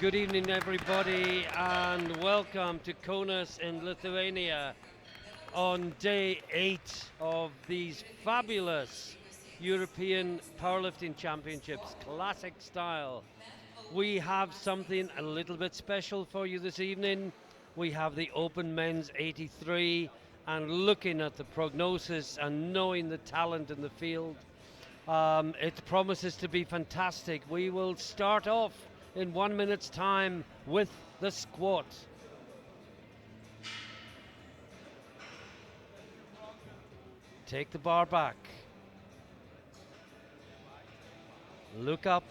Good evening, everybody, and welcome to Kaunas in Lithuania on day 8 of these fabulous European Powerlifting Championships, classic style. We have something a little bit special for you this evening. We have the Open Men's 83, and looking at the prognosis and knowing the talent in the field, it promises to be fantastic. We will start off in 1 minute's time with the squat. Take the bar back. Look up.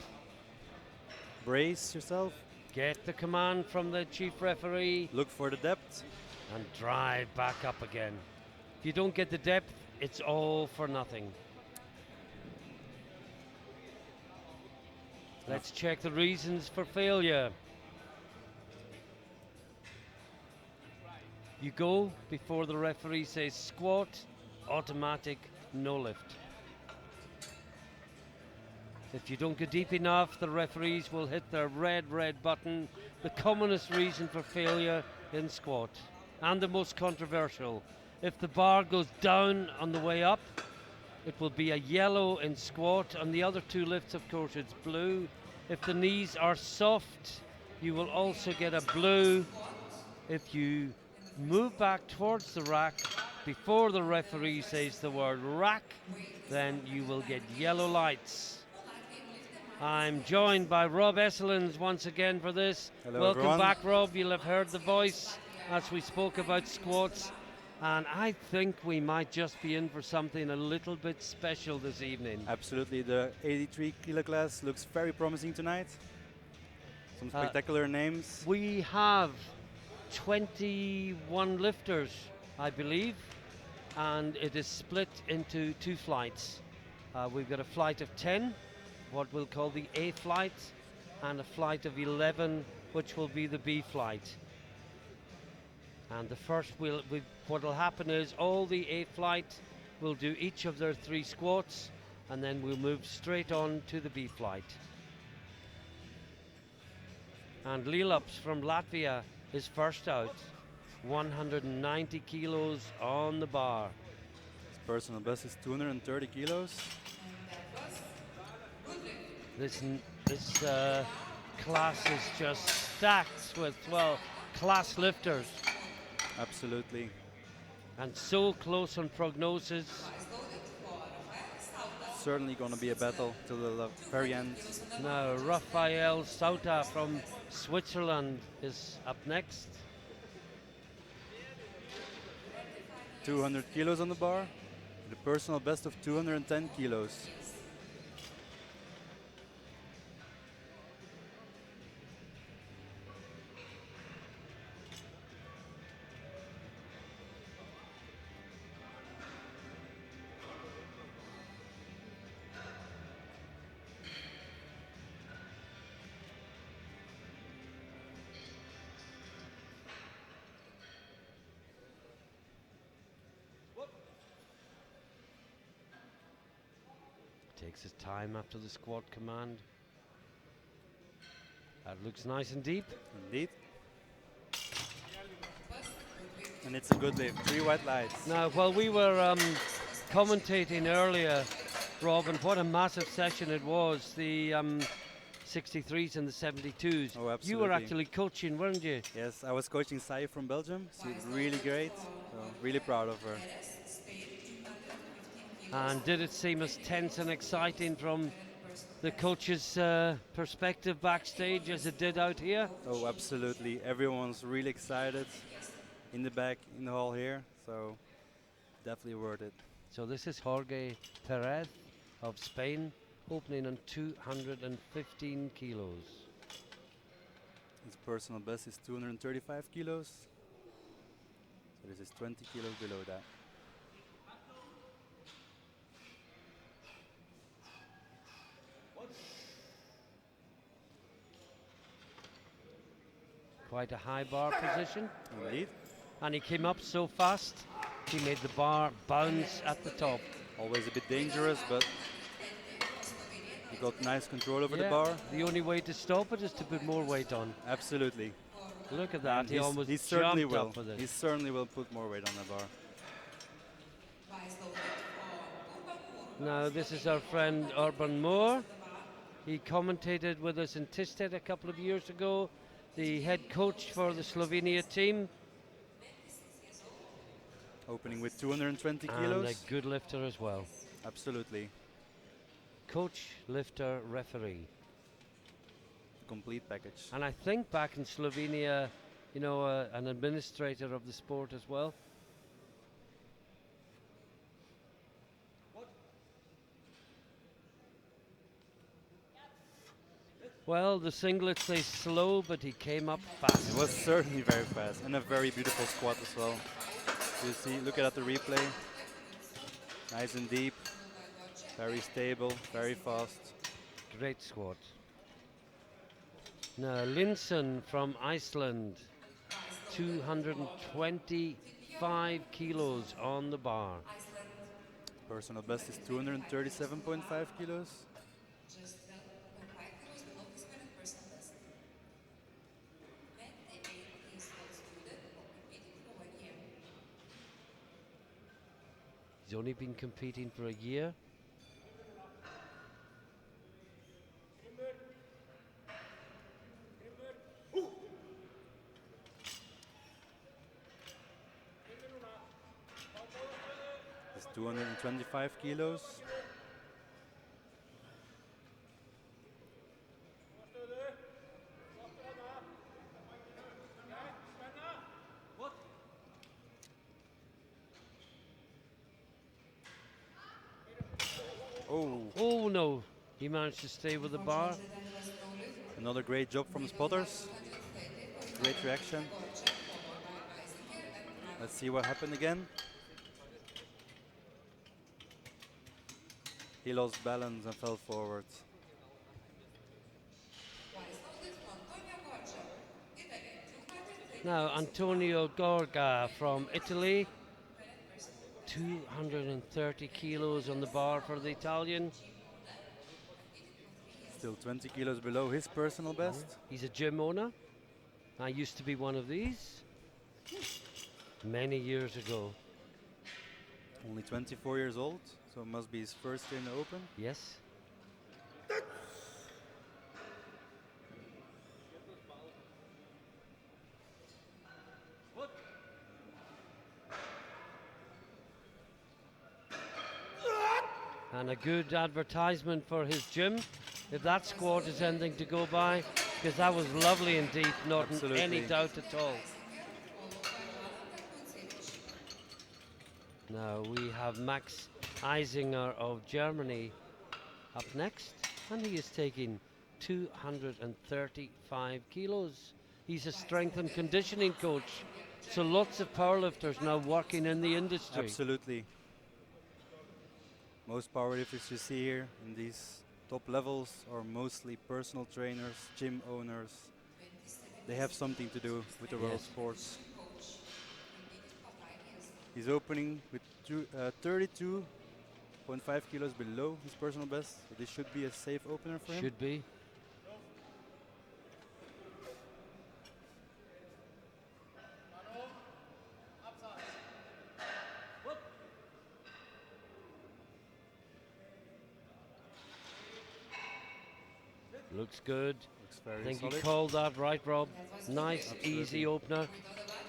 Brace yourself. Get the command from the chief referee. Look for the depth. And drive back up again. If you don't get the depth, it's all for nothing. Let's check the reasons for failure. You go before the referee says squat, automatic, no lift. If you don't go deep enough, the referees will hit their red button. The commonest reason for failure in squat, and the most controversial. If the bar goes down on the way up, it will be a yellow in squat. On the other two lifts, of course, it's blue. If the knees are soft, you will also get a blue. If you move back towards the rack before the referee says the word rack, then you will get yellow lights. I'm joined by Rob Esselins once again for this. Hello, Welcome everyone. back, Rob. You'll have heard the voice as we spoke about squats. And I think we might just be in for something a little bit special this evening. Absolutely, the 83 kilo class looks very promising tonight. Some spectacular names. We have 21 lifters, I believe, and it is split into two flights. We've got a flight of 10, what we'll call the A flight, and a flight of 11, which will be the B flight. And the first what will happen is all the A flight will do each of their 3 squats, and then we'll move straight on to the B flight. And Lilaps from Latvia is first out, 190 kilos on the bar. His personal best is 230 kilos. This class is just stacked with, well, class lifters. Absolutely. And so close on prognosis. Certainly going to be a battle till the very end. Now, Rafael Sauta from Switzerland is up next. 200 kilos on the bar. The personal best of 210 kilos. Takes his time after the squat command. That looks nice and deep. Indeed. And it's a good lift. 3 white lights. Now, while we were commentating earlier, Rob, and what a massive session it was, the 63s and the 72s. Oh, absolutely. You were actually coaching, weren't you? Yes, I was coaching Sai from Belgium. She's really great. So really proud of her. And did it seem as tense and exciting from the coach's perspective backstage as it did out here? Oh, absolutely. Everyone's really excited in the back, in the hall here. So definitely worth it. So this is Jorge Perez of Spain, opening on 215 kilos. His personal best is 235 kilos. So this is 20 kilos below that. Quite a high bar position. Indeed. And he came up so fast, he made the bar bounce at the top. Always a bit dangerous, but he got nice control over the Yeah, bar. the only way to stop it is to put more weight on. Absolutely. Look at that, And he almost he certainly jumped will. up with it. He certainly will put more weight on the bar. Now this is our friend Urban Moore. He commentated with us in Tisted a couple of years ago, the head coach for the Slovenia team. Opening with 220 And kilos. a good lifter as well. Absolutely. Coach, lifter, referee. Complete package. And I think back in Slovenia, you know, an administrator of the sport as well. Well, the singlet stays slow, but he came up fast. It was certainly very fast and a very beautiful squat as well. You see, look at the replay. Nice and deep, very stable, very fast. Great squat. Now, Linson from Iceland, 225 kilos on the bar. Personal best is 237.5 kilos. He's only been competing for a year. It's 225 kilos. Oh no, he managed to stay with the bar. Another great job from spotters. Great reaction. Let's see what happened again. He lost balance and fell forward. Now Antonio Gorga from Italy, 230 kilos on the bar for the Italian. Still 20 kilos below his personal best. He's a gym owner. I used to be one of these many years ago. Only 24 years old, so it must be his first year in the Open. Yes. And a good advertisement for his gym, if that squat is anything to go by, because that was lovely and deep, not any doubt at all. Now we have Max Eisinger of Germany up next, and he is taking 235 kilos. He's a strength and conditioning coach, so lots of powerlifters now working in the industry. Absolutely. Most powerlifters you see here in these top levels are mostly personal trainers, gym owners. They have something to do with the world of sports. He's opening with 32.5 kilos below his personal best. So this should be a safe opener for him. Should be. Looks good. Looks very I think solid. you called that right, Rob. Nice, easy opener.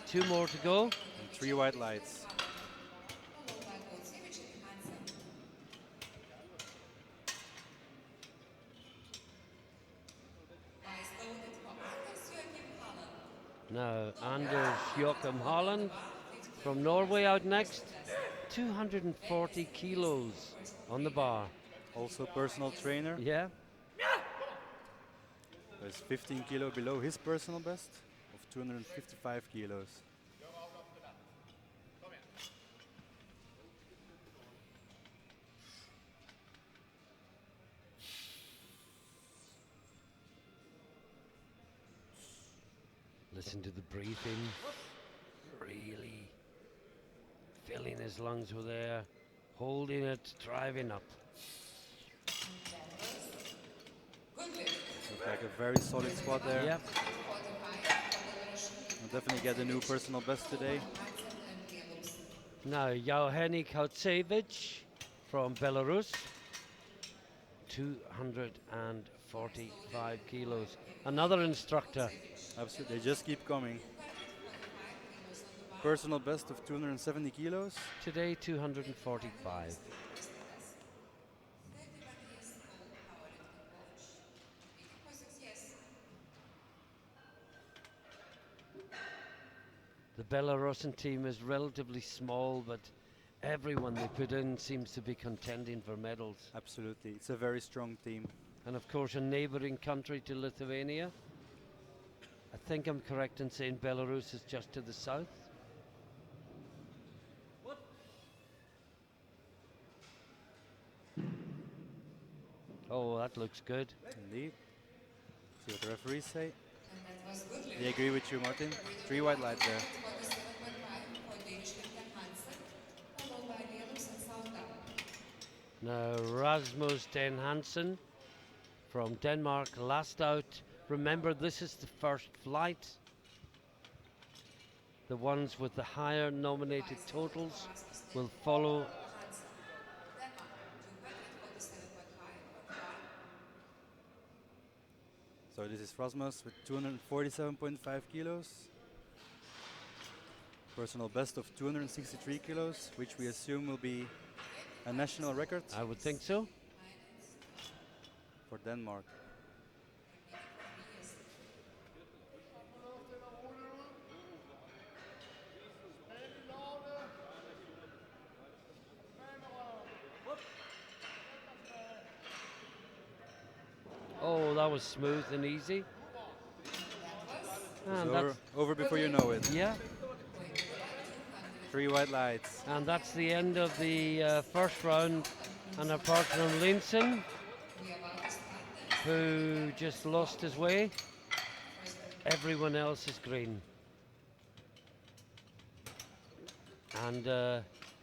2 more to go. And 3 white lights. Now, Anders Joachim Holland from Norway out next. 240 kilos on the bar. Also personal trainer. Yeah. There's 15 kilo below his personal best of 255 kilos. Listen to the breathing. Really filling his lungs with air, holding it, driving up. Like a very solid squat there. Yep. I'll definitely get a new personal best today. Now, Yevgeny Kautsevich from Belarus, 245 kilos. Another instructor. Absolutely, they just keep coming. Personal best of 270 kilos. Today, 245. The Belarusian team is relatively small, but everyone they put in seems to be contending for medals. Absolutely, it's a very strong team. And of course, a neighboring country to Lithuania. I think I'm correct in saying Belarus is just to the south. Oh, that looks good. Indeed. See what the referees say. They agree with you, Martin. 3 white lights there. Now Rasmus Den Hansen from Denmark, last out. Remember, this is the first flight. The ones with the higher nominated totals will follow. So this is Rasmus with 247.5 kilos. Personal best of 263 kilos, which we assume will be a national record I would think so. for Denmark. Oh, that was smooth and easy. And It's over before you know it. yeah, 3 white lights. and that's the end of the first round. And apart from Linson, who just lost his way, everyone else is green. And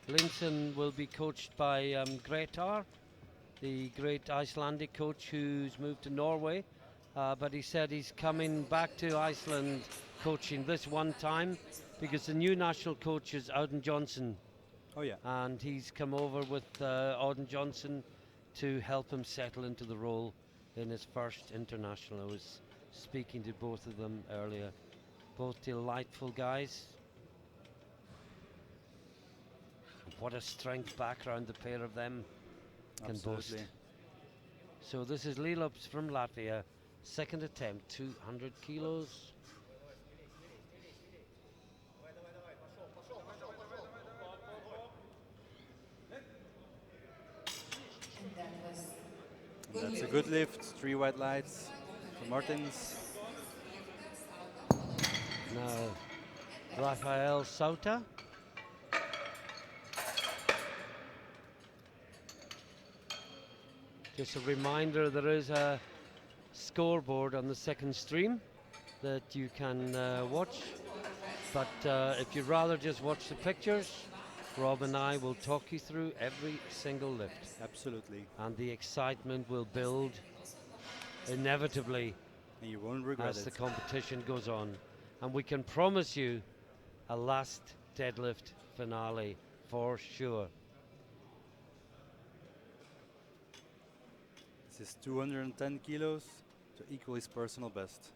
Linson will be coached by Gretar, the great Icelandic coach who's moved to Norway. But he said he's coming back to Iceland coaching this one time because the new national coach is Auden Johnson. Oh yeah. And he's come over with Auden Johnson to help him settle into the role in his first international. I was speaking to both of them earlier. Both delightful guys. What a strength background the pair of them can boast. Absolutely. So this is Lilops from Latvia. Second attempt, 200 kilos. That's a good lift. 3 white lights for Martins. Now, Rafael Sauta. Just a reminder, there is a scoreboard on the second stream that you can watch. But if you'd rather just watch the pictures, Rob and I will talk you through every single lift. Absolutely. And the excitement will build inevitably And you won't regret as it. the competition goes on. And we can promise you a last deadlift finale for sure. This is 210 kilos to equal his personal best.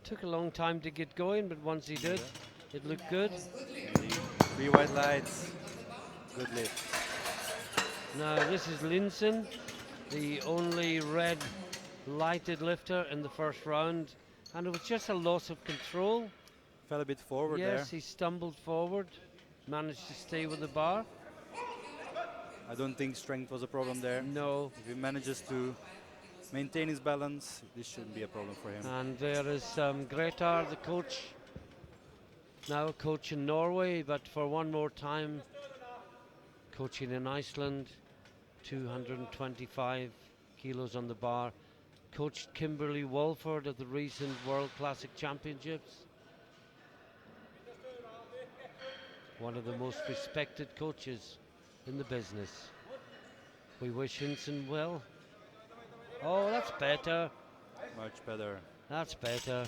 Took a long time to get going, but once he did, it looked good. 3 white lights. Good lift. Now this is Linson, the only red lighted lifter in the first round, and it was just a loss of control. Fell a bit forward Yes, there. he stumbled forward, managed to stay with the bar. I don't think strength was a problem there. No, If he manages to maintain his balance, this shouldn't be a problem for him. and there is Gretar, the coach. now a coach in Norway, but for one more time, coaching in Iceland, 225 kilos on the bar. Coached Kimberly Walford at the recent World Classic Championships. One of the most respected coaches in the business. We wish Hinson well. Oh, that's better. Much better. That's better.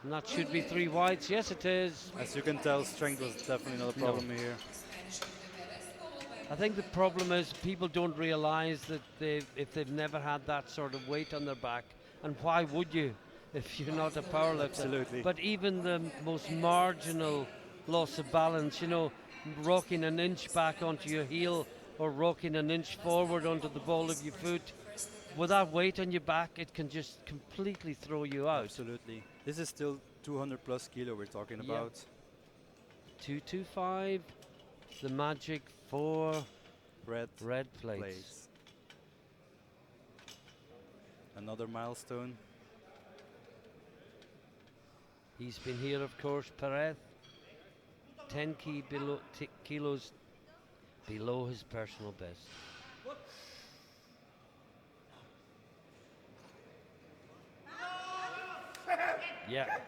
And that should be 3 whites. Yes, it is. As you can tell, strength was definitely not a problem here. I think the problem is people don't realize that if they've never had that sort of weight on their back, and why would you if you're not a powerlifter? Absolutely. But even the most marginal loss of balance, you know, rocking an inch back onto your heel or rocking an inch forward onto the ball of your foot, with that weight on your back, it can just completely throw you out. Absolutely. This is still 200 plus kilo we're talking about. 225, the magic 4 Red plates. Another milestone. He's been here, of course, Perez. 10 kilos below his personal best. Yeah.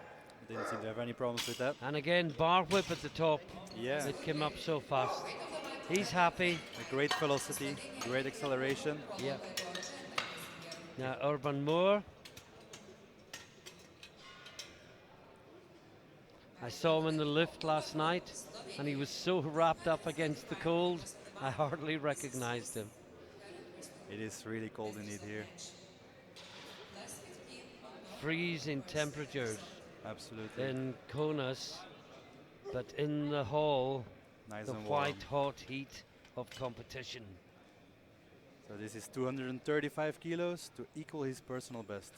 Didn't seem to have any problems with that. And again, bar whip at the top. Yeah. It came up so fast. He's happy. A great velocity, great acceleration. Yeah. Now Urban Moore. I saw him in the lift last night and he was so wrapped up against the cold, I hardly recognized him. It is really cold indeed here. Freezing temperatures. Absolutely. In Konas, but in the hall, Nice the and warm. white hot heat of competition. So this is 235 kilos to equal his personal best.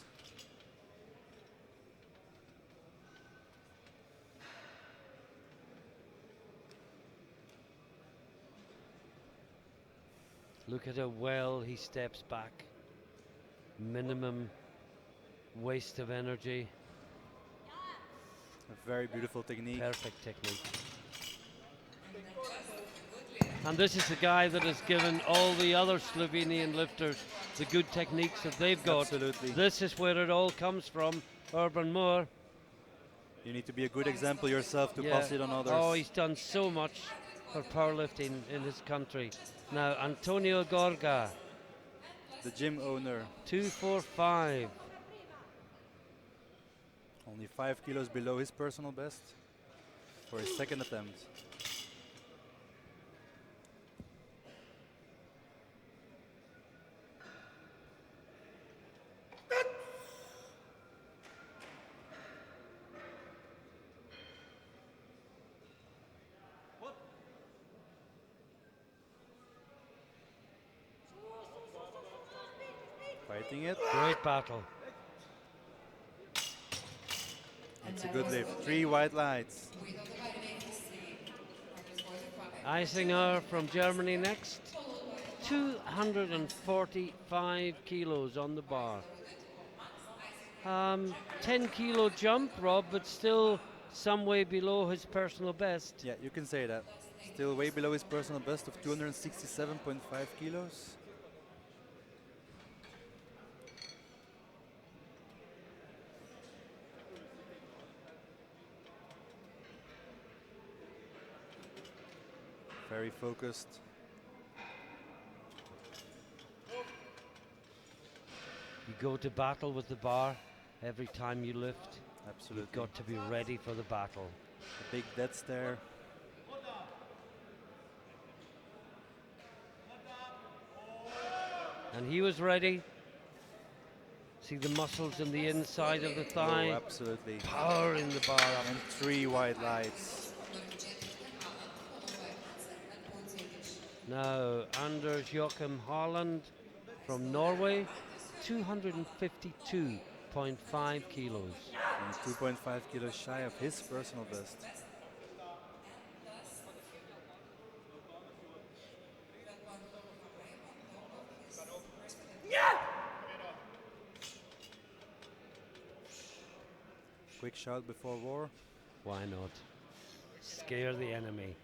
Look at how well he steps back. Minimum waste of energy. A very beautiful technique. Perfect technique. And this is the guy that has given all the other Slovenian lifters the good techniques that they've got. Absolutely. This is where it all comes from, Urban Moore. You need to be a good example yourself to pass it on others. Oh, he's done so much for powerlifting in his country. Now, Antonio Gorga. The gym owner. 245. Only 5 kilos below his personal best for his second attempt. Fighting it. Great battle. It's a good lift. 3 white lights. Eisinger from Germany next. 245 kilos on the bar. 10 kilo jump, Rob, but still some way below his personal best. Yeah, you can say that. Still way below his personal best of 267.5 kilos. Very focused. You go to battle with the bar every time you lift. Absolutely. You've got to be ready for the battle. A big dead stare. And he was ready. See the muscles in the inside of the thigh. Oh, absolutely. Power in the bar up. And 3 white lights. Now, Anders Joachim Haaland from Norway, 252.5 kilos. And 2.5 kilos shy of his personal best. Quick shout before war. Why not? scare the enemy.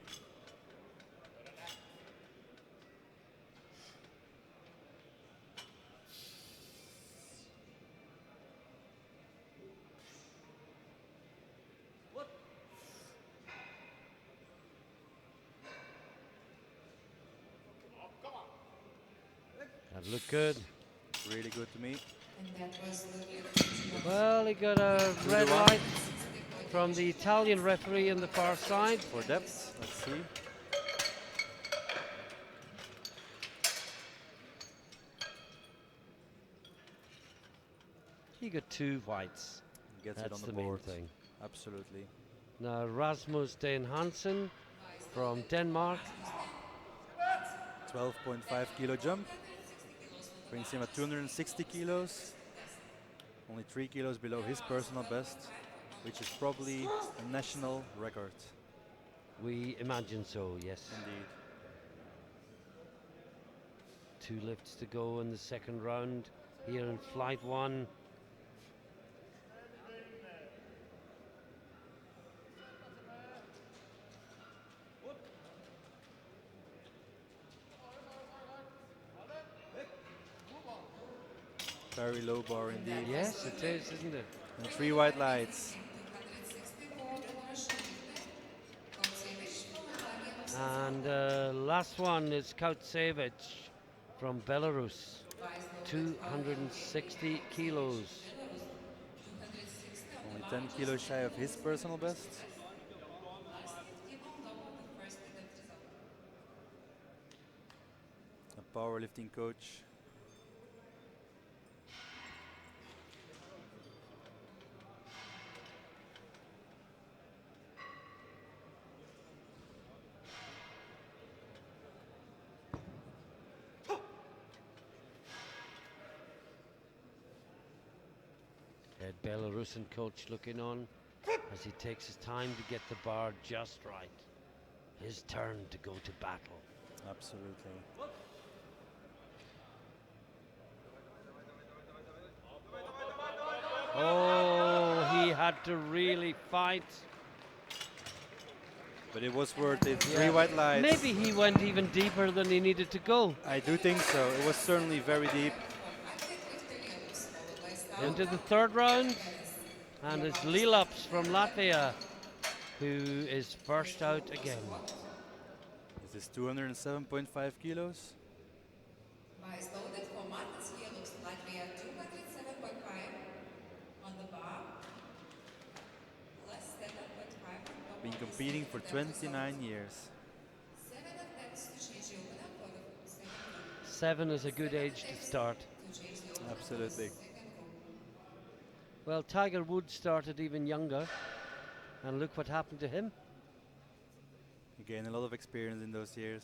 That looked good. Really good to me. Well, he got a 2 red to 1 light from the Italian referee in the far side. for depth. Let's see. He got 2 whites. Gets That's it on the the board. main thing. Absolutely. Now Rasmus Den Hansen from Denmark. 12.5 kilo jump. Brings him at 260 kilos. Only 3 kilos below his personal best, which is probably a national record. We imagine so, yes. Indeed. 2 lifts to go in the second round here in flight 1. Very low bar indeed. Yes, it is, isn't it? And 3 white lights. And last one is Kautsevich from Belarus, 260 kilos. Only 10 kilos shy of his personal best. A powerlifting coach. Head Belarusian coach looking on as he takes his time to get the bar just right. His turn to go to battle. Absolutely. Oh, he had to really fight. But it was worth it. Yeah. 3 white lights. Maybe he went even deeper than he needed to go. I do think so. It was certainly very deep. Into the third round, and it's Lilaps from Latvia who is first out again. This is 207.5 kilos. Been competing for 29 years. 7 is a good age to start. Absolutely. Well, Tiger Woods started even younger, and look what happened to him. You gain a lot of experience in those years.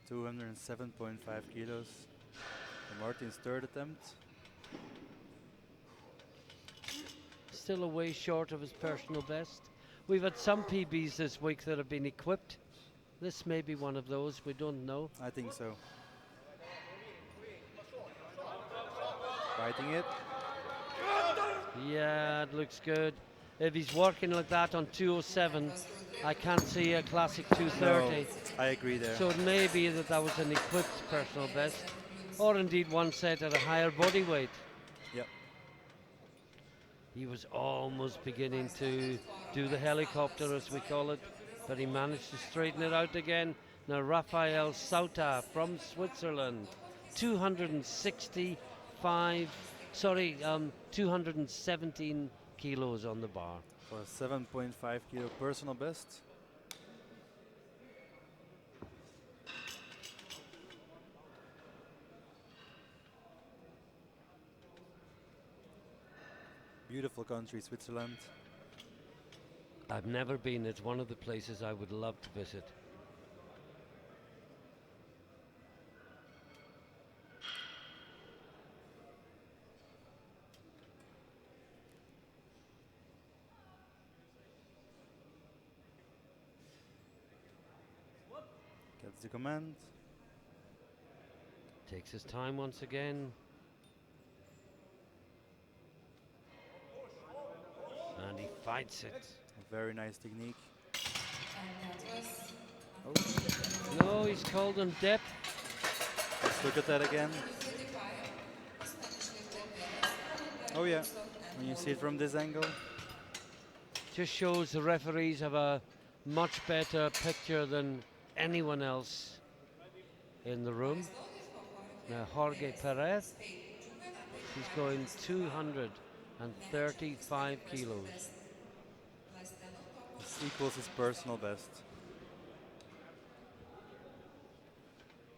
207.5 kilos. And Martin's third attempt. Still a way short of his personal best. We've had some PBs this week that have been equipped. This may be one of those, we don't know. I think so. Fighting it. Yeah, it looks good. If he's working like that on 207, I can't see a classic 230. No, I agree there. So it may be that that was an equipped personal best, or indeed one set at a higher body weight. Yep. He was almost beginning to do the helicopter, as we call it, but he managed to straighten it out again. Now Rafael Sauta from Switzerland, 217 kilos on the bar. For a 7.5 kilo personal best. Beautiful country, Switzerland. I've never been. It's one of the places I would love to visit. Gets the command. Takes his time once again. slides it. A very nice technique. Oh, No, he's called on depth. let's look at that again. Oh yeah, when you see it from this angle. Just shows the referees have a much better picture than anyone else in the room. Now Jorge Perez, he's going 235 kilos. This equals his personal best.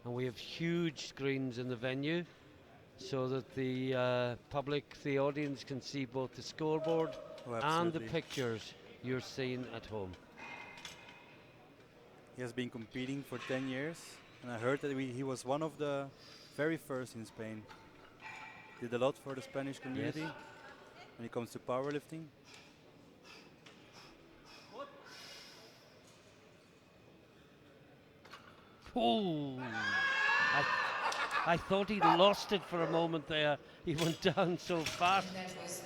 And we have huge screens in the venue so that the public, the audience can see both the scoreboard and the pictures you're seeing at home. He has been competing for 10 years, and I heard that he was one of the very first in Spain. Did a lot for the Spanish community when it comes to powerlifting. Oh, I thought he lost it for a moment there. He went down so fast.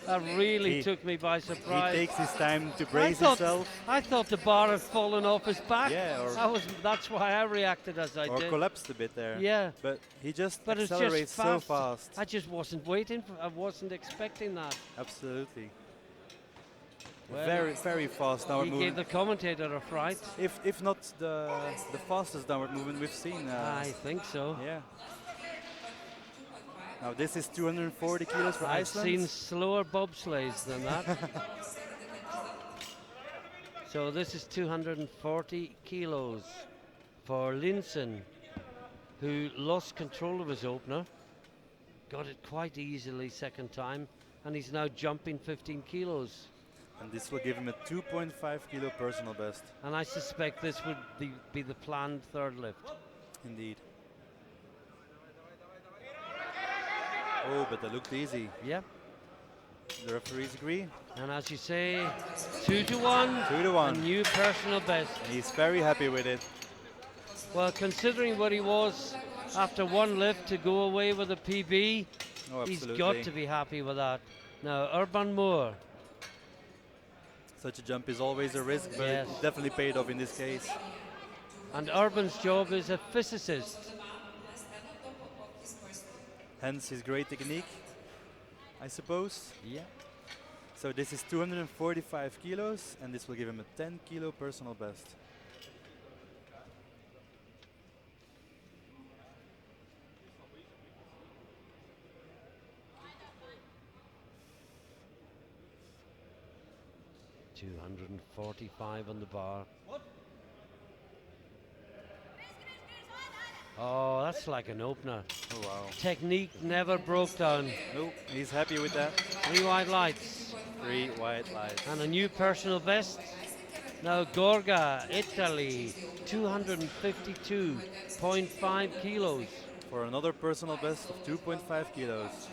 That really took me by surprise. He takes his time to brace himself. I thought the bar had fallen off his back. Yeah, that's why I reacted as I did. Or collapsed a bit there. Yeah. But he just But accelerates it's just so fast. I just wasn't waiting for, I wasn't expecting that. Absolutely. Well, very, very fast downward He movement. gave the commentator a fright. If not the fastest downward movement we've seen. I think so. Yeah. Now this is 240 kilos for I've Iceland. seen slower bobsleighs than that. So this is 240 kilos for Linson, who lost control of his opener, got it quite easily second time, and he's now jumping 15 kilos. And this will give him a 2.5 kilo personal best. And I suspect this would be the planned third lift. Indeed. Oh, but that looked easy. Yeah. The referees agree. And as you say, 2-1. 2-1. A new personal best. And he's very happy with it. Well, considering what he was after one lift to go away with a PB, he's got to be happy with that. Now, Urban Moore. Such a jump is always a risk, but Yes. it definitely paid off in this case. And Urban's job is a physicist. Hence his great technique, I suppose. Yeah. So this is 245 kilos, and this will give him a 10 kilo personal best. $245 on the bar. Oh, that's like an opener. Oh wow. Technique never broke down. Nope, he's happy with that. 3 white lights. 3 white lights. And a new personal best. Now Gorga, Italy, 252.5 kilos. For another personal best of 2.5 kilos.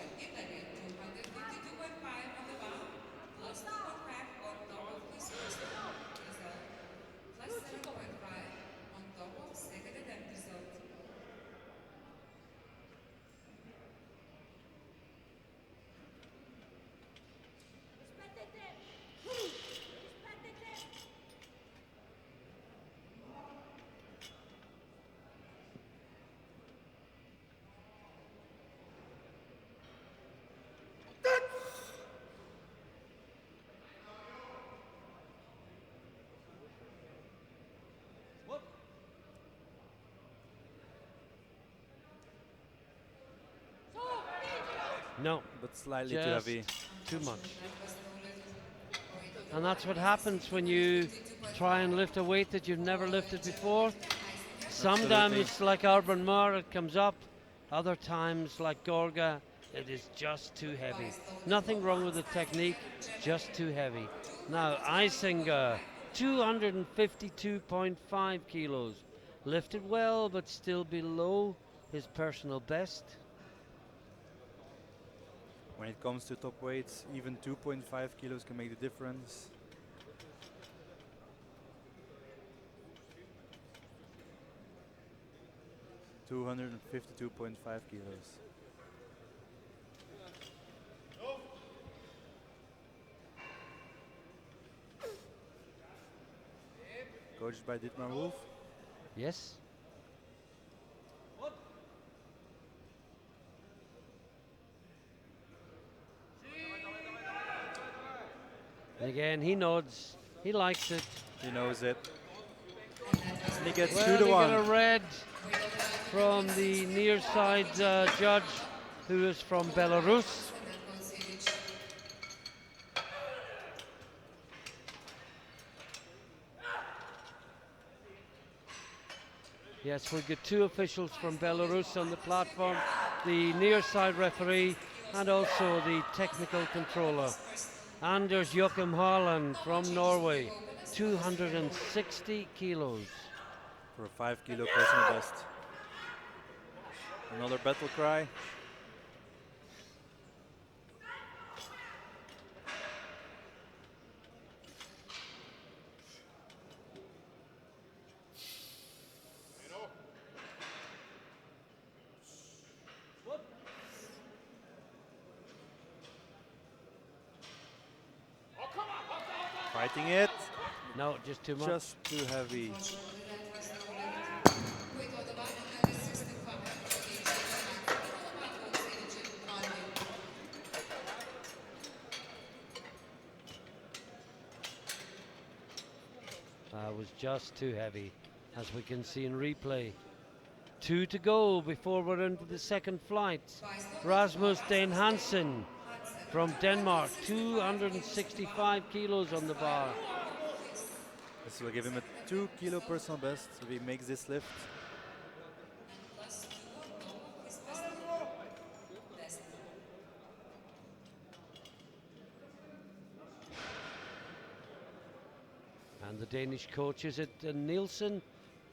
No, but slightly too just heavy. too much. And that's what happens when you try and lift a weight that you've never lifted before. Sometimes, like Urban Moore, it comes up. Other times, like Gorga, it is just too heavy. Nothing wrong with the technique, just too heavy. Now, Isinger, 252.5 kilos. Lifted well, but still below his personal best. When it comes to top weights, even 2.5 kilos can make the difference. $252.5 kilos. coached by Dietmar Wolf. Yes. And again, he nods. He likes it. He knows it. And he gets Well, 2 to they 1. get a red from the near side judge, who is from Belarus. Yes, we've got 2 officials from Belarus on the platform, the near side referee and also the technical controller. Anders Joachim Haaland from Norway, 260 kilos. For a 5 kilo personal best. Another battle cry. Fighting it. No, just too much. Just too heavy. Was just too heavy, as we can see in replay. 2 to go before we're into the second flight. Rasmus Den Hansen from Denmark, 265 kilos on the bar. This will give him a 2 kilo personal best if he makes this lift. And the Danish coach, is it Nielsen?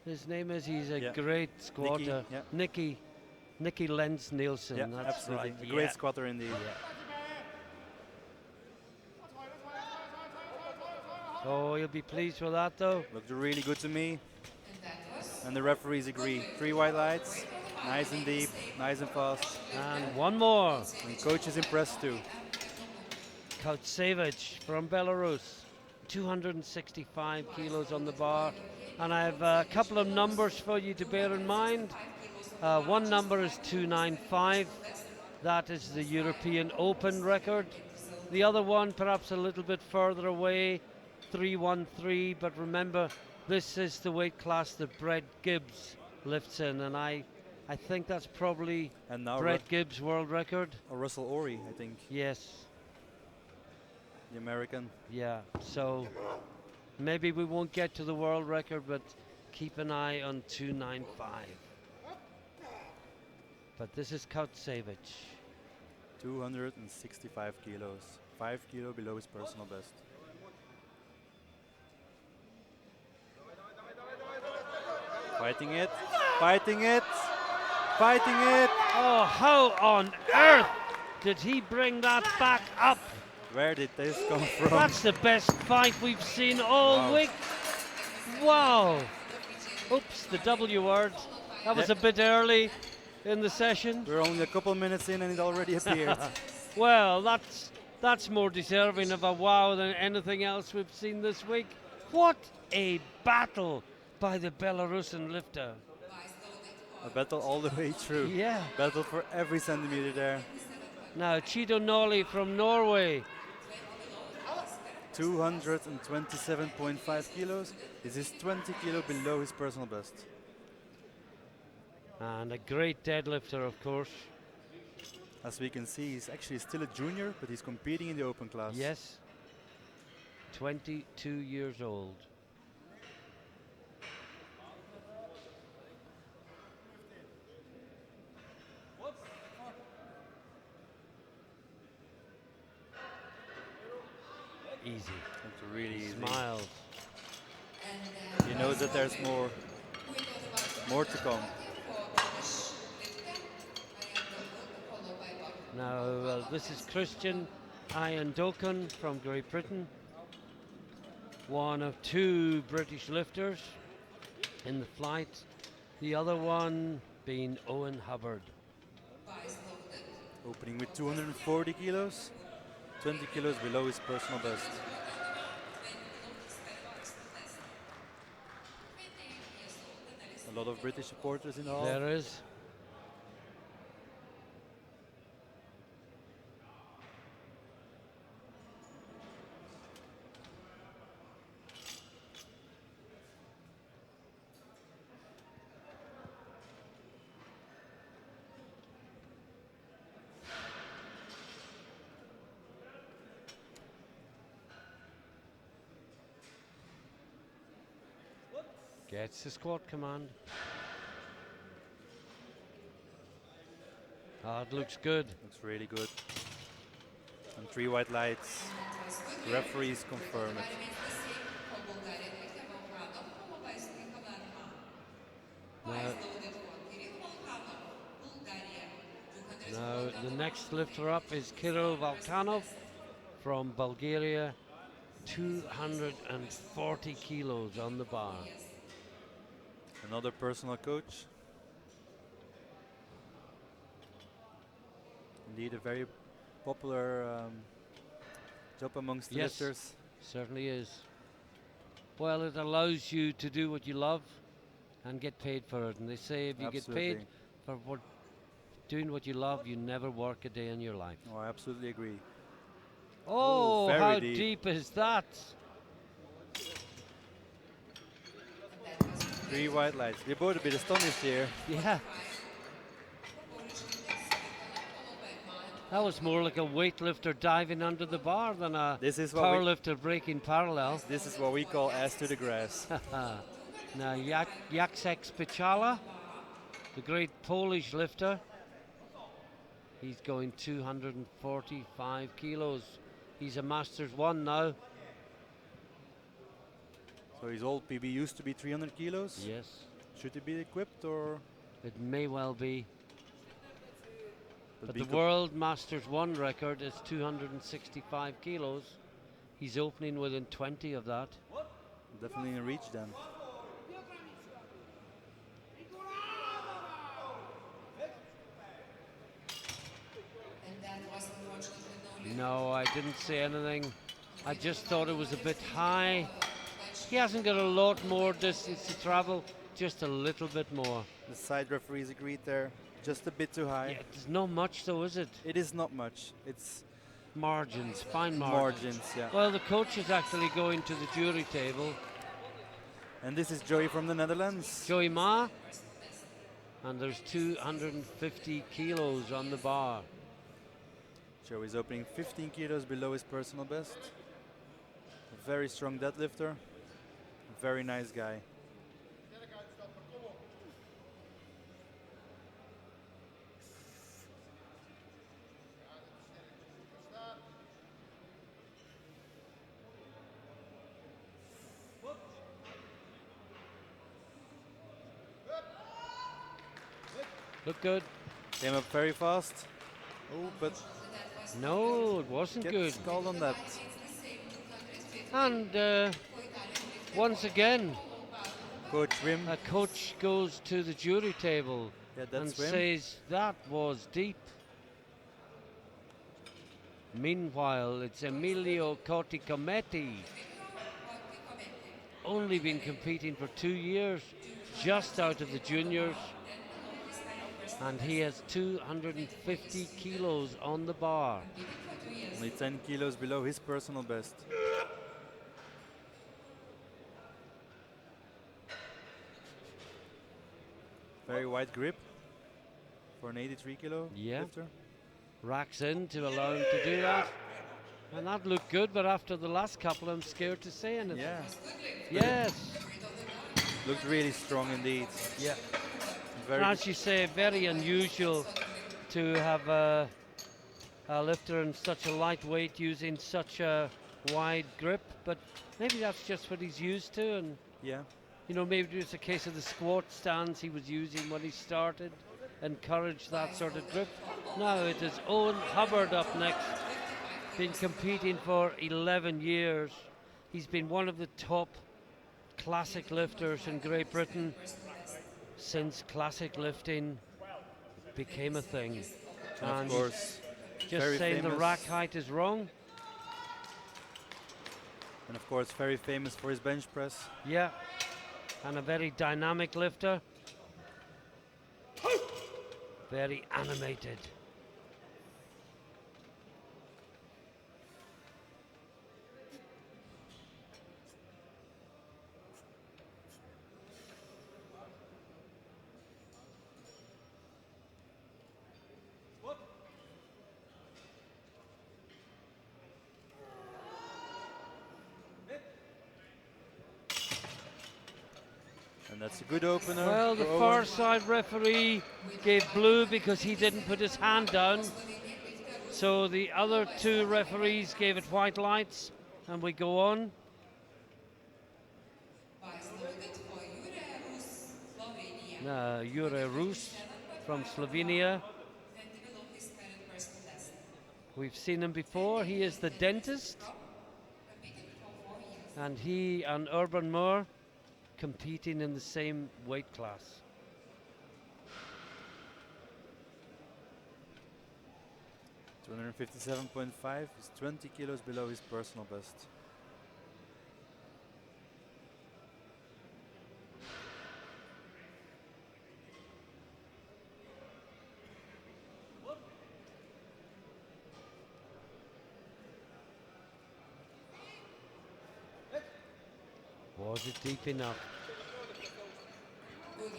His name is, he's a Yeah. great squatter. Nicky Lenz Nielsen, Yeah, that's absolutely. right. A great squatter indeed. Oh, you'll be pleased with that though. Looked really good to me. And the referees agree. 3 white lights, nice and deep, nice and fast. And one more. And coach is impressed too. Kautsevich from Belarus, 265 kilos on the bar. And I have a couple of numbers for you to bear in mind. One number is 295. That is the European Open record. The other one, perhaps a little bit further away, 313. But remember, this is the weight class that Brett Gibbs lifts in. And I think that's probably And now Brett Gibbs' world record. Russell Ory, I think, Yes. the American. Yeah, so maybe we won't get to the world record, but keep an eye on 295. But this is Kautsevich. 265 kilos. 5 kilo below his personal best. Fighting it, fighting it, fighting it. Oh, how on earth did he bring that back up? Where did this come from? That's the best fight we've seen all week. Wow. Oops, the W word. That was a bit early in the session. We're only a couple minutes in and it already appeared. Well, that's more deserving of a wow than anything else we've seen this week. What a battle by the Belarusian lifter. A battle all the way through. Yeah. Battle for every centimeter there. Now, Chido Noli from Norway. 227.5 kilos. This is 20 kilo below his personal best. And a great deadlifter, of course. As we can see, he's actually still a junior, but he's competing in the open class. Yes. 22 years old. Easy. It's really easy. Smiles. He knows that there's more to come. Now, this is Christian Iandokun from Great Britain. One of 2 British lifters in the flight. The other one being Owen Hubbard. Opening with 240 kilos. 20 kilos below his personal best. A lot of British supporters in the hall. There is. Gets the squat command. Ah, it looks good. Looks really good. And 3 white lights. Referees confirm it. Now the next lifter up is Kirill Volkanov from Bulgaria. 240 kilos on the bar. Another personal coach. Indeed, a very popular job amongst the Yes, lifters. certainly is. Well, it allows you to do what you love and get paid for it. And they say if you Absolutely. get paid for doing what you love, you never work a day in your life. Oh, I absolutely agree. Oh, very how deep. deep is that? 3 white lights. We're both a bit astonished here. Yeah. That was more like a weightlifter diving under the bar than a This is what powerlifter breaking parallel. This is what we call ass to the grass. Now Jacek Spichala, the great Polish lifter, he's going 245 kilos. He's a Masters 1 now. So his old PB used to be 300 kilos. Yes, Should he be equipped or? it may well be. But be the World Masters 1 record is 265 kilos. He's opening within 20 of that. Definitely in reach then. No, I didn't say anything. I just thought it was a bit high. He hasn't got a lot more distance to travel, just a little bit more. The side referees agreed there. Just a bit too high. Yeah, there's not much though, is it? It is not much. It's Margins, fine margins. margins, yeah. Well, the coach is actually going to the jury table. And this is Joey from the Netherlands. Joey Ma. And there's 250 kilos on the bar. Joey's opening 15 kilos below his personal best. A very strong deadlifter. Very nice guy. Look good. Came up very fast. Oh, but No, it wasn't good. gets called on that. And once again, Coach Wim. a coach goes to the jury table Yeah, and that's Wim. says that was deep. Meanwhile, it's Emilio Corticometti. Only been competing for 2 years, just out of the juniors. And he has 250 kilos on the bar. Only 10 kilos below his personal best. Very wide grip for an 83 kilo Yeah. lifter. Racks in to allow him to do that. And that looked good, but after the last couple, I'm scared to say anything. Yeah, Yes. looked really strong indeed. Yeah. Very As you say, very unusual to have a lifter in such a lightweight using such a wide grip, but maybe that's just what he's used to, and yeah. you know, maybe it's a case of the squat stance he was using when he started, encouraged that sort of grip. Now it is Owen Hubbard up next, been competing for 11 years. He's been one of the top classic lifters in Great Britain since classic lifting became a thing. And of course, just very saying the famous. rack height is wrong. And of course, very famous for his bench press. Yeah, and a very dynamic lifter. very animated. And that's a good opener. Well, the for far Owen. side referee gave blue because he didn't put his hand down. So the other two referees gave it white lights, and we go on. Jure Rus from Slovenia. We've seen him before. He is the dentist. And he and Urban Moore competing in the same weight class. $257.5 is 20 kilos below his personal best. Was it deep enough?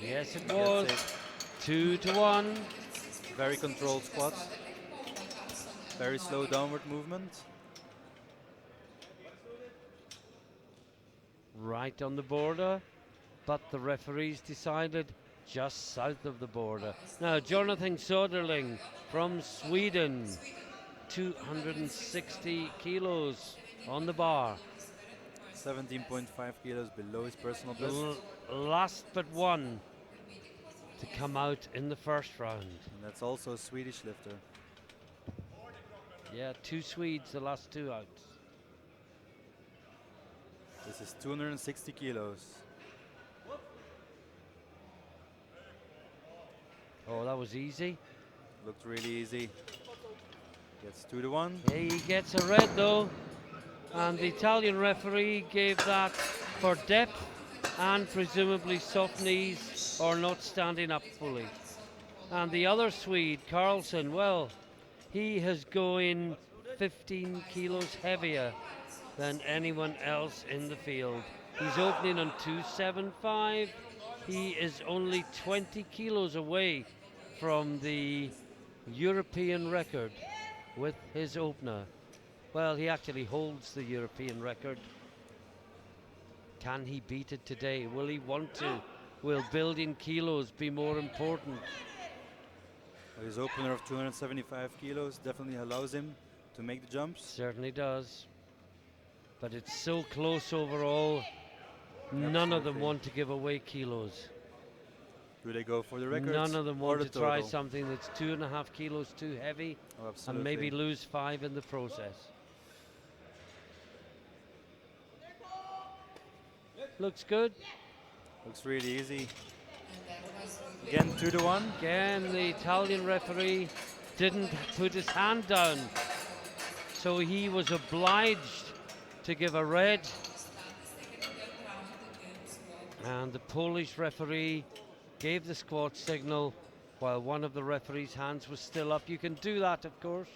Yes, it was. That's it. 2-1. Very controlled squat. Very slow downward movement. Right on the border, but the referees decided just south of the border. Now, Jonathan Söderling from Sweden, 260 kilos on the bar. 17.5 kilos below his personal best. Last but one to come out in the first round. And that's also a Swedish lifter. Yeah, two Swedes, the last two out. This is 260 kilos. Oh, that was easy. Looked really easy. Gets 2-1. He gets a red though, and the Italian referee gave that for depth and presumably soft knees or not standing up fully. And the other Swede, Carlson, well, he is going 15 kilos heavier than anyone else in the field. He's opening on 275. He is only 20 kilos away from the European record with his opener. Well, he actually holds the European record. Can he beat it today? Will he want to? Will building kilos be more important? His opener of 275 kilos definitely allows him to make the jumps. Certainly does. But it's so close overall. None of them Absolutely. want to give away kilos. Do they go for the record? None of them or want the to try total? something that's 2.5 kilos too heavy Oh, and maybe absolutely. lose 5 in the process. Looks good. Looks really easy. Again, 2-1. Again, the Italian referee didn't put his hand down, so he was obliged to give a red. And the Polish referee gave the squat signal while one of the referee's hands was still up. You can do that, of course.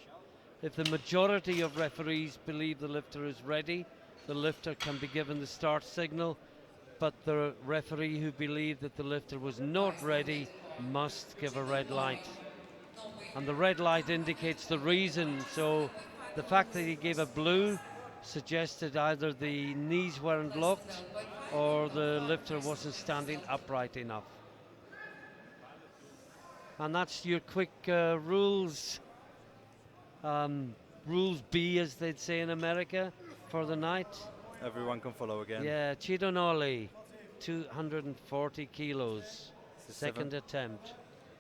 If the majority of referees believe the lifter is ready, the lifter can be given the start signal. But the referee who believed that the lifter was not ready must give a red light. And the red light indicates the reason. So the fact that he gave a blue suggested either the knees weren't locked or the lifter wasn't standing upright enough. And that's your quick rules. Rules B, as they'd say in America, for the night. Everyone can follow again. Yeah, Cidonoli, 240 kilos, This is second attempt.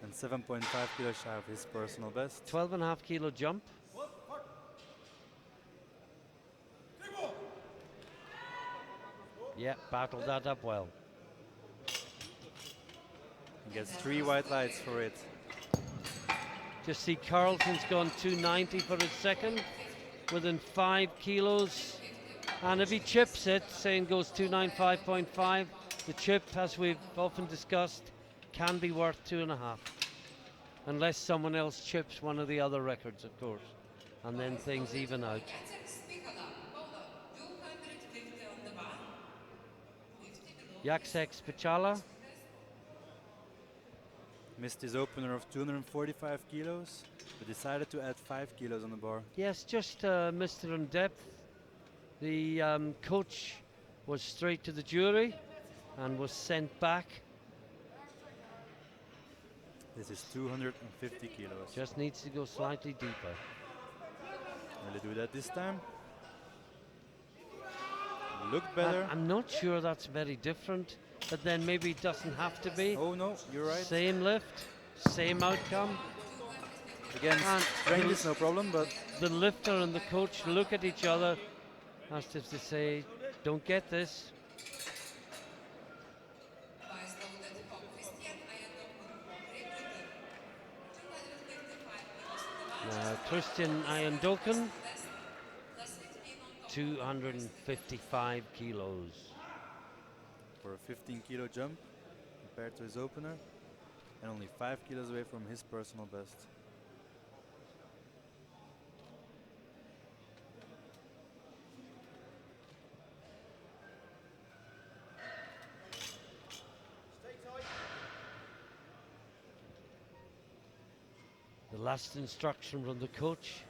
And 7.5 kilos shy of his personal best. 12.5 kilo jump. Yeah, battled that up well. He gets 3 white lights for it. Just see Carlton's gone 290 for his second, within 5 kilos. And if he chips it, saying goes 295.5, the chip, as we've often discussed, can be worth 2.5. unless someone else chips one of the other records, of course, and then things even out. Jacek Spichala. Missed his opener of 245 kilos, but decided to add 5 kilos on the bar. Yes, just missed it on depth. The coach was straight to the jury and was sent back. This is 250 kilos. Just needs to go slightly deeper. Will he do that this time? Look better. I'm not sure that's very different, but then maybe it doesn't have to be. Oh no, you're right. Same lift, same outcome. Again, And strength is no problem, but the lifter and the coach look at each other as if to say, don't get this. Now, Christian Ayandokan, 255 kilos. for a 15 kilo jump compared to his opener, and only 5 kilos away from his personal best. The last instruction from the coach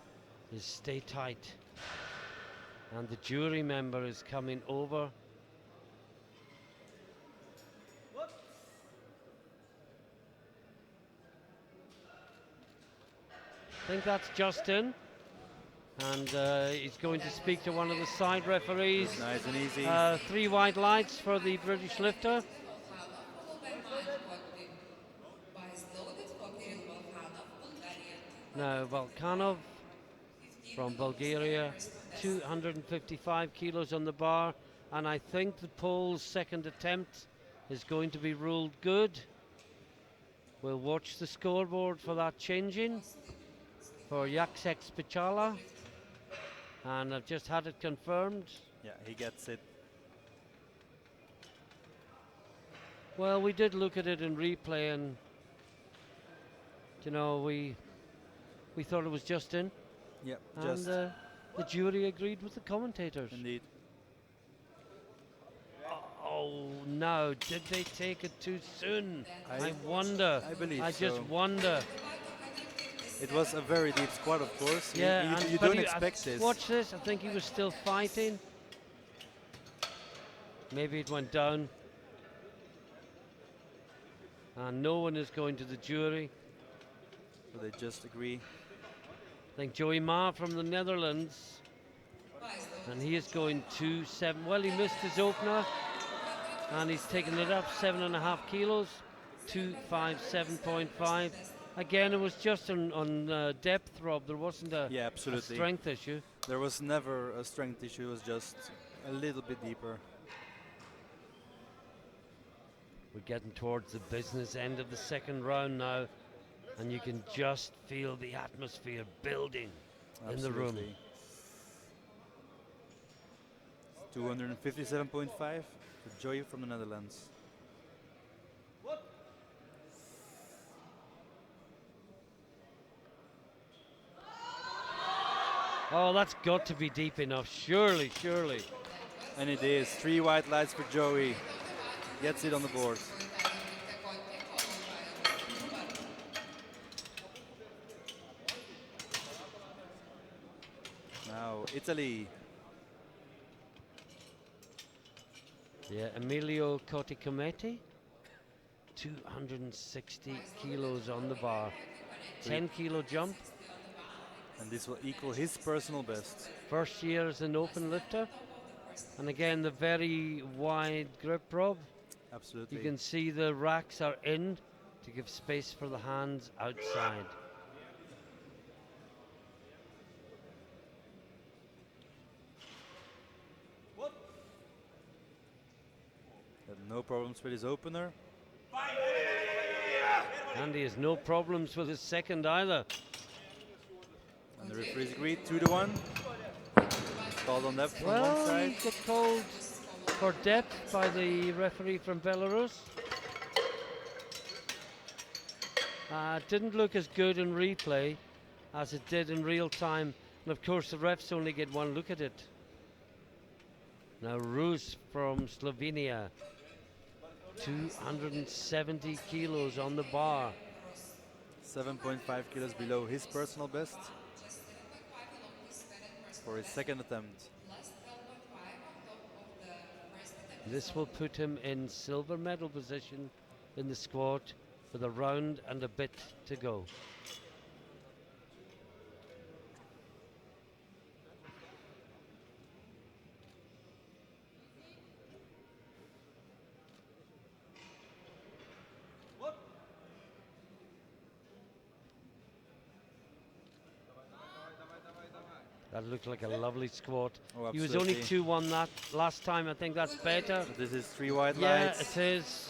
is stay tight. And the jury member is coming over. I think that's Justin. And he's going to speak to one of the side referees. Nice and easy. 3 white lights for the British lifter. Now Volkanov from Bulgaria, 255 kilos on the bar, and I think the Pole's second attempt is going to be ruled good. We'll watch the scoreboard for that changing for Jacek Spichala, and I've just had it confirmed. Yeah, he gets it. Well, we did look at it in replay, and you know, we thought it was just in. Yeah, And just the jury agreed with the commentators. indeed. Oh no, did they take it too soon? I wonder. I believe I just so. wonder. It was a very deep squat, of course. Yeah, you but don't expect this. Watch this. I think he was still fighting. Maybe it went down. And no one is going to the jury. So they just agree. I think Joey Ma from the Netherlands, and he is going 2-7. Well, he missed his opener, and he's taken it up 7.5 kilos, 257.5. Again, it was just on depth, Rob. There wasn't a Absolutely. strength issue. There was never a strength issue. It was just a little bit deeper. We're getting towards the business end of the second round now, and you can just feel the atmosphere building in the room. Absolutely. 257.5 for Joey from the Netherlands. Oh, that's got to be deep enough. Surely. And it is 3 white lights for Joey. Gets it on the board. Now Italy. Yeah, Emilio Coticometi, 260 kilos on the bar. 10 kilo jump. And this will equal his personal best. First year as an open lifter. And again, the very wide grip, Rob. Absolutely. You can see the racks are in to give space for the hands outside. Had no problems with his opener. And he has no problems with his second either. And the referees agreed 2-1. Called on depth from one Well, side. he got called for depth by the referee from Belarus. Didn't look as good in replay as it did in real time. And of course, the refs only get one look at it. Now, Rus from Slovenia, 270 kilos on the bar. 7.5 kilos below his personal best for his second attempt. This will put him in silver medal position in the squat with a round and a bit to go. That looked like a lovely squat. Oh, he was only 2-1 that last time. I think that's better. This is 3 wide yeah, lights. it is.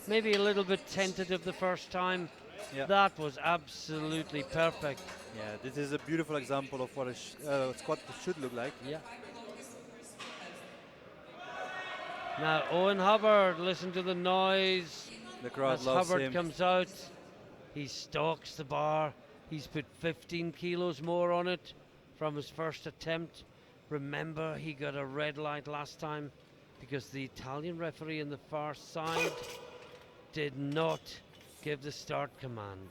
Maybe a little bit tentative the first time. Yeah. That was absolutely perfect. Yeah, this is a beautiful example of what a squat should look like. Yeah. Now Owen Hubbard, listen to the noise. The crowd as loves Hubbard him. comes out. He stalks the bar. He's put 15 kilos more on it from his first attempt. Remember, he got a red light last time because the Italian referee on the far side did not give the start command.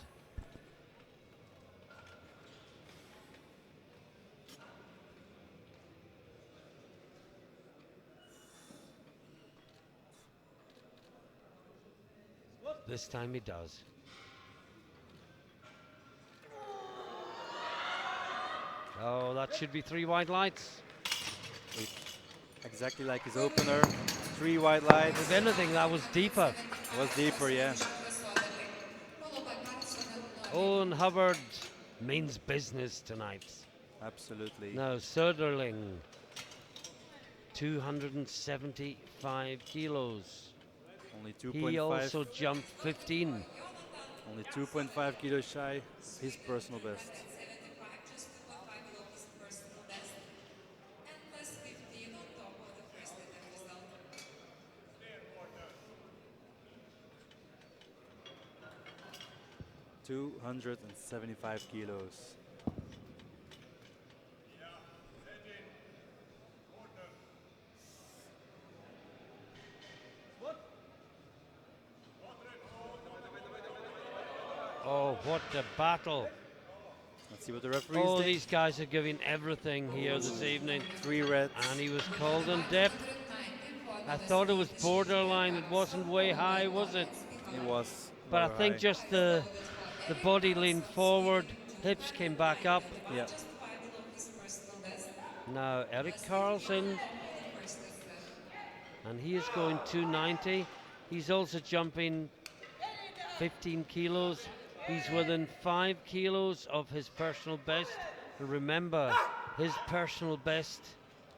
This time he does. Oh, that should be 3 white lights. Exactly like his opener. 3 white lights. If anything, that was deeper. Was deeper, yeah. Owen Hubbard means business tonight. Absolutely. Now Söderling, 275 kilos. Only 2.5. He also jumped 15. Only 2.5 kilos shy, his personal best. $275 kilos. Oh, what a battle. Let's see what the referees Oh, think. these guys are giving everything here this evening. 3 reds. And he was called on depth. I thought it was borderline. It wasn't way high, was it? It was. But I think high. just the body leaned forward, hips came back up. Yeah. Now Erik Karlsson, and he is going 290. He's also jumping 15 kilos. He's within 5 kilos of his personal best. But remember, his personal best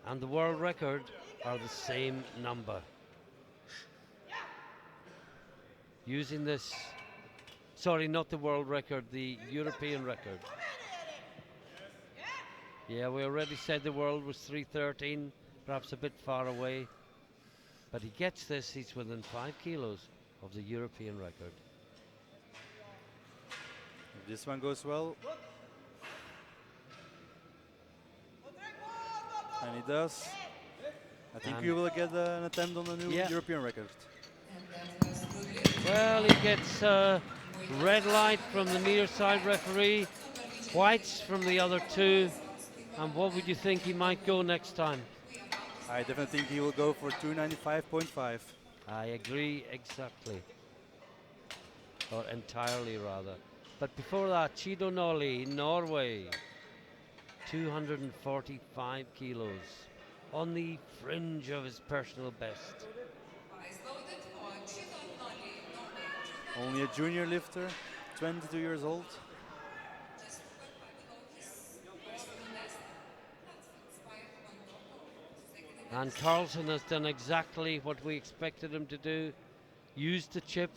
and the world record are the same number. Using this, sorry, not the world record, the European record. Yeah, we already said the world was 313, perhaps a bit far away. But he gets this, he's within 5 kilos of the European record. If this one goes well. And he does. I think we will get an attempt on the new European record. Well, he gets a red light from the near side referee, whites from the other two. And what would you think he might go next time? I definitely think he will go for 295.5. I agree exactly. Or entirely, rather. But before that, Chido Nolli, Norway, 245 kilos, on the fringe of his personal best. Only a junior lifter, 22 years old. And Karlsson has done exactly what we expected him to do. Used the chip.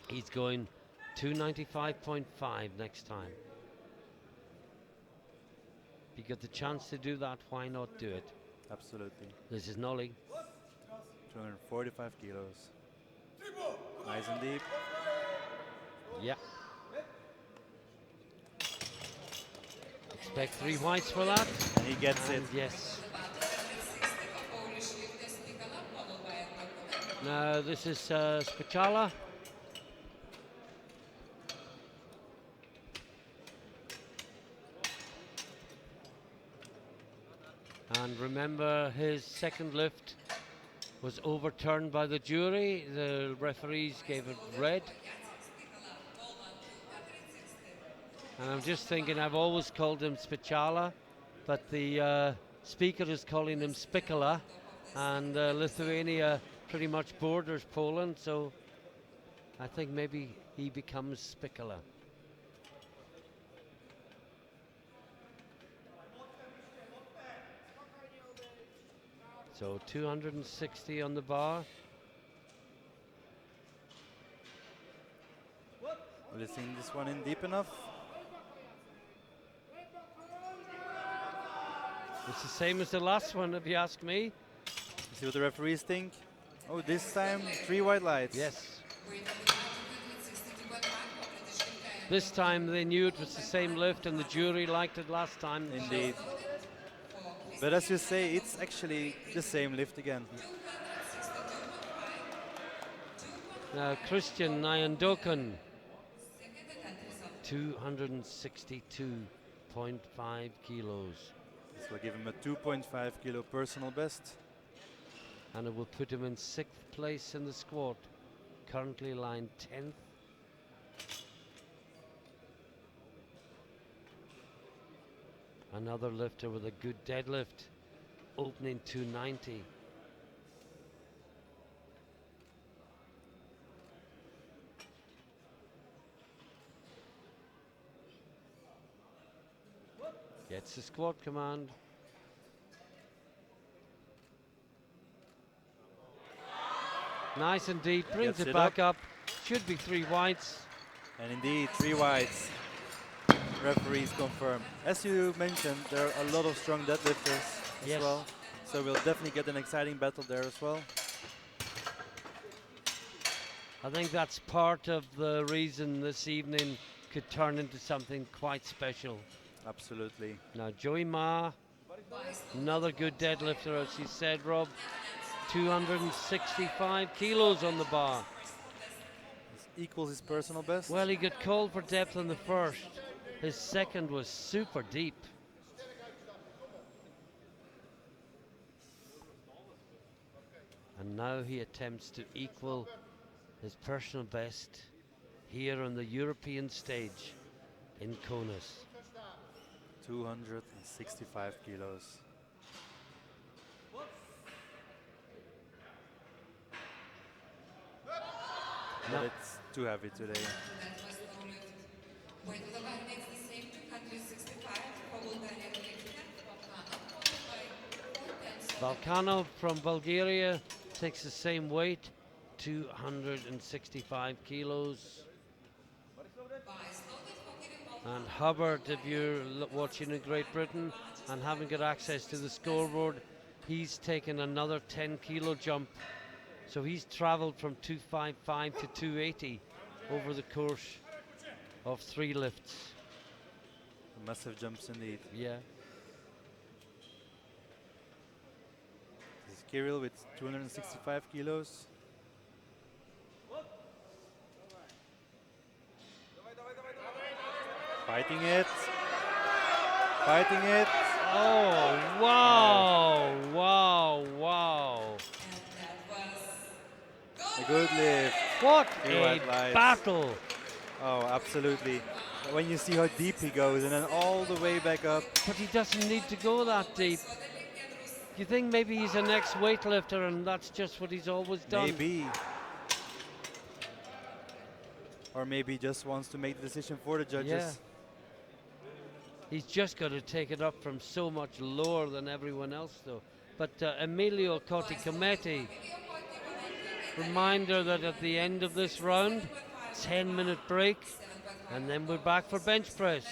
He's going 295.5 next time. If you get the chance to do that, why not do it? Absolutely. This is Nolli. 245 kilos. Nice and deep. Yeah. Expect 3 whites for that. And he gets it. And yes. Now this is Spicala. And remember, his second lift was overturned by the jury. The referees gave it red. And I'm just thinking, I've always called him Spicala, but the speaker is calling him Spicala, and Lithuania pretty much borders Poland, so I think maybe he becomes Spicala. So 260 on the bar. Will he sink this one in deep enough? It's the same as the last one, if you ask me. See what the referees think. Oh, this time 3 white lights. Yes. This time they knew it was the same lift, and the jury liked it last time. Indeed. But as you say, it's actually the same lift again. Now Christian Nyandokan, 262.5 kilos. This will give him a 2.5 kilo personal best. And it will put him in 6th place in the squat, currently lying 10th. Another lifter with a good deadlift, opening 290. Gets the squat command. Nice indeed, brings Gets it it back up. Should be 3 whites. And indeed, 3 whites. Referees confirm. As you mentioned, there are a lot of strong deadlifters as well. So we'll definitely get an exciting battle there as well. I think that's part of the reason this evening could turn into something quite special. Absolutely. Now Joey Ma, another good deadlifter, as you said, Rob. 265 kilos on the bar. This equals his personal best. Well, he got called for depth on the first. His second was super deep. And now he attempts to equal his personal best here on the European stage in Kaunas. 265 kilos. No. But it's too heavy today. Balkanov from Bulgaria takes the same weight, 265 kilos. And Hubbard, if you're watching in Great Britain and haven't got access to the scoreboard, he's taken another 10 kilo jump. So he's traveled from 255 to 280 over the course of 3 lifts. Massive jumps indeed. Yeah. This is Kirill with 265 kilos. Fighting it. Fighting it. Oh, wow, wow, wow. A good lift. What Three a white lights. battle. Oh, absolutely. When you see how deep he goes and then all the way back up. But he doesn't need to go that deep. You think maybe he's an ex-weightlifter and that's just what he's always done? Maybe. Or maybe he just wants to make the decision for the judges. Yeah. He's just got to take it up from so much lower than everyone else, though. But Emilio Coticometi, reminder that at the end of this round, 10-minute break, and then we're back for bench press.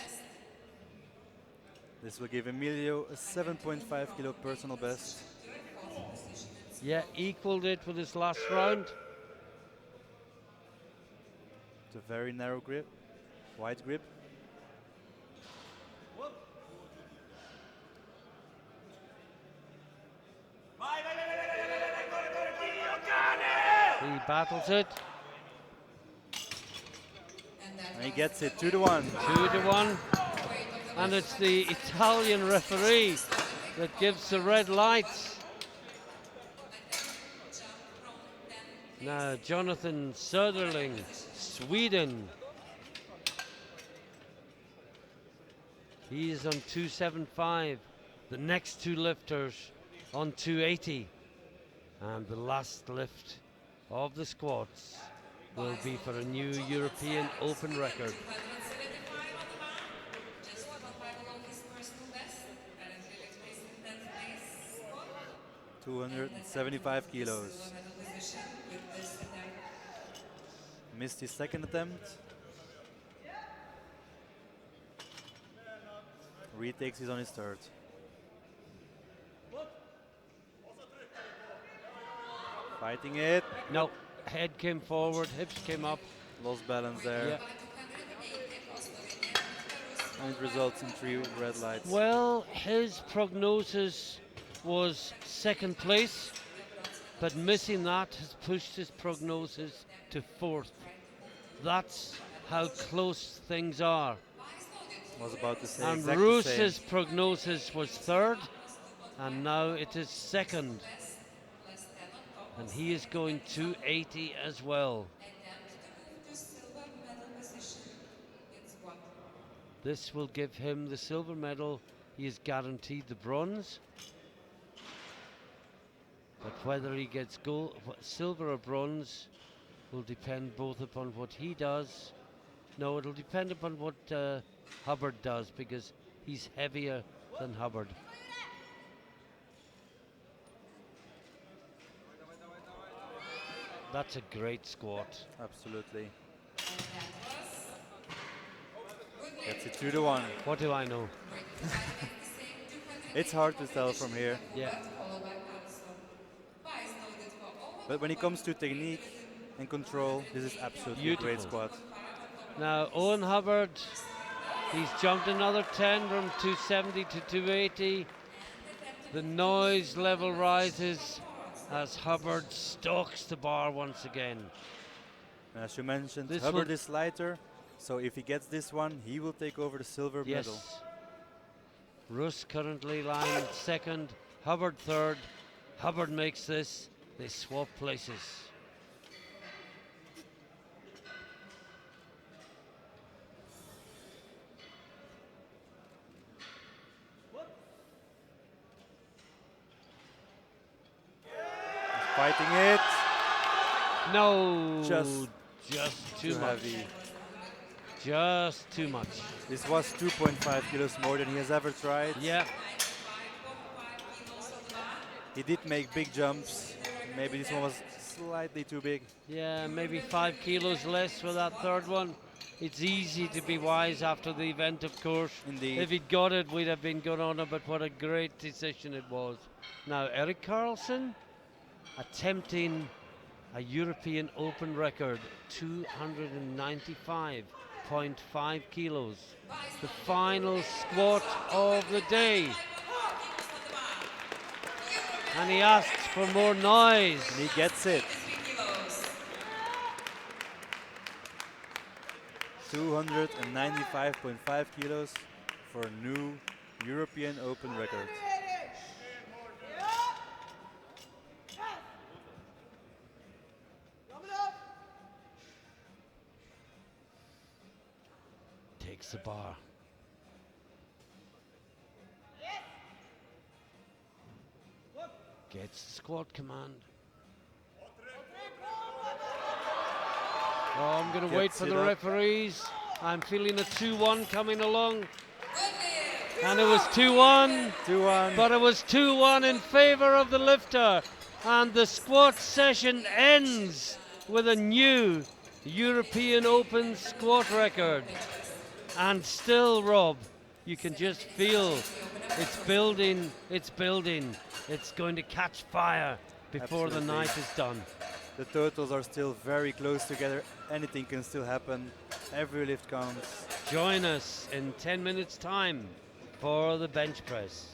This will give Emilio a 7.5 kilo personal best. Yeah, equaled it with his last round. a very narrow grip, wide grip. He battles it. And he gets it 2-1. 2-1. And it's the Italian referee that gives the red lights. Now Jonathan Söderling, Sweden. He is on 275. The next two lifters on 280. And the last lift of the squats will be for a new European Open record. 275 kilos. Missed his second attempt. Retakes is on his third. Fighting it. No, head came forward, hips came up. Lost balance there. Yeah. And it results in 3 red lights. Well, his prognosis was second place, but missing that has pushed his prognosis to 4th. That's how close things are. Was about to say And exactly the Roos's same. prognosis was 3rd, and now it is 2nd. And he is going 280 as well. This will give him the silver medal. He is guaranteed the bronze. But whether he gets gold, silver or bronze will depend both upon what he does. No, it'll depend upon what Hubbard does, because he's heavier than Hubbard. That's a great squat. Absolutely. Gets it 2-1. What do I know? It's hard to tell from here. Yeah. But when it comes to technique and control, this is absolutely a great Beautiful. squat. Now Owen Hubbard, he's jumped another 10 from 270 to 280. The noise level rises as Hubbard stalks the bar once again. As you mentioned, This Hubbard will- is lighter, so if he gets this one, he will take over the silver medal. Yes. Russ currently lying 2nd, Hubbard 3rd. Hubbard makes this, they swap places. Fighting it. No, Just too much. heavy. Just too much. This was 2.5 kilos more than he has ever tried. Yeah. He did make big jumps. Maybe this one was slightly too big. Yeah, maybe 5 kilos less for that 3rd one. It's easy to be wise after the event, of course. Indeed. If he'd got it, we'd have been good on it, but what a great decision it was. Now, Eric Carlson attempting a European Open record, 295.5 kilos. The final squat of the day. And he asks for more noise. And he gets it. 295.5 kilos for a new European Open record. Takes the bar. Gets the squat command. Oh, I'm going to wait Gets for it the up. referees. I'm feeling a 2-1 coming along. And it was 2-1. 2-1. But it was 2-1 in favor of the lifter. And the squat session ends with a new European Open squat record. And still, Rob, you can just feel it's building, it's building. It's going to catch fire before the Absolutely. night is done. The totals are still very close together. Anything can still happen. Every lift counts. Join us in 10 minutes time for the bench press.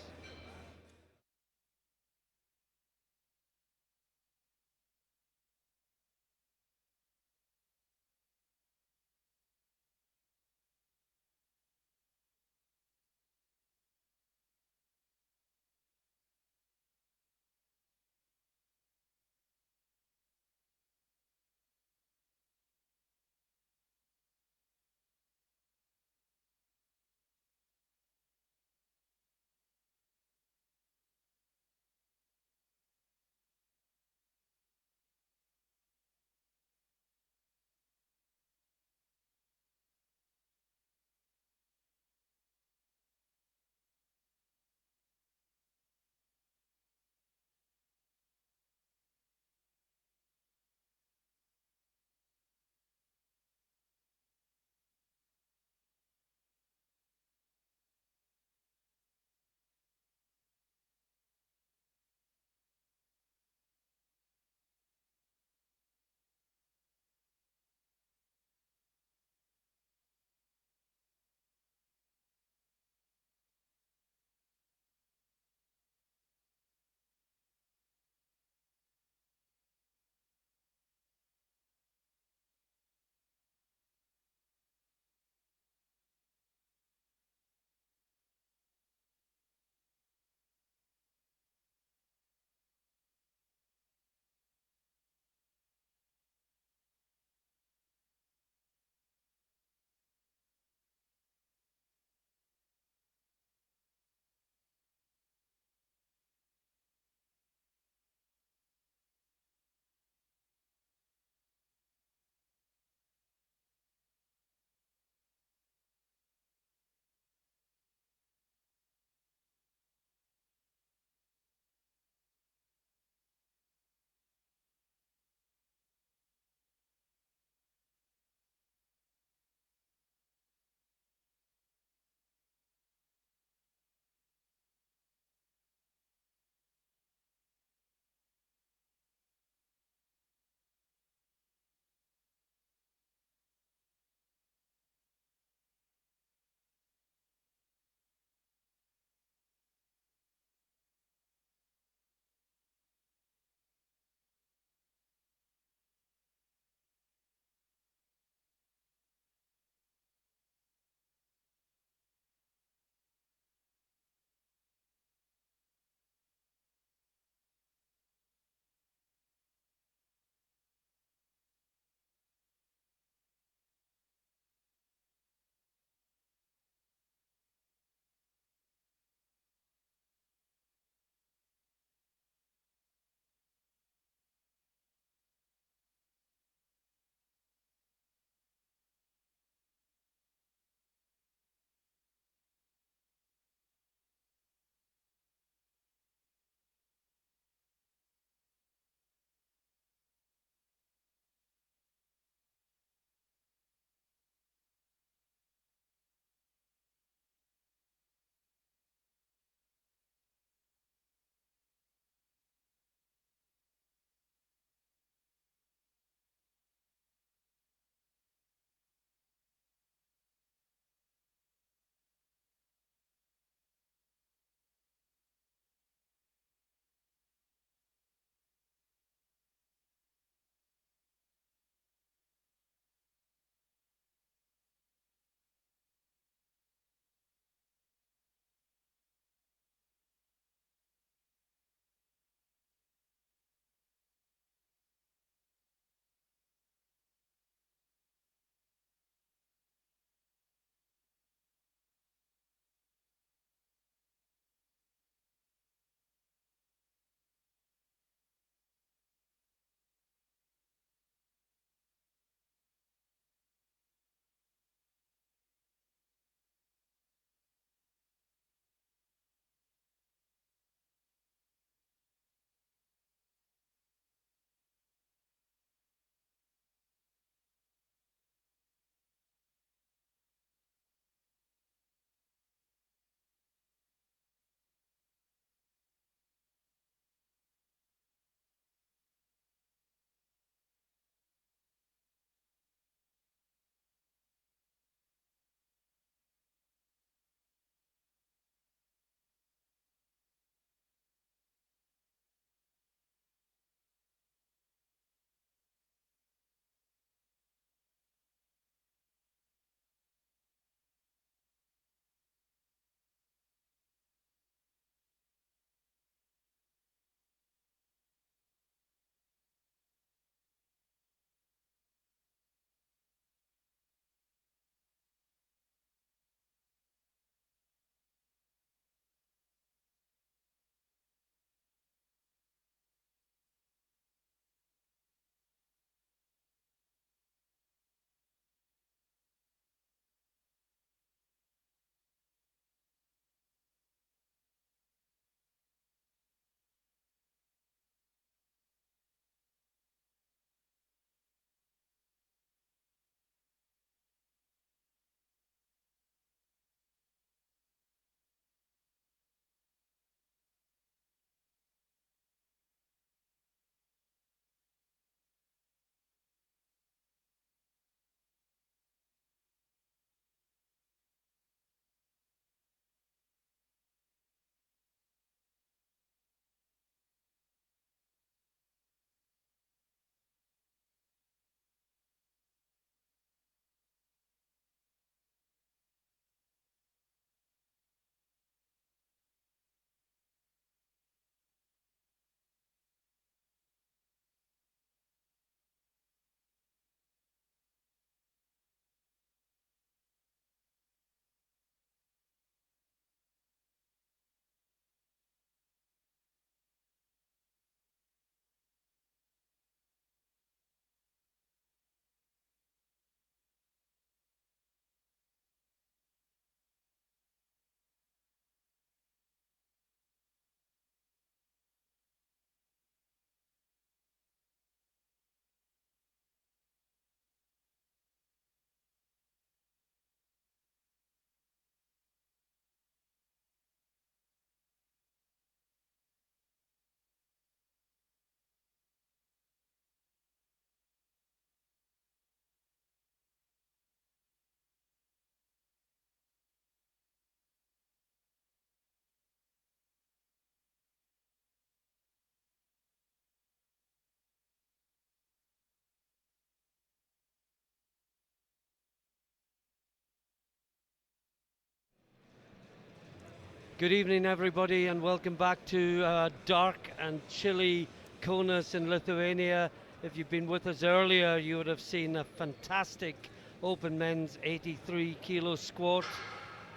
Good evening, everybody, and welcome back to dark and chilly Kaunas in Lithuania. If you've been with us earlier, you would have seen a fantastic open men's 83 kilo squat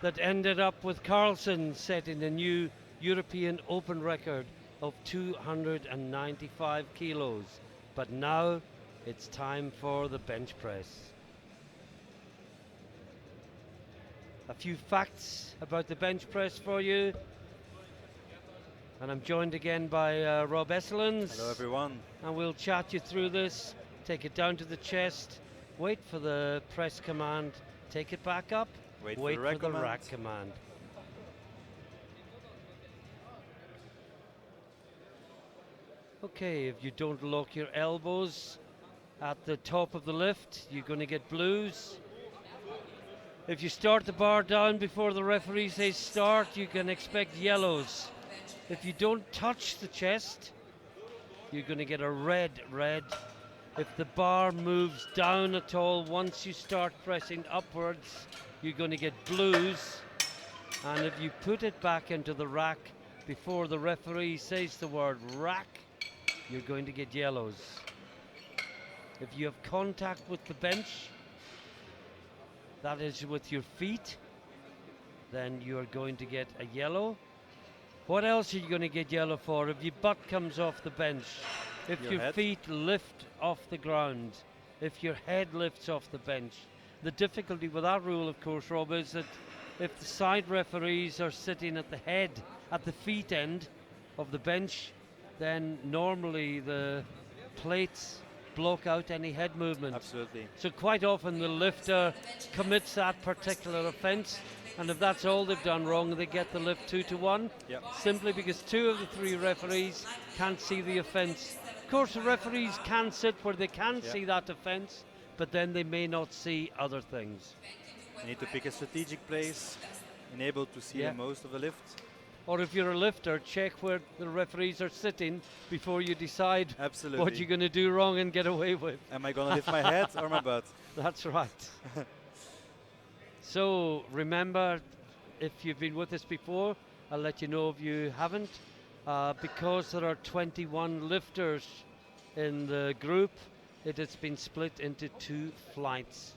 that ended up with Carlsen setting a new European Open record of 295 kilos. But now it's time for the bench press. A few facts about the bench press for you. And I'm joined again by Rob Esselins. Hello everyone. And we'll chat you through this, take it down to the chest, wait for the press command, take it back up, Wait for for the the rack rack command. Okay, if you don't lock your elbows at the top of the lift, you're going to get blues. If you start the bar down before the referee says start, you can expect yellows. If you don't touch the chest, you're going to get a red. If the bar moves down at all once you start pressing upwards, you're going to get blues. And if you put it back into the rack before the referee says the word rack, you're going to get yellows. If you have contact with the bench, that is with your feet, then you are going to get a yellow. What else are you going to get yellow for? If your butt comes off the bench, if your head. feet lift off the ground, if your head lifts off the bench. The difficulty with that rule, of course, Rob, is that if the side referees are sitting at the head, at the feet end of the bench, then normally the plates block out any head movement. Absolutely. So quite often the lifter commits that particular offence, and if that's all they've done wrong, they get the lift 2-1, Yep. simply because 2 of the 3 referees can't see the offence. Of course, the referees can sit where they can see that offence, but then they may not see other things. You need to pick a strategic place, enable to see the most of the lift. Or if you're a lifter, check where the referees are sitting before you decide Absolutely. what you're going to do wrong and get away with. Am I going to lift my head or my butt? That's right. So remember, if you've been with us before, I'll let you know if you haven't. Because there are 21 lifters in the group, it has been split into 2 flights.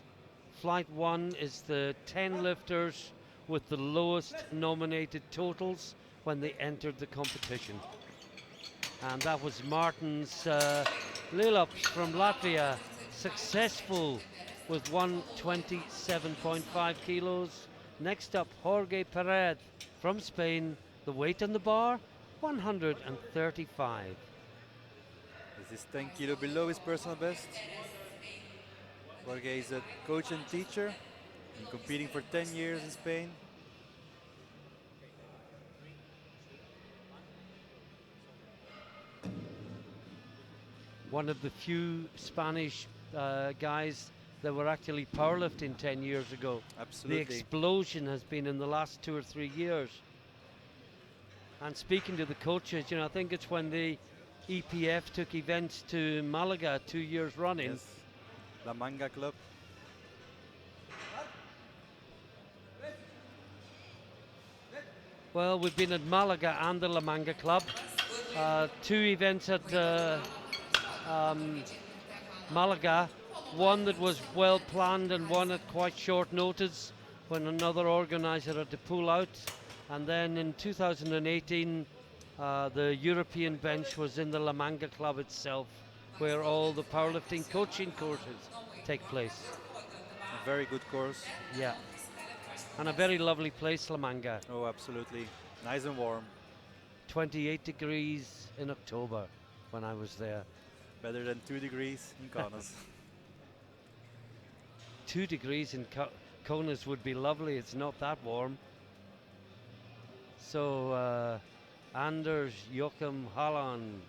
Flight 1 is the 10 lifters with the lowest nominated totals when they entered the competition. And that was Martins Lilups from Latvia, successful with 127.5 kilos. Next up, Jorge Perez from Spain, the weight on the bar, 135. This is 10 kilo below his personal best. Jorge is a coach and teacher, been competing for 10 years in Spain. One of the few Spanish guys that were actually powerlifting 10 years ago. Absolutely. The explosion has been in the last 2 or 3 years. And speaking to the coaches, you know, I think it's when the EPF took events to Malaga 2 years running. Yes. La Manga Club. Well, we've been at Malaga and the La Manga Club. 2 events at Malaga. One that was well planned and one at quite short notice when another organizer had to pull out. And then in 2018, the European bench was in the La Manga Club itself, where all the powerlifting coaching courses take place. A very good course. Yeah. And a very lovely place, La Manga. Oh, absolutely. Nice and warm. 28 degrees in October when I was there. Better than 2 degrees in Kaunas. 2 degrees in Kaunas would be lovely. It's not that warm. So, Anders Joachim Holland.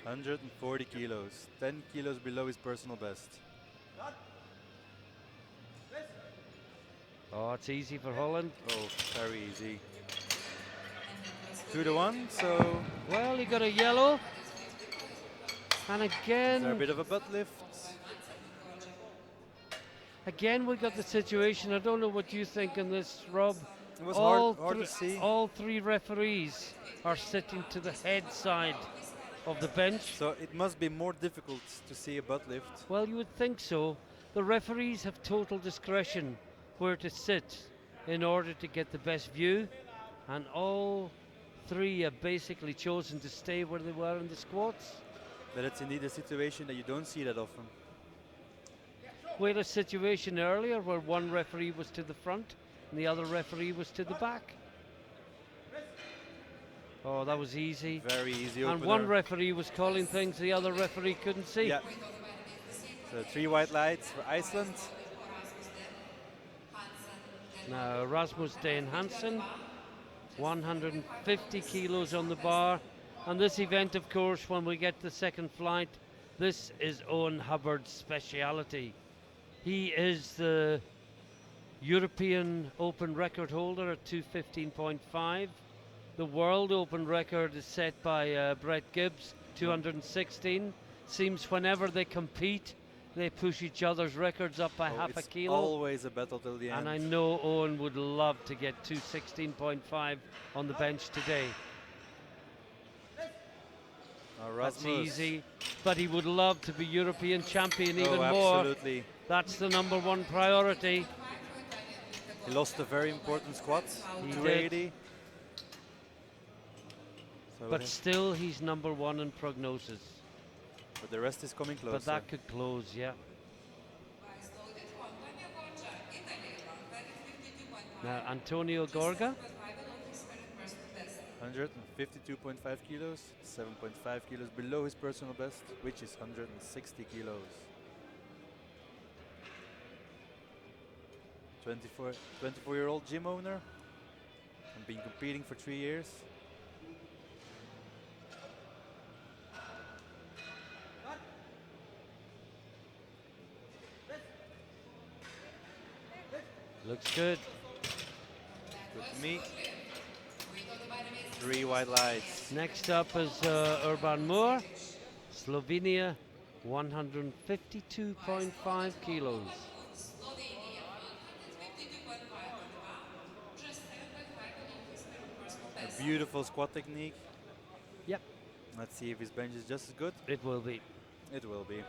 140 kilos. 10 kilos below his personal best. Oh, it's easy for Holland. Oh, very easy. 2-1, so... Well, he got a yellow. And again... Is there a bit of a butt lift? Again, we got the situation. I don't know what you think on this, Rob. It was all, hard to see. all three referees are sitting to the head side of the bench. So it must be more difficult to see a butt lift. Well, you would think so. The referees have total discretion where to sit in order to get the best view, and all three have basically chosen to stay where they were in the squats. But it's indeed a situation that you don't see that often. We had a situation earlier where one referee was to the front and the other referee was to the back. Oh, that was easy. Very easy And opener. one referee was calling things the other referee couldn't see. Yeah. So 3 white lights for Iceland. Now Rasmus Dane Hansen, 150 kilos on the bar. And this event, of course, when we get to the second flight, this is Owen Hubbard's speciality. He is the European Open record holder at 215.5. The World Open record is set by Brett Gibbs, 216. Seems whenever they compete, they push each other's records up by half a kilo. Always a battle till the end. And I know Owen would love to get 216.5 on the bench today. That's easy, but he would love to be European champion even more. Absolutely. That's the #1 priority. He lost a very important squat, He 280. did. So But still, he's #1 in prognosis. but the rest is coming closer. But that could close, yeah. Now, Antonio Gorga. 152.5 kilos, 7.5 kilos below his personal best, which is 160 kilos. 24-year-old gym owner, and been competing for 3 years. Looks good. Good to me. 3 white lights. Next up is Urban Moore, Slovenia, 152.5 kilos. A beautiful squat technique. Yep. Let's see if his bench is just as good. It will be. It will be.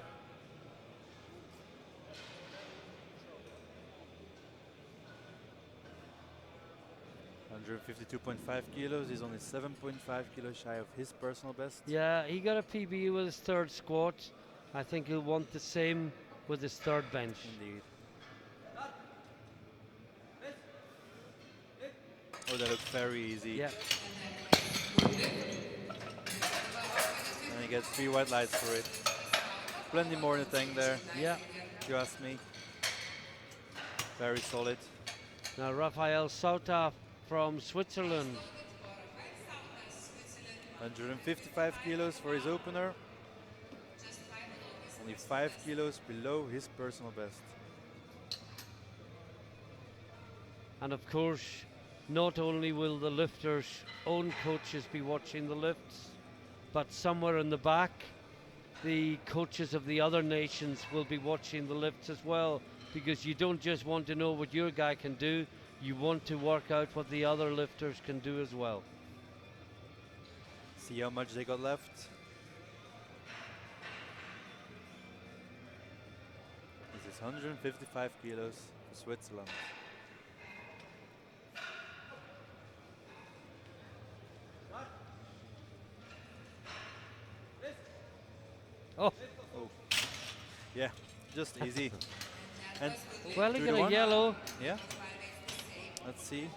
$152.5 kilos. He's only 7.5 kilos shy of his personal best. Yeah, he got a PB with his third squat. I think he'll want the same with his third bench. Indeed. Oh, that looks very easy. Yeah. And he gets 3 white lights for it. Plenty more in the tank there, Yeah. if you ask me. Very solid. Now Rafael Sauta from Switzerland. 155 kilos for his opener. Only 5 kilos below his personal best. And of course, not only will the lifters' own coaches be watching the lifts, but somewhere in the back, the coaches of the other nations will be watching the lifts as well, because you don't just want to know what your guy can do, you want to work out what the other lifters can do as well. See how much they got left. This is 155 kilos for Switzerland. Oh, Yeah, just easy. And well, he do got the a one. yellow. Yeah. Let's see.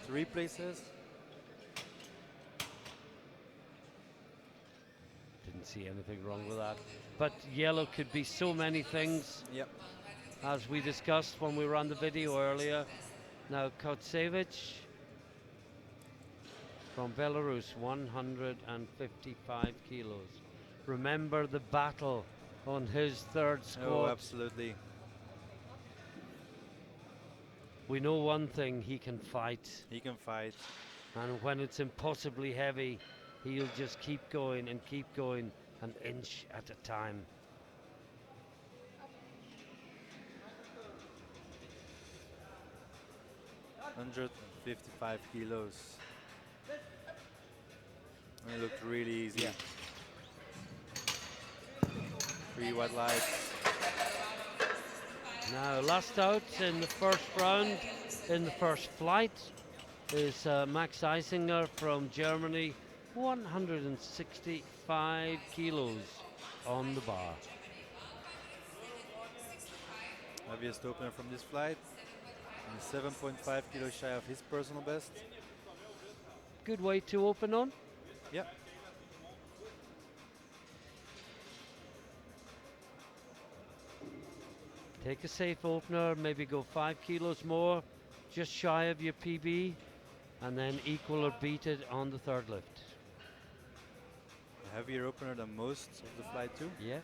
3 places. Didn't see anything wrong with that. But yellow could be so many things, Yep. as we discussed when we ran the video earlier. Now Kotsevich from Belarus, 155 kilos. Remember the battle on his third squat. Oh, absolutely. We know one thing, he can fight. He can fight. And when it's impossibly heavy, he'll just keep going, an inch at a time. 155 kilos. And it looked really easy. Yeah. 3 white lights. Now, last out in the first round, in the first flight, is Max Eisinger from Germany, 165 kilos on the bar. Heaviest opener from this flight. And 7.5 kilos shy of his personal best. Good weight to open on. Yep. Take a safe opener, maybe go 5 kilos more, just shy of your PB, and then equal or beat it on the third lift. A heavier opener than most of the flight too. Yeah.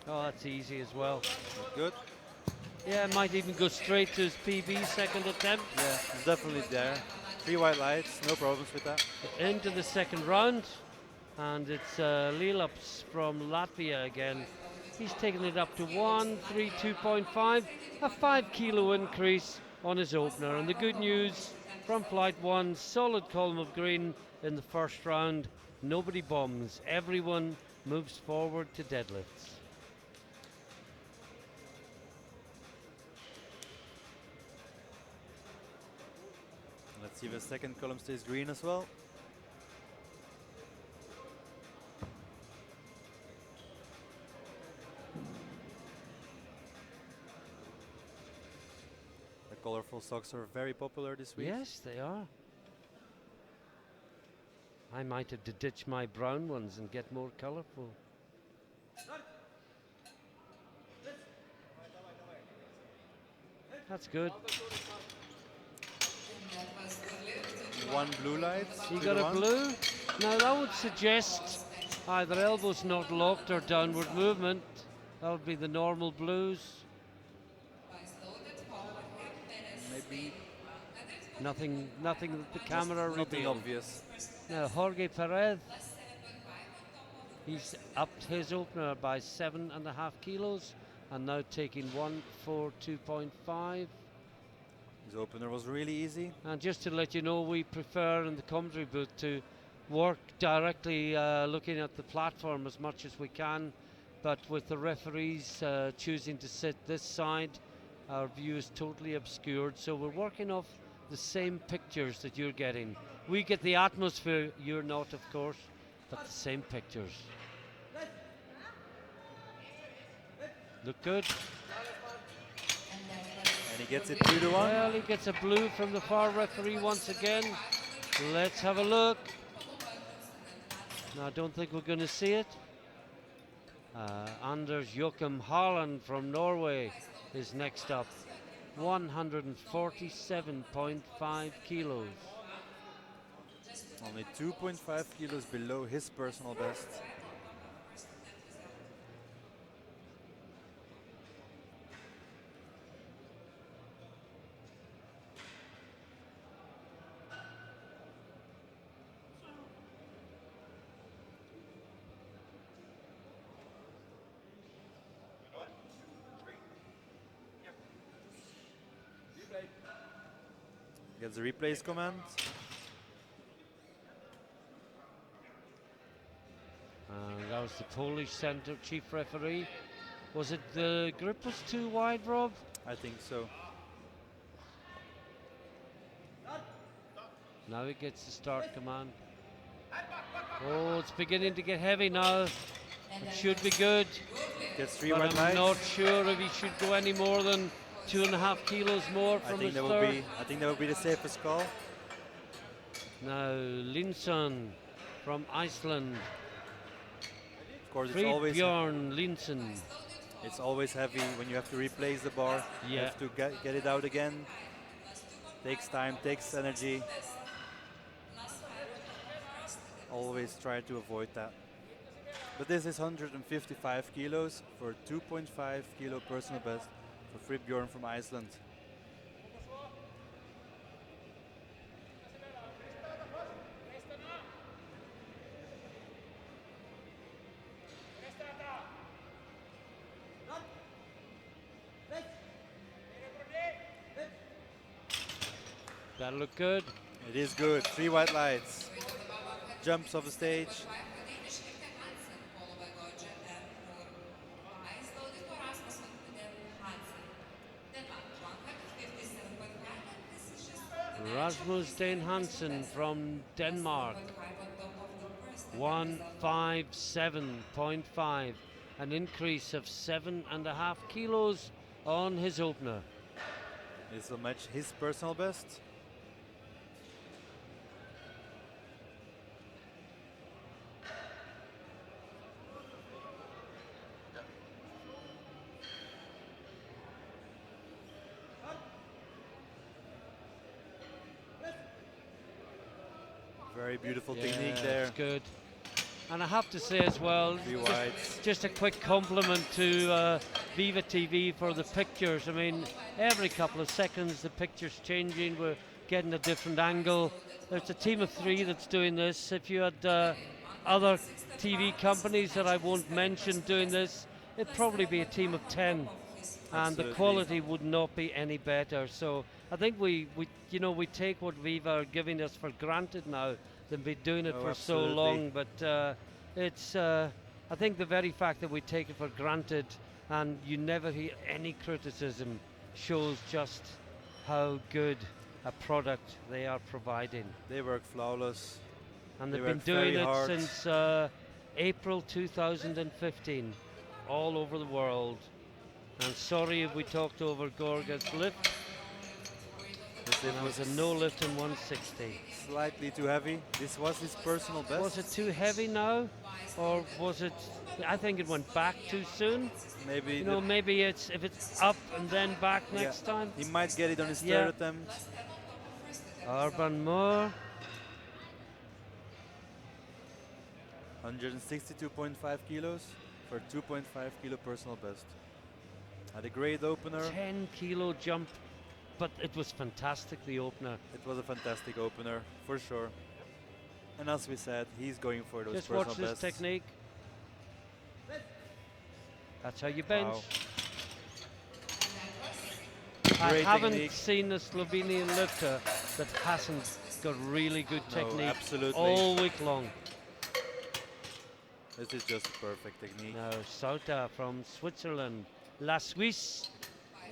Oh, that's easy as well. Good. Yeah, might even go straight to his PB second attempt. Yeah, it's definitely there. 3 white lights, no problems with that. Into the second round, and it's Lilaps from Latvia again. He's taken it up to 132.5, a 5 kilo increase on his opener. And the good news from flight 1, solid column of green in the first round. Nobody bombs, everyone moves forward to deadlifts. Let's see if the second column stays green as well. The colorful socks are very popular this week. Yes, they are. I might have to ditch my brown ones and get more colorful. That's good. 1 blue light. You to got the a one. blue? Now that would suggest either elbows not locked or downward movement. That would be the normal blues. Maybe Nothing that the camera nothing revealed. obvious. Now Jorge Perez, he's upped his opener by 7.5 kilos and now taking 142.5. His opener was really easy. And just to let you know, we prefer in the commentary booth to work directly looking at the platform as much as we can, but with the referees choosing to sit this side, our view is totally obscured, so we're working off the same pictures that you're getting. We get the atmosphere, you're not, of course, but the same pictures. Look good. And he gets it 2 to 1. Well, he gets a blue from the far referee once again. Let's have a look. No, I don't think we're going to see it. Anders Joachim Haaland from Norway is next up. 147.5 kilos. Only 2.5 kilos below his personal best. Gets the replays command. That was the Polish center chief referee. Was it the grip was too wide, Rob? I think so. Now he gets the start command. Oh, it's beginning to get heavy now. It should be good. Gets 3 But white I'm lights. not sure if he should go any more than 2.5 kilos more from his third. I think that would be the safest call. Now Linsson from Iceland. Of course, Bjorn Linsson. it's always heavy when you have to replace the bar. You Yeah. have to get it out again. Takes time, takes energy. Always try to avoid that. But this is 155 kilos for 2.5 kilo personal best for Bjorn from Iceland. That look good. It is good. 3 white lights. Jumps off the stage. Rasmus Dane Hansen from Denmark. 157.5, an increase of 7.5 kilos on his opener. This will match his personal best. Very beautiful technique there. It's good. And I have to say as well, just a quick compliment to Viva TV for the pictures. I mean, every couple of seconds the picture's changing, we're getting a different angle. There's a team of 3 that's doing this. If you had other TV companies that I won't mention doing this, it'd probably be a team of 10. And the quality would not be any better. So I think we take what Viva are giving us for granted now. They've been doing it for so long, but it's I think the very fact that we take it for granted and you never hear any criticism shows just how good a product they are providing. They work flawless. And they've been doing it since April 2015 all over the world. And sorry if we talked over Gorga's lift. It was a no lift in 160. Slightly too heavy. This was his personal best. Was it too heavy now? Or was it, I think it went back too soon. Maybe. You know, maybe it's, if it's up and then back next time. He might get it on his third attempt. Urban Moore. 162.5 kilos for 2.5 kilo personal best. Had a great opener. 10 kilo jump, but it was fantastic, the opener. It was a fantastic opener, for sure. And as we said, he's going for those personal bests. Just watch this technique. That's how you bench. Wow. I haven't seen a Slovenian lifter that hasn't got really good technique all week long. This is just a perfect technique. Now, Sauter from Switzerland. La Suisse,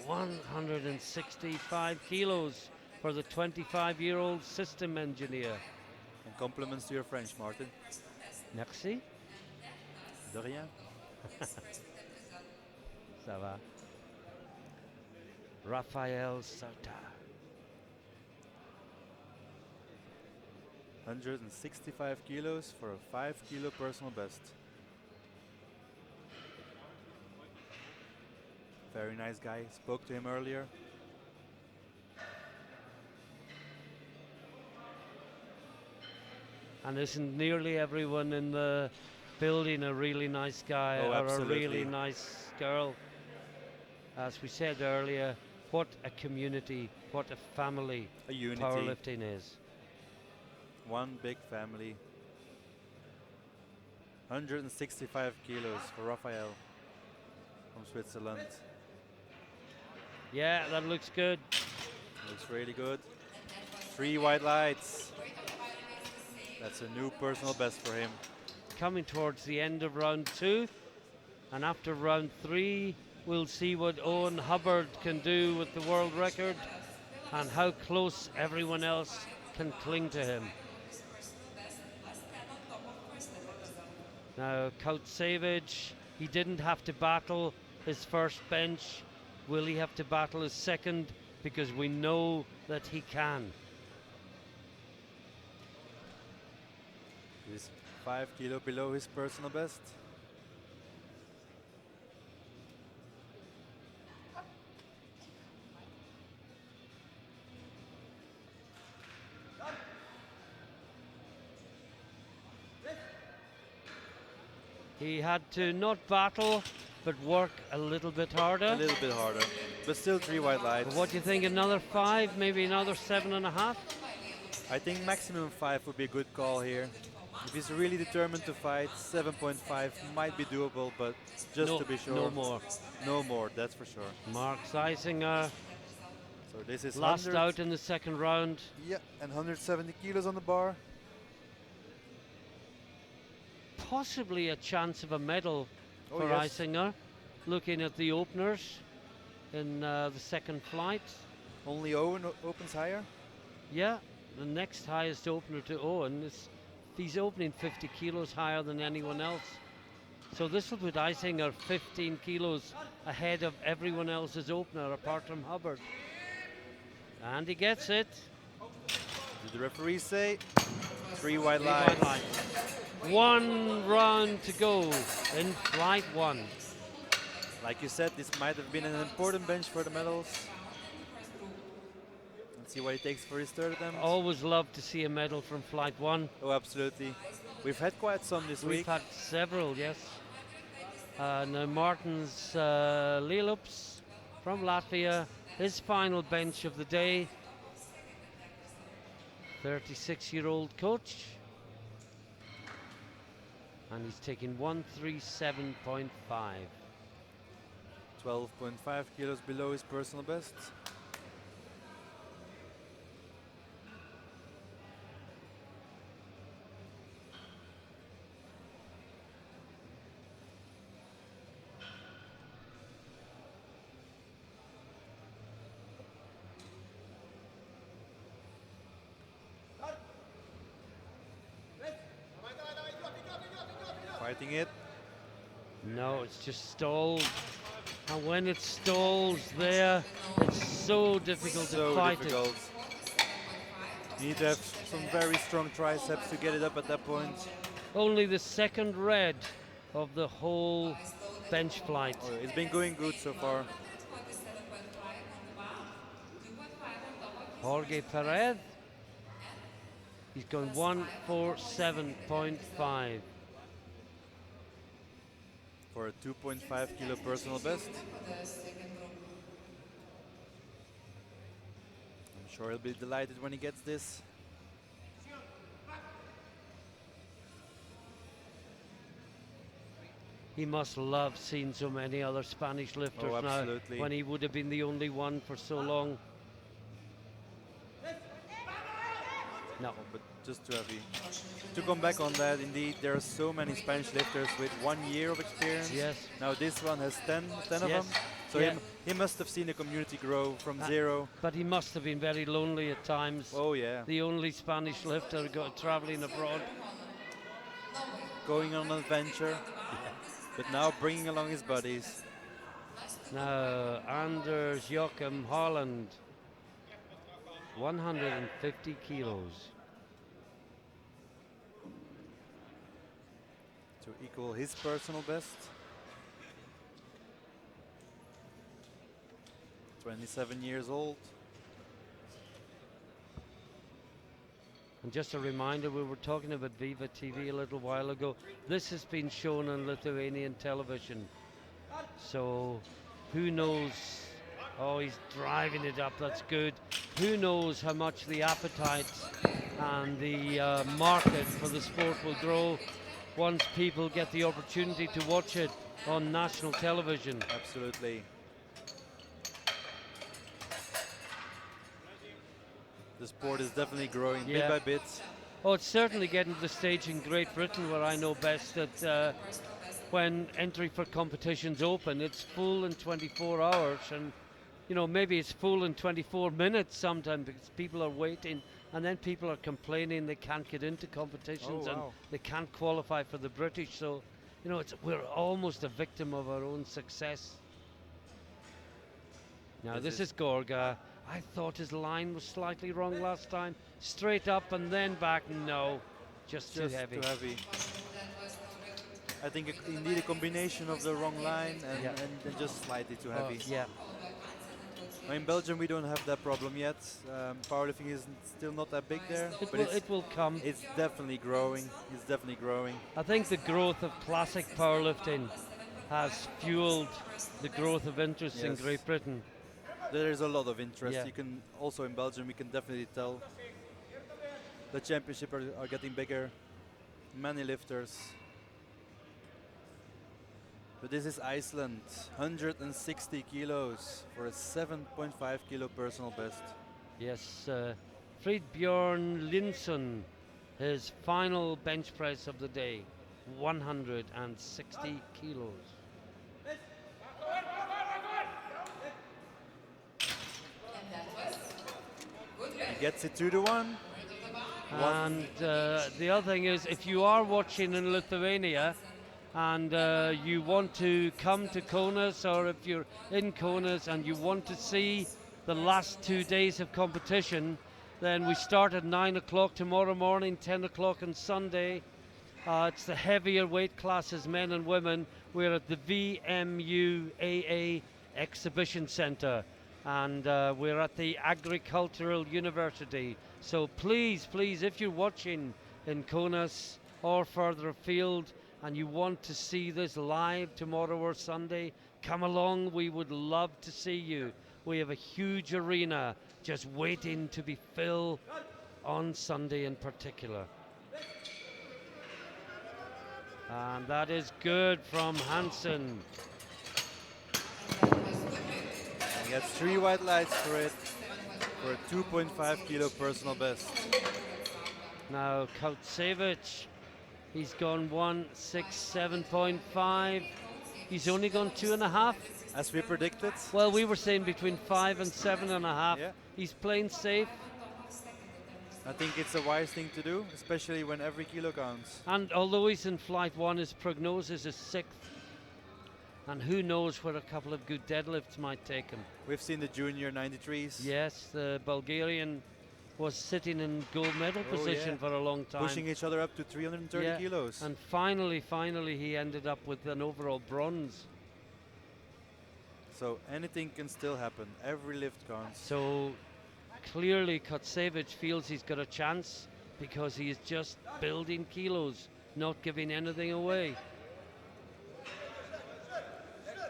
165 kilos for the 25-year-old system engineer. And compliments to your French, Martin. Merci. De rien. Ça va. Raphael Sauter. 165 kilos for a 5 kilo personal best. Very nice guy. Spoke to him earlier. And isn't nearly everyone in the building a really nice guy or a really nice girl? As we said earlier, what a community, what a family a unity. Powerlifting is. One big family. 165 kilos for Raphael from Switzerland. Yeah, that looks good. Looks really good. 3 white lights. That's a new personal best for him. Coming towards the end of round 2, and after round 3 we'll see what Owen Hubbard can do with the world record and how close everyone else can cling to him. Now Kaut Savage, he didn't have to battle his first bench. Will he have to battle his second? Because we know that he can. He's 5 kilo below his personal best. He had to not battle, but work a little bit harder. A little bit harder, but still 3 white lights. But what do you think, another 5, maybe another 7.5? I think maximum 5 would be a good call here. If he's really determined to fight, 7.5 might be doable, but just to be sure. No more. No more, that's for sure. Mark Zeisinger, So this is Last 100, out in the second round. yeah, and 170 kilos on the bar. Possibly a chance of a medal Oh, for yes. Isinger, looking at the openers in the second flight. Only Owen opens higher. Yeah, the next highest opener to Owen is he's opening 50 kilos higher than anyone else. So this will put Isinger 15 kilos ahead of everyone else's opener apart from Hubbard. And he gets it. Did the referee say? 3 white Three lines. white lines. 1 round to go in flight 1. Like you said, this might have been an important bench for the medals. Let's see what he takes for his third attempt. Always love to see a medal from flight 1. Oh, absolutely. We've had quite some this We've week. had several, yes. Now Martins Lelups from Latvia, his final bench of the day. 36-year-old coach. And he's taking 137.5. 12.5 kilos below his personal best. Fighting it. No, it's just stalled. And when it stalls there, it's so difficult to fight it. You need to have some very strong triceps to get it up at that point. Only the second red of the whole bench flight. Oh, it's been going good so far. Jorge Perez. He's going 147.5. For a 2.5 kilo personal best. I'm sure he'll be delighted when he gets this. He must love seeing so many other Spanish lifters now, absolutely. when he would have been the only one for so long. No. Oh, but just too heavy. To come back on that, indeed, there are so many Spanish lifters with 1 year of experience. Yes. Now this one has 10 of Yes. them. So Yeah. he must have seen the community grow from zero. But he must have been very lonely at times. Oh yeah. The only Spanish lifter traveling abroad. Going on an adventure. But now bringing along his buddies. Now, Anders Joachim Holland, 150 kilos. To equal his personal best. 27 years old. And just a reminder, we were talking about Viva TV a little while ago. This has been shown on Lithuanian television. So who knows? Oh, he's driving it up, that's good. Who knows how much the appetite and the market for the sport will grow once people get the opportunity to watch it on national television. Absolutely. The sport is definitely growing bit by bit. Oh, it's certainly getting to the stage in Great Britain where I know best that when entry for competitions open, it's full in 24 hours, and you know, maybe it's full in 24 minutes sometimes because people are waiting, and then people are complaining they can't get into competitions and they can't qualify for the British. So, you know, we're almost a victim of our own success. Now this is Gorga. I thought his line was slightly wrong last time. Straight up and then back. No, just too heavy. Too heavy. I think indeed a combination of the wrong line and just slightly too heavy. Yeah. Now in Belgium we don't have that problem yet. Powerlifting is still not that big there. It will come. It's definitely growing. It's definitely growing. I think the growth of classic powerlifting has fueled the growth of interest in Great Britain. There is a lot of interest. Yeah. You can also in Belgium we can definitely tell the championship are getting bigger. Many lifters. So this is Iceland, 160 kilos for a 7.5 kilo personal best. Yes, Fridbjorn Linson, his final bench press of the day, 160 kilos. He gets it 2-1. And the other thing is, if you are watching in Lithuania and you want to come to Kaunas, or if you're in Kaunas and you want to see the last 2 days of competition, then we start at 9 o'clock tomorrow morning, 10 o'clock on Sunday. It's the heavier weight classes, men and women. We're at the VMUAA Exhibition Centre, and we're at the Agricultural University. So please, please, if you're watching in Kaunas or further afield and you want to see this live tomorrow or Sunday, come along. We would love to see you. We have a huge arena just waiting to be filled on Sunday in particular. And that is good from Hansen. He gets 3 white lights for it, for a 2.5 kilo personal best. Now Kautsevich, he's gone 167.5. He's only gone 2.5. As we predicted. Well, we were saying between 5 and 7.5. Yeah. He's playing safe. I think it's a wise thing to do, especially when every kilo counts. And although he's in flight 1, his prognosis is 6th. And who knows where a couple of good deadlifts might take him. We've seen the junior 93s. Yes, the Bulgarian was sitting in gold medal position for a long time. Pushing each other up to 330 kilos. And finally he ended up with an overall bronze. So anything can still happen. Every lift counts. So clearly Kautsevich feels he's got a chance because he is just building kilos, not giving anything away.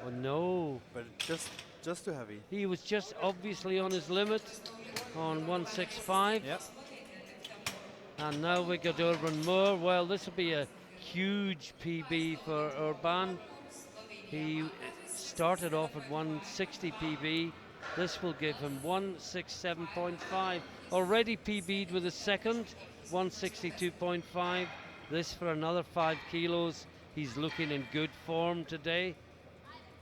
Oh no. But just too heavy. He was just obviously on his limit on 165. Yep. And now we got Urban Moore. Well, this will be a huge PB for Urban. He started off at 160 PB. This will give him 167.5. Already PB'd with a second, 162.5. This for another 5 kilos. He's looking in good form today.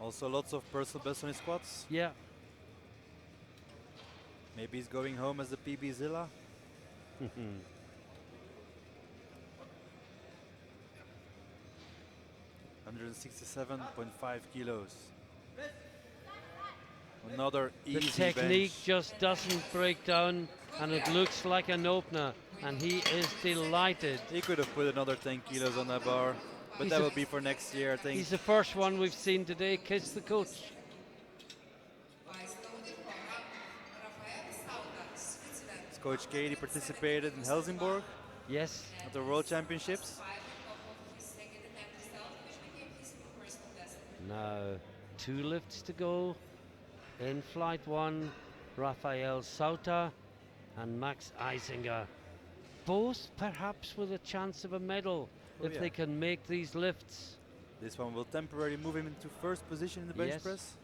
Also lots of personal best on his squats. Yeah. Maybe he's going home as the PB Zilla. 167.5 kilos. Another easy The technique bench. just doesn't break down, and it looks like an opener, and he is delighted. He could have put another 10 kilos on that bar, but He's that the will be for next year, I think. He's the first one we've seen today kiss the coach. His coach Katie participated in Helsingborg Yes. at the World Championships. Now 2 lifts to go. In flight 1, Rafael Sauter and Max Eisinger. Both perhaps with a chance of a medal if they can make these lifts. This one will temporarily move him into first position in the bench press.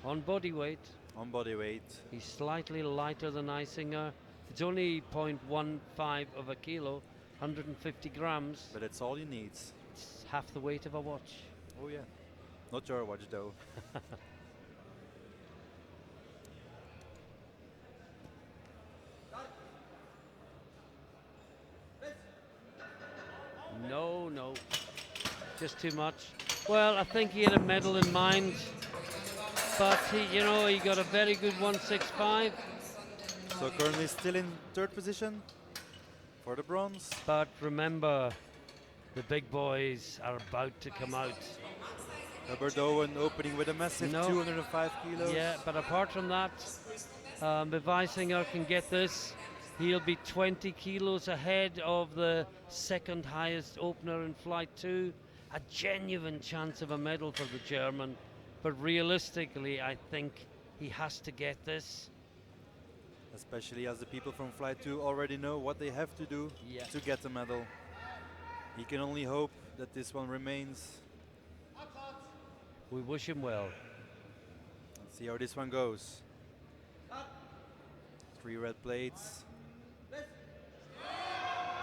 On body weight. On body weight. He's slightly lighter than Eisinger. It's only 0.15 of a kilo, 150 grams. But it's all you need. It's half the weight of a watch. Oh yeah. Not your watch though. No, just too much. Well, I think he had a medal in mind, but he got a very good 165. So currently still in third position for the bronze. But remember, the big boys are about to come out. Robert Owen opening with a massive 205 kilos. Yeah, but apart from that, if Eisinger can get this, he'll be 20 kilos ahead of the second highest opener in flight 2. A genuine chance of a medal for the German, but realistically I think he has to get this. Especially as the people from flight 2 already know what they have to do to get the medal. He can only hope that this one remains. We wish him well. Let's see how this one goes. 3 red plates.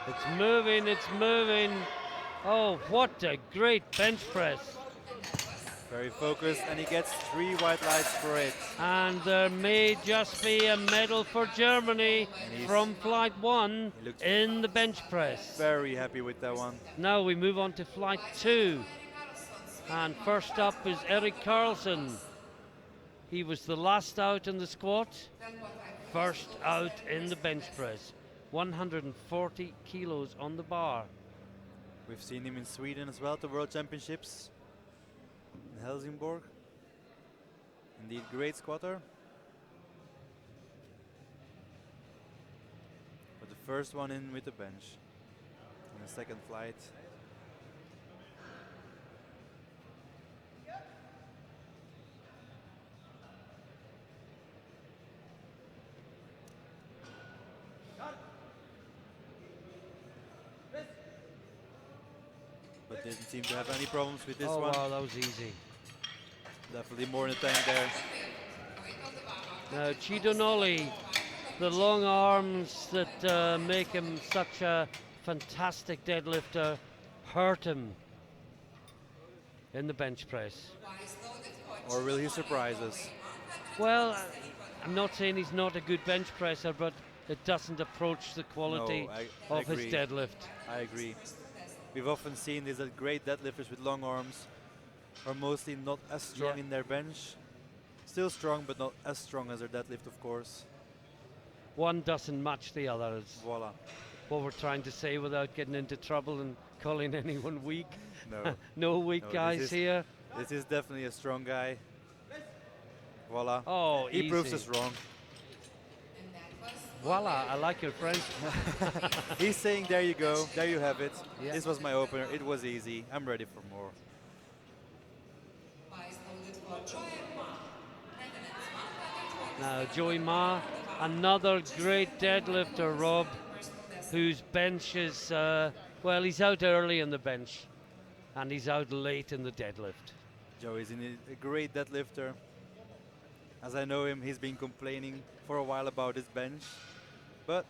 It's moving, it's moving. Oh, what a great bench press. Very focused, and he gets 3 white lights for it. And there may just be a medal for Germany from flight 1 in the bench press. Very happy with that one. Now we move on to flight 2. And first up is Eric Carlson. He was the last out in the squat, first out in the bench press. 140 kilos on the bar. We've seen him in Sweden as well at the World Championships in Helsingborg. Indeed, great squatter. But the first one in with the bench in the second flight. But didn't seem to have any problems with this one. Wow, that was easy. Definitely more in the tank there. Now, Chidonoli, the long arms that make him such a fantastic deadlifter, hurt him in the bench press. Or will he surprise us? Well, I'm not saying he's not a good bench presser, but it doesn't approach the quality I of his agree. deadlift. I agree. We've often seen this that great deadlifters with long arms are mostly not as strong in their bench. Still strong, but not as strong as their deadlift, of course. One doesn't match the other. It's Voila. what we're trying to say without getting into trouble and calling anyone weak. No. No weak No, guys here. This is definitely a strong guy. Voila. Oh, he easy. proves us wrong. Voila, I like your French. He's saying, there you go, there you have it. Yeah. This was my opener, it was easy. I'm ready for more. Now, Joey Ma, another great deadlifter, Rob, whose bench is, well, he's out early in the bench and he's out late in the deadlift. Joey's a great deadlifter. As I know him, he's been complaining for a while about his bench, but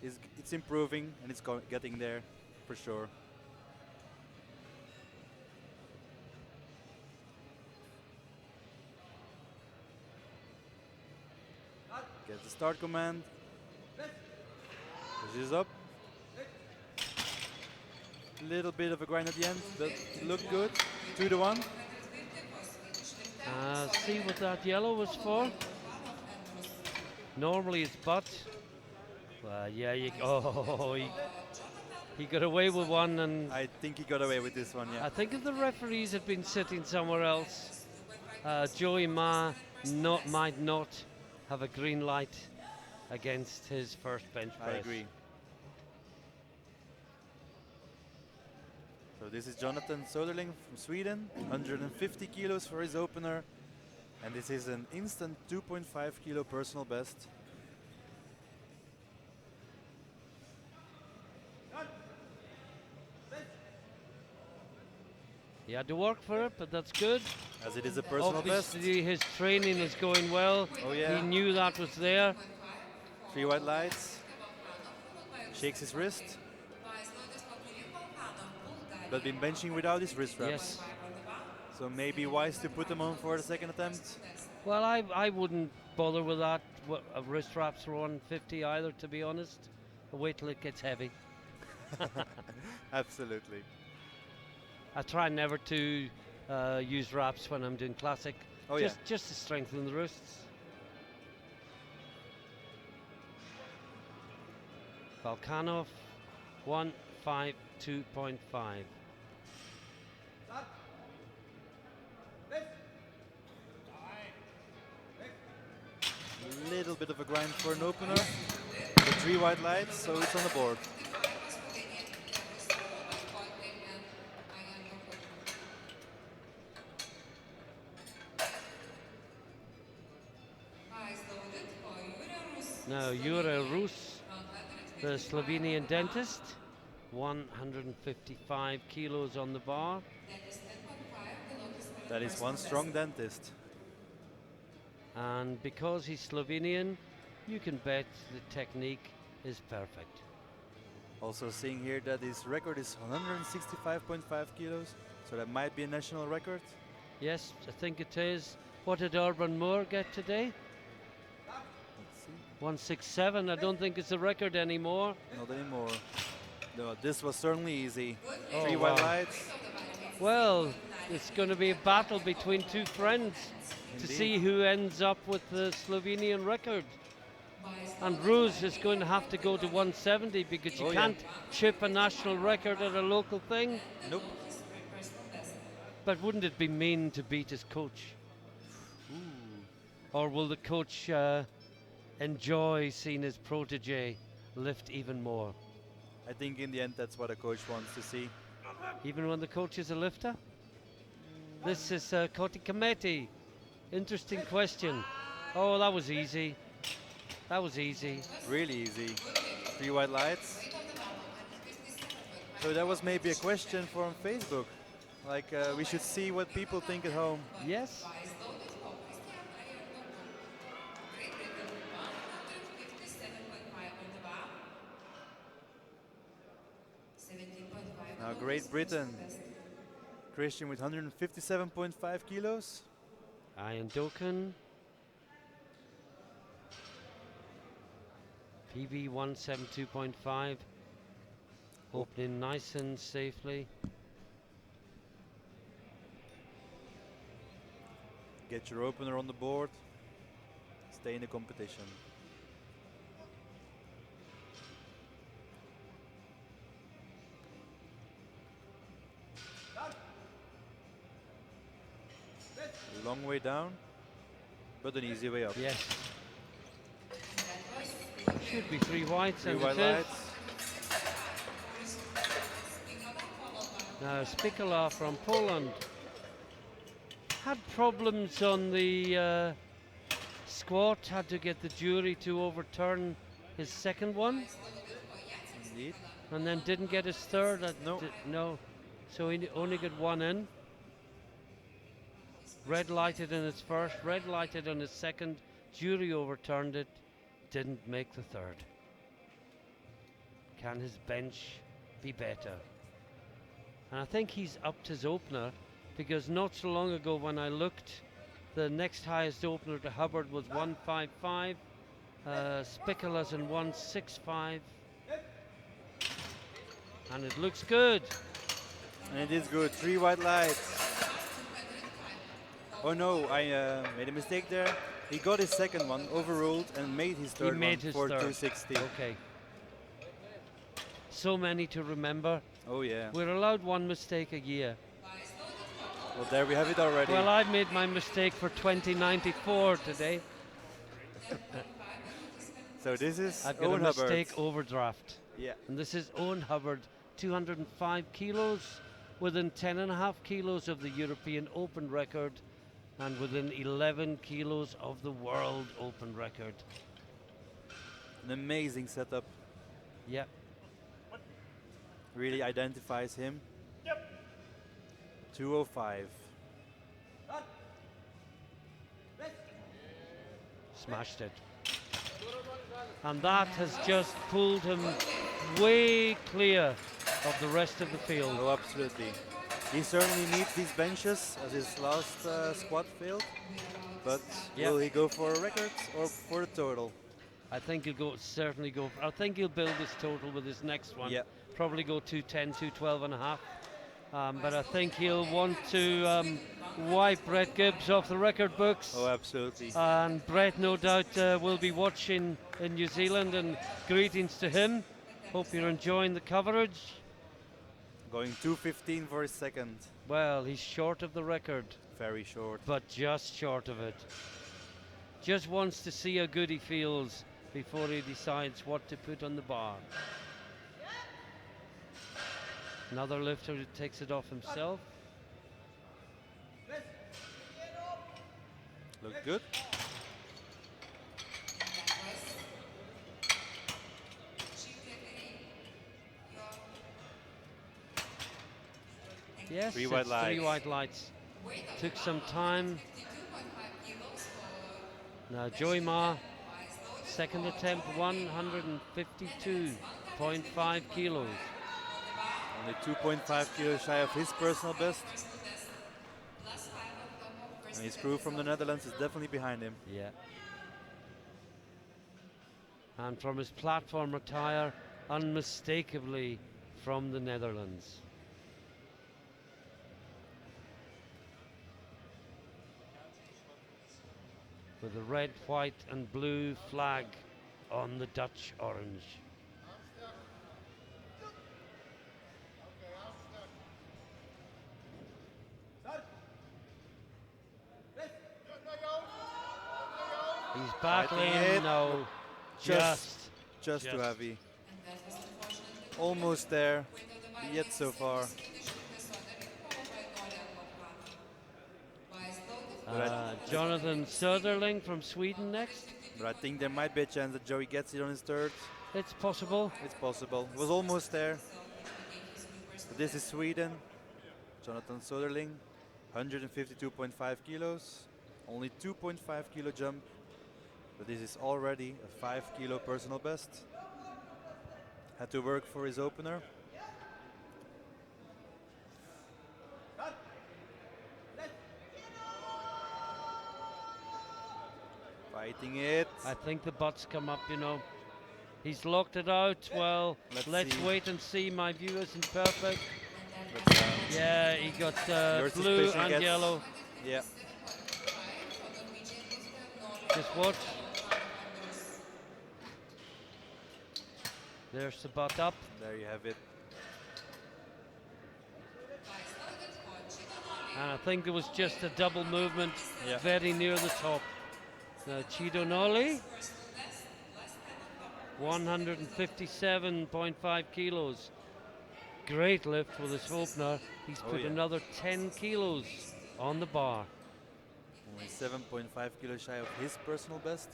it's improving and it's getting there for sure. Get the start command. Pushes up. Little bit of a grind at the end, but it looked good. 2 to 1. See what that yellow was for? Normally it's butt. Well, yeah, he got away with one, and I think he got away with this one, yeah. I think if the referees had been sitting somewhere else, Joey Ma might not have a green light against his first bench press. I agree. So this is Jonathan Söderling from Sweden, 150 kilos for his opener, and this is an instant 2.5 kilo personal best. He had to work for it, but that's good. As it is a personal best. Obviously, his training is going well. Oh yeah. He knew that was there. 3 white lights. Shakes his wrist. But been benching without his wrist wraps. Yes. So maybe wise to put them on for the second attempt. Well, I wouldn't bother with that. Wrist wraps for 150 either, to be honest. Wait till it gets heavy. Absolutely. I try never to use wraps when I'm doing classic. Oh just to strengthen the wrists. Volkanov, 152.5. A little bit of a grind for an opener. The 3 white lights, so it's on the board. Now, Jure Rus, the Slovenian dentist, 155 kilos on the bar. That is one strong dentist. And because he's Slovenian, you can bet the technique is perfect. Also seeing here that his record is 165.5 kilos, so that might be a national record. Yes, I think it is. What did Urban Moore get today? Let's see. 167. I don't think it's a record anymore. Not anymore. No, this was certainly easy. Oh, 3 white wow. lights. Well, it's going to be a battle between two friends to Indeed. see who ends up with the Slovenian record. And Ruz is going to have to go to 170 because you Oh, yeah. can't chip a national record at a local thing. Nope. But wouldn't it be mean to beat his coach? Ooh. Or will the coach enjoy seeing his protege lift even more? I think in the end that's what a coach wants to see. Even when the coach is a lifter? This is Koti Kameti. Interesting question. Oh, that was easy. That was easy. Really easy. 3 white lights. So that was maybe a question from Facebook. Like we should see what people think at home. Yes. Now Great Britain. Christian with 157.5 kilos. Ian Doken. PB 172.5. Opening nice and safely. Get your opener on the board. Stay in the competition. A long way down, but an easy way up. Yes. Should be 3 whites 3 and white it is. lights. Now Spikola from Poland had problems on the squat, had to get the jury to overturn his second one, Indeed. and then didn't get his third. No. No, so he only got 1 in. Red lighted in his first, red lighted on his second, jury overturned it, didn't make the third. Can his bench be better? And I think he's upped his opener, because not so long ago when I looked, the next highest opener to Hubbard was 155, Spicola's in 165, and it looks good. And it is good. 3 white lights. Oh no, I made a mistake there. He got his second one overruled and made his third made one his for third. 260. Okay. So many to remember. Oh yeah. We're allowed 1 mistake a year. Well, there we have it already. Well, I've made my mistake for 2094 today. So this is I've got Owen a Hubbard. mistake overdraft. Yeah. And this is Owen Hubbard, 205 kilos, within 10.5 kilos of the European Open record, and within 11 kilos of the World Open record. An amazing setup. Yeah. Really identifies him. 205. Smashed it. And that has just pulled him way clear of the rest of the field. Oh, absolutely. He certainly needs these benches as his last squat failed. But will he go for a record or for a total? I think he'll certainly go. I think he'll build his total with his next one. Yeah. Probably go 210, 212 and a half. But I think he'll want to wipe Brett Gibbs off the record books. Oh, absolutely. And Brett, no doubt, will be watching in New Zealand, and greetings to him. Hope you're enjoying the coverage. Going 215 for his second. Well, he's short of the record, Very short. but just short of it. Just wants to see how good he feels before he decides what to put on the bar. Another lifter who takes it off himself. Look good. Yes, Three white it's 3 lights. white lights. Took some time. Now Joey Ma, second attempt, 152.5 kilos. Only 2.5 kilos shy of his personal best. And his crew from the Netherlands is definitely behind him. Yeah. And from his platform attire, unmistakably from the Netherlands. With a red, white and blue flag on the Dutch orange. He's battling, no, just too heavy. Almost there, yet so far. Jonathan Söderling from Sweden next. But I think there might be a chance that Joey gets it on his third. It's possible. It's possible. It was almost there. But this is Sweden. Jonathan Söderling, 152.5 kilos. Only 2.5 kilo jump. But this is already a 5 kilo personal best. Had to work for his opener. Fighting it. I think the butts come up, you know. He's locked it out. Well, let's wait and see. My view isn't perfect. Yeah, he got blue and yellow. Yeah. Just watch. There's the butt up. There you have it. And I think there was just a double movement very near the top. Chido Noli, 157.5 kilos. Great lift with his opener. He's put another 10 kilos on the bar. Only 7.5 kilos shy of his personal best.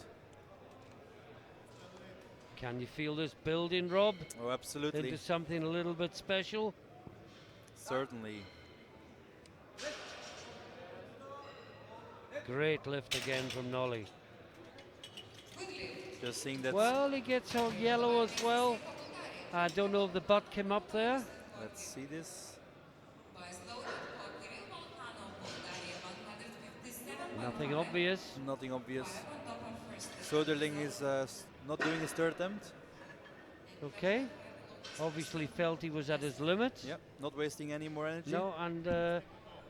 Can you feel this building, Rob? Oh, absolutely. Into something a little bit special? Certainly. Great lift again from Nolly. Just seeing that. Well, he gets all yellow as well. I don't know if the butt came up there. Let's see this. Nothing obvious. Nothing obvious. Söderling is not doing his third attempt. Okay. Obviously felt he was at his limit. Yep, not wasting any more energy. No, and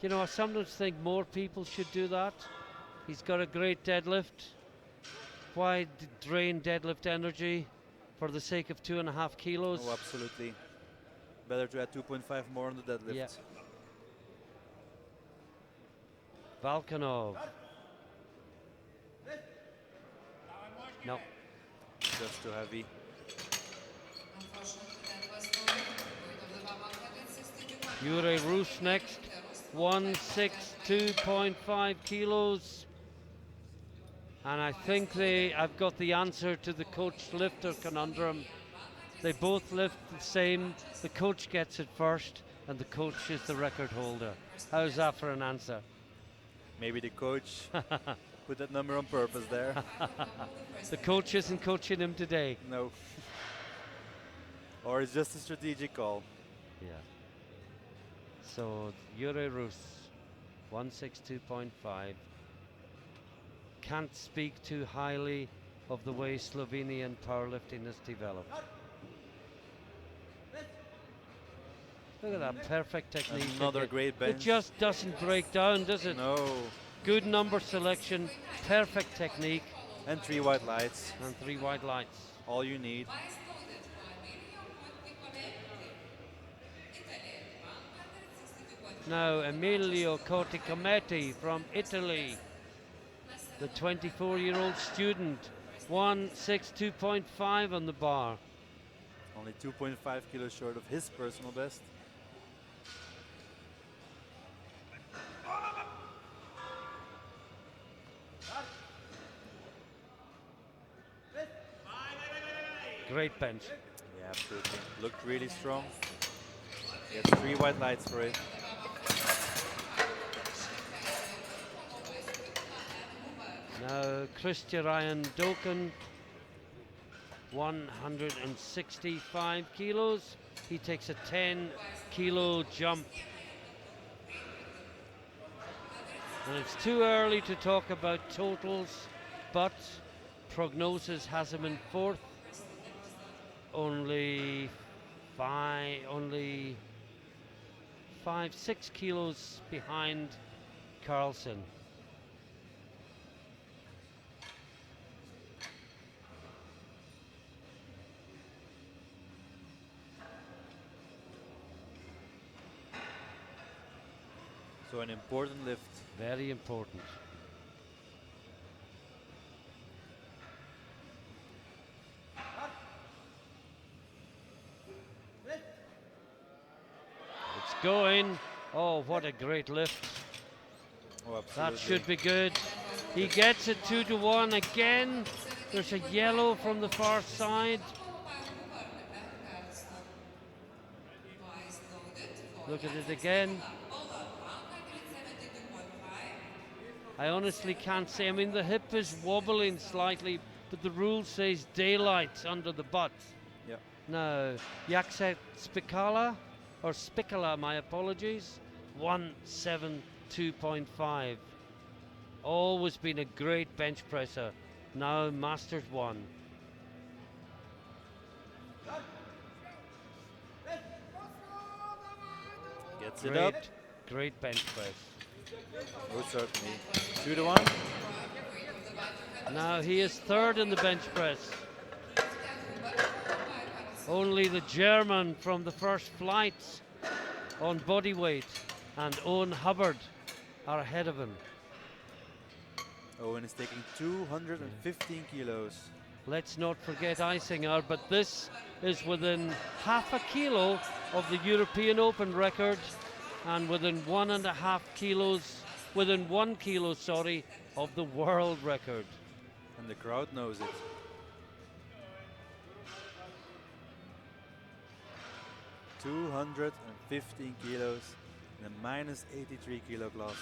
you know, I sometimes think more people should do that. He's got a great deadlift. Why drain deadlift energy for the sake of 2.5 kilos? Oh, absolutely. Better to add 2.5 more on the deadlift. Yeah. Valkanov. No. Just too heavy. Jure Rus next. 162.5 kilos. And I think I've got the answer to the coach lifter conundrum. They both lift the same. The coach gets it first, and the coach is the record holder. How's that for an answer? Maybe the coach put that number on purpose there. The coach isn't coaching him today. No. Or it's just a strategic call. Yeah. So Jure Rus, 162.5. Can't speak too highly of the way Slovenian powerlifting has developed. Look at that perfect technique. Another great bench. It just doesn't break down, does it? No. Good number selection, perfect technique. And 3 white lights. And 3 white lights. All you need. Now Emilio Corticometti from Italy. The 24-year-old student, 162.5 on the bar. Only 2.5 kilos short of his personal best. Great bench. Yeah, absolutely. Looked really strong. Gets 3 white lights for it. Now Christian Ryan Doken, 165 kilos. He takes a 10 kilo jump. And it's too early to talk about totals, but prognosis has him in fourth. Only 6 kilos behind Carlson. So an important lift. Very important. It's going. Oh, what a great lift. Oh, absolutely. That should be good. He gets it 2-1 again. There's a yellow from the far side. Look at it again. I honestly can't say. I mean, the hip is wobbling slightly, but the rule says daylight under the butt. Yeah. Now, Jacek Spicala, my apologies, 172.5. Always been a great bench presser. Now Masters 1. Gets it up. Great bench press. Oh, certainly. 2-1. Now he is third in the bench press. Only the German from the first flight on body weight and Owen Hubbard are ahead of him. Owen is taking 215 kilos. Let's not forget Isinger, but this is within half a kilo of the European Open record and within 1.5 kilos, within 1 kilo, sorry, of the world record. And the crowd knows it. (215 kilos in a -83 kilo class.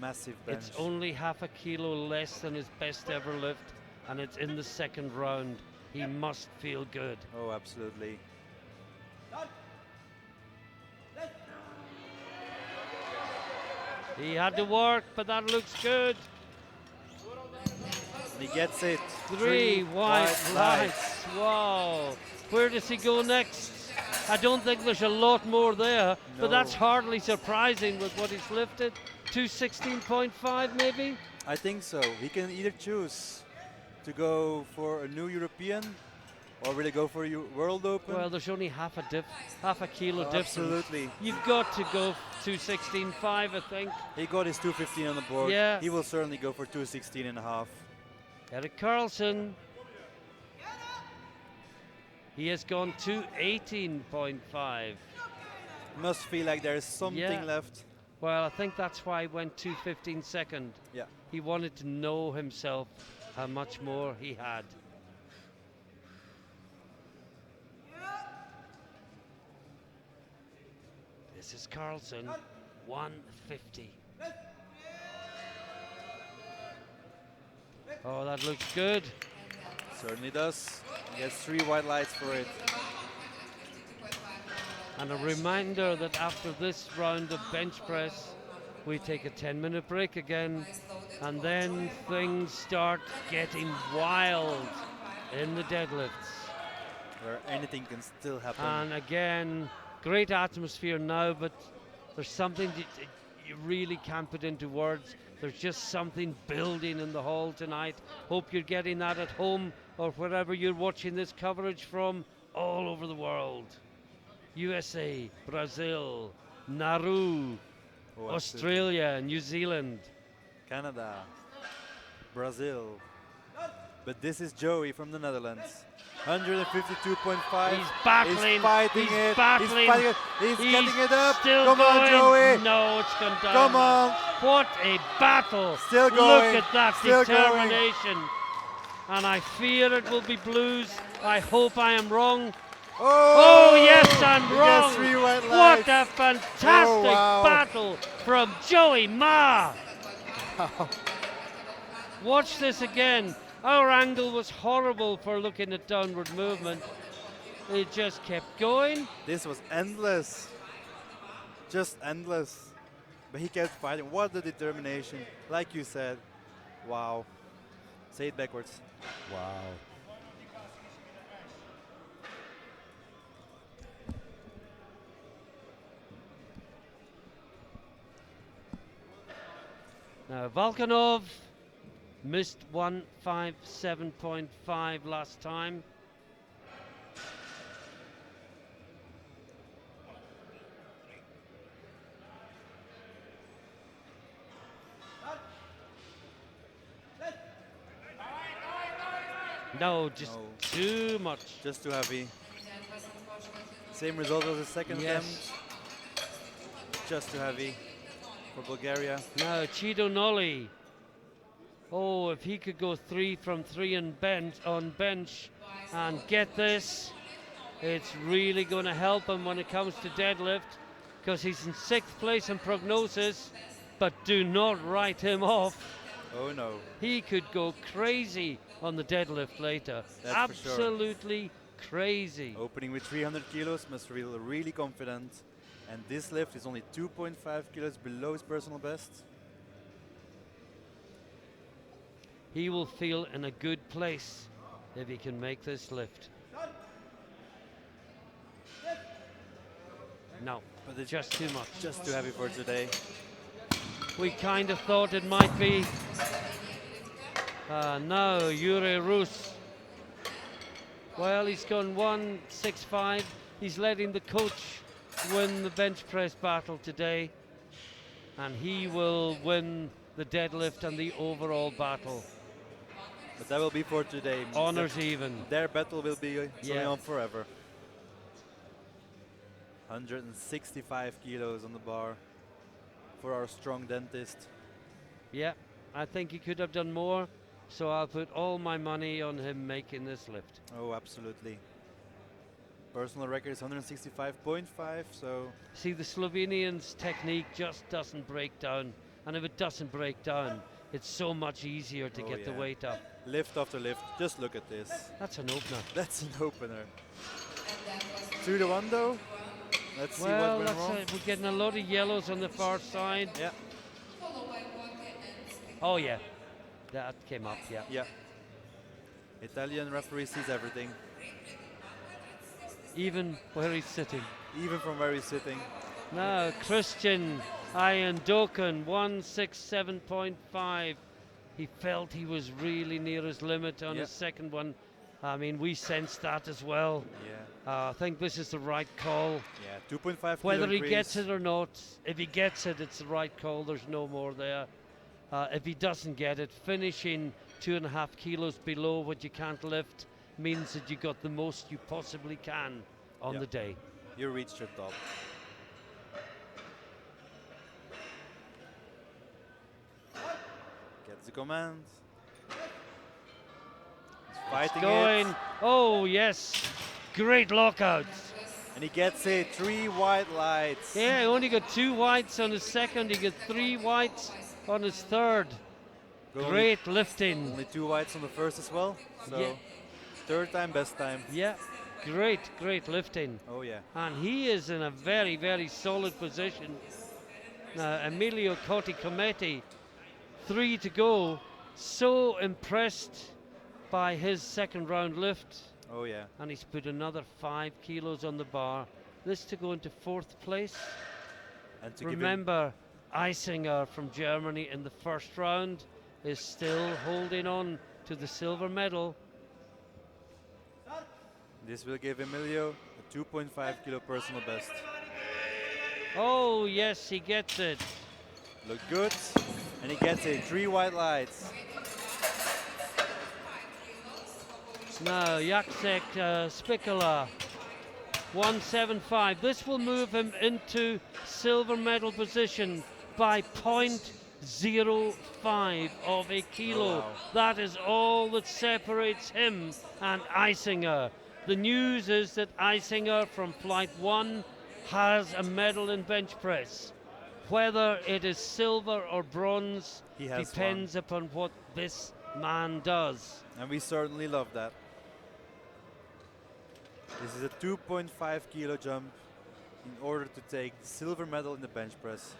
Massive bench. It's only half a kilo less than his best ever lift, and it's in the second round. He must feel good. Oh, absolutely. He had to work, but that looks good. He gets it. 3 white lights. Wow. Where does he go next? I don't think there's a lot more there, but that's hardly surprising with what he's lifted. 216.5 maybe? I think so. He can either choose to go for a new European or really go for a World Open. Well, there's only half a kilo difference. Absolutely. You've got to go 216.5, I think. He got his 215 on the board. Yeah. He will certainly go for 216.5. Eric Carlson. He has gone to 18.5. Must feel like there is something left. Well, I think that's why he went 2:15 second. Yeah. He wanted to know himself how much more he had. This is Carlson, 150. Oh, that looks good. Certainly does. He gets 3 white lights for it. And a reminder that after this round of bench press, we take a 10-minute break again, and then things start getting wild in the deadlifts. Where anything can still happen. And again, great atmosphere now, but there's something that you really can't put into words. There's just something building in the hall tonight. Hope you're getting that at home or wherever you're watching this coverage from all over the world. USA, Brazil, Nauru, Australia, New Zealand, Canada, Brazil. But this is Joey from the Netherlands. 152.5. He's battling. He's fighting it. Battling. He's fighting it. He's getting it up. Still Come going. on, Joey. No, it's gone down. Come on. What a battle. Still going. Look at that Still determination. And I fear it will be blues. I hope I am wrong. Oh, yes, I'm wrong. Yes, 3 white What lights. a fantastic battle from Joey Ma. Watch this again. Our angle was horrible for looking at downward movement. It just kept going. This was endless. Just endless. But he kept fighting. What a determination. Like you said. Wow. Say it backwards. Wow. Now, Volkanov missed 157.5 last time. No, just too much. Just too heavy. Same result as the second attempt. Just too heavy for Bulgaria. Now, Chido Nolly. Oh, if he could go 3 from 3 on bench and get this, it's really going to help him when it comes to deadlift, because he's in 6th place in prognosis, but do not write him off. Oh no. He could go crazy on the deadlift later. That's absolutely crazy. Opening with 300 kilos, must feel really confident. And this lift is only 2.5 kilos below his personal best. He will feel in a good place if he can make this lift. No, But it's just too much. just too heavy for today. We kind of thought it might be. No, Yuri Rus. Well, he's gone 165. He's letting the coach win the bench press battle today, and he will win the deadlift and the overall battle. But that will be for today. Honors even. Their battle will be going Yeah. on forever. 165 kilos on the bar for our strong dentist. Yeah, I think he could have done more, so I'll put all my money on him making this lift. Oh, absolutely. Personal record is 165.5, so See, the Slovenian's technique just doesn't break down, and if it doesn't break down, it's so much easier to get the weight up. lift after lift. Just look at this. That's an opener. That's an opener. 2 to 1 though. Let's see Well, what went wrong. we're getting a lot of yellows on the far side. Yeah, Oh yeah, that came up, yeah. yeah. Italian referee sees everything, Even where he's sitting. even from where he's sitting. Now, Christian Ayandokan, 167.5. He felt he was really near his limit on his second one. I mean, we sensed that as well. Yeah, I think this is the right call. yeah. 2.5 Whether kilo he gets increase. it or not, if he gets it, it's the right call. There's no more there. If he doesn't get it, finishing 2.5 kilos below what you can't lift means that you got the most you possibly can on the day. You reached your top. Gets the command. He's fighting Going. it. Oh, yes. Great lockouts. And he gets it. 3 white lights. Yeah, he only got 2 whites on his second. He got 3 whites on his third. Only- Great lifting. Only 2 whites on the first as well. So Yeah. third time, best time. Yeah, great lifting. Oh yeah. And he is in a very, very solid position. Now, Emilio Cotti Cometti, 3 to go. So impressed by his second round lift. Oh yeah. And he's put another 5 kilos on the bar. This to go into 4th place. And to give him, Remember, Eisinger from Germany in the first round is still holding on to the silver medal. this will give Emilio a 2.5 kilo personal best. Oh, yes, he gets it. Look good. And he gets it. 3 white lights. Now, Jacek Spicula, 175. This will move him into silver medal position by 0.05 of a kilo. Oh, wow. That is all that separates him and Eisinger. The news is that Eisinger from Flight 1 has a medal in bench press. Whether it is silver or bronze He has depends upon what this man does. and we certainly love that. This is a 2.5 kilo jump in order to take the silver medal in the bench press.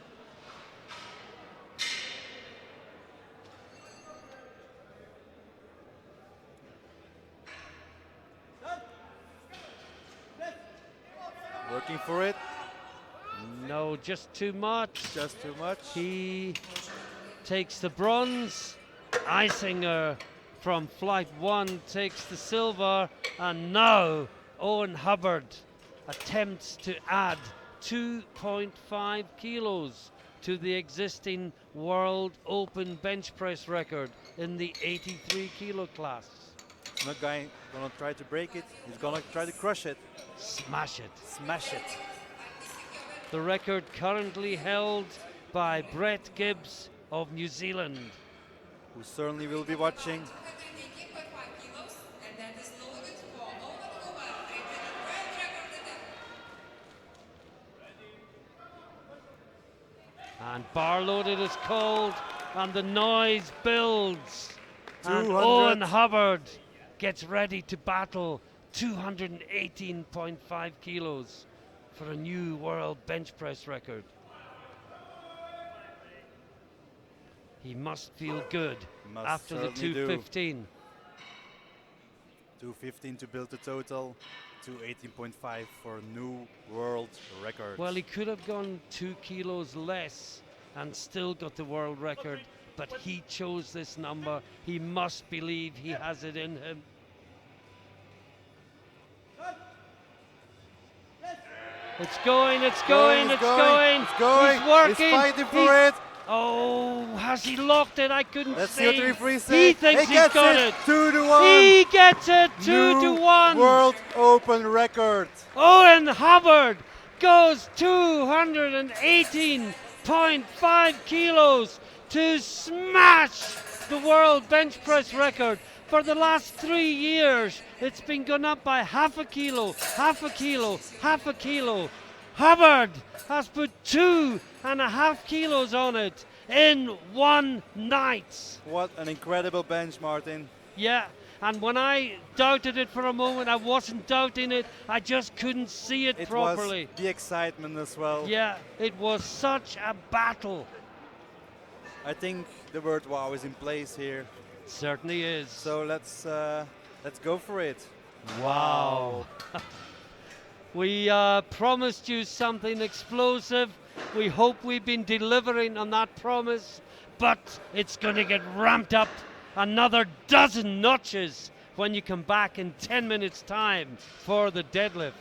Working for it. No, just too much. Just too much. He takes the bronze. Eisinger from flight 1 takes the silver. And now Owen Hubbard attempts to add 2.5 kilos to the existing World Open bench press record in the 83 kilo class. He's not gonna try to break it. He's gonna try to crush it. Smash it. Smash it. The record currently held by Brett Gibbs of New Zealand. Who certainly will be watching. And bar loaded is called, and the noise builds. And 200. Owen Hubbard gets ready to battle 218.5 kilos for a new world bench press record. He must feel good Must after the certainly do. 215. 215 to build the total. 218.5 for a new world record. Well, he could have gone 2 kilos less and still got the world record, but he chose this number. He must believe he has it in him. It's going, it's going, it's going. It's going. He's working. He's fighting for it. Oh, has he locked it? I couldn't Let's see. see what the referee says. He thinks he's got it. 2-1. He gets it 2-1. World Open record. Owen Hubbard goes 218.5 kilos to smash the world bench press record. For the last 3 years, it's been gone up by half a kilo, half a kilo, half a kilo. Hubbard has put 2.5 kilos on it in one night. What an incredible bench, Martin. Yeah, and when I doubted it for a moment, I wasn't doubting it. I just couldn't see it properly. Was the excitement as well. Yeah, it was such a battle. I think the word wow is in place here. It certainly is. So let's go for it. Wow. We promised you something explosive. We hope we've been delivering on that promise, but it's going to get ramped up another dozen notches when you come back in 10 minutes' time for the deadlift.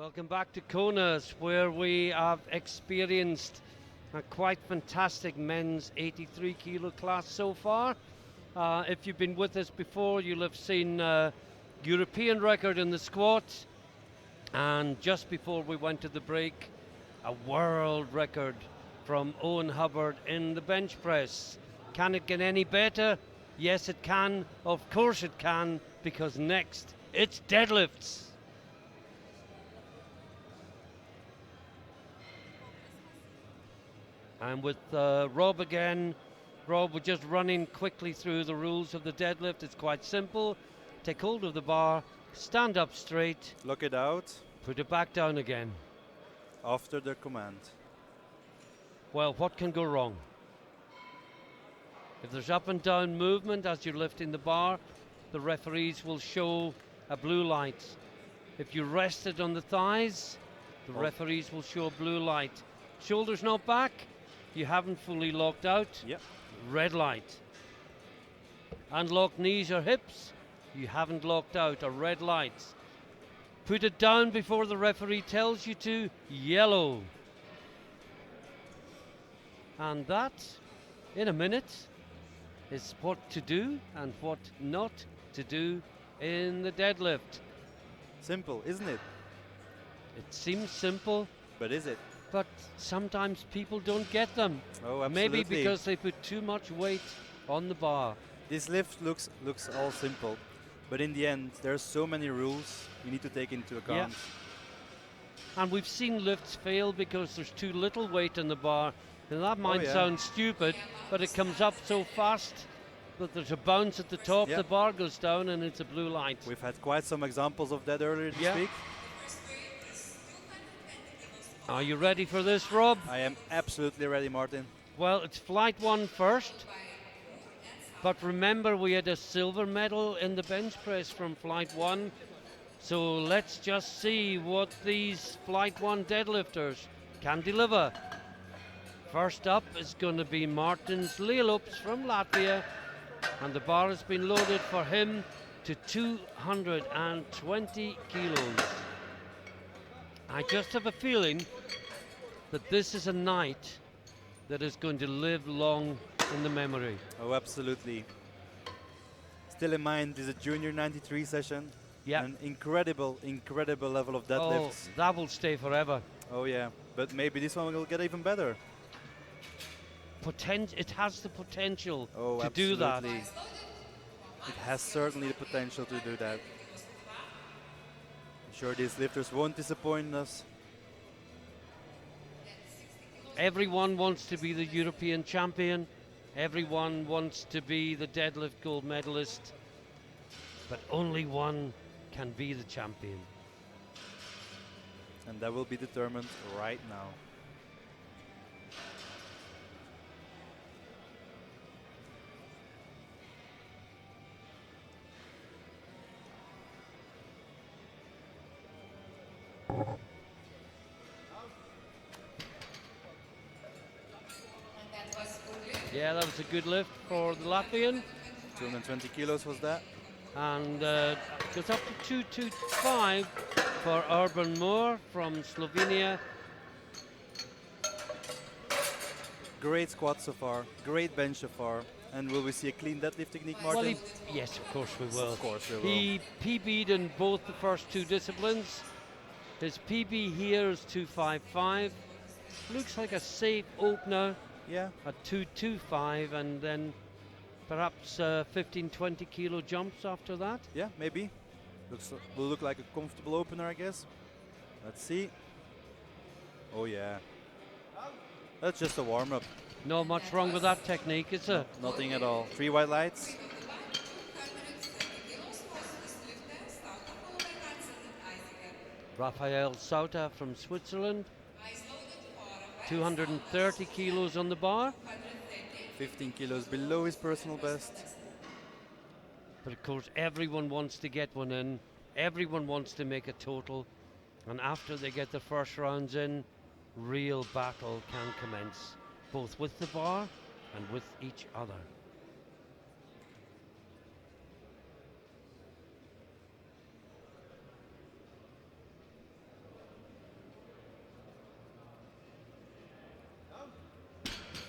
Welcome back to Konas, where we have experienced a quite fantastic men's 83 kilo class so far. If you've been with us before, you'll have seen European record in the squat, and just before we went to the break, a world record from Owen Hubbard in the bench press. Can it get any better? Yes, it can. Of course it can, because next it's deadlifts. And with Rob again. Rob, we're just running quickly through the rules of the deadlift. It's quite simple. Take hold of the bar, stand up straight. Lock it out. Put it back down again. After the command. Well, what can go wrong? If there's up and down movement as you're lifting the bar, the referees will show a blue light. If you rest it on the thighs, the referees will show a blue light. Shoulders not back, you haven't fully locked out. Yep. Red light. Unlock knees or hips, you haven't locked out. A red light. Put it down before the referee tells you to. Yellow. And that, in a minute, is what to do and what not to do in the deadlift. Simple, isn't it? It seems simple, But is it? but sometimes people don't get them. Oh, absolutely. Maybe because they put too much weight on the bar. This lift looks all simple, but in the end, there's so many rules you need to take into account. And we've seen lifts fail because there's too little weight in the bar. And that might yeah. sound stupid, but it comes up so fast that there's a bounce at the top, Yeah. the bar goes down, and it's a blue light. We've had quite some examples of that earlier this Yeah. week. Are you ready for this, Rob? I am absolutely ready, Martin. Well, it's flight one first. But remember, we had a silver medal in the bench press from flight one. So let's just see what these flight one deadlifters can deliver. First up is going to be Martins Lielups from Latvia. And the bar has been loaded for him to 220 kilos. I just have a feeling that this is a night that is going to live long in the memory. Oh, absolutely. Still in mind is a junior 93 session. Yeah. An incredible level of Oh, deadlifts. that will stay forever. Oh yeah, but maybe this one will get even better. It has the potential Oh, to absolutely. do that. It has certainly the potential to do that. I'm sure these lifters won't disappoint us. Everyone wants to be the European champion. Everyone wants to be the deadlift gold medalist. But only one can be the champion. And that will be determined right now. Yeah, that was a good lift for the Latvian. 220 kilos was that. And goes up to 225 for Urban Moore from Slovenia. Great squat so far, great bench so far. And will we see a clean deadlift technique, Martin? Well, yes, of course we will. Of course we will. He PB'd in both the first two disciplines. His PB here is 255. Looks like a safe opener Yeah, at 225, and then perhaps 15-20 kilo jumps after that. yeah, maybe. Will look like a comfortable opener, I guess. Let's see. Oh yeah. That's just a warm-up. Not much wrong with that technique, is there? Nothing at all. 3 white lights. Rafael Sauter from Switzerland. 230 kilos on the bar. 15 kilos below his personal best. But of course, everyone wants to get one in. Everyone wants to make a total. And after they get the first rounds in, real battle can commence, both with the bar and with each other.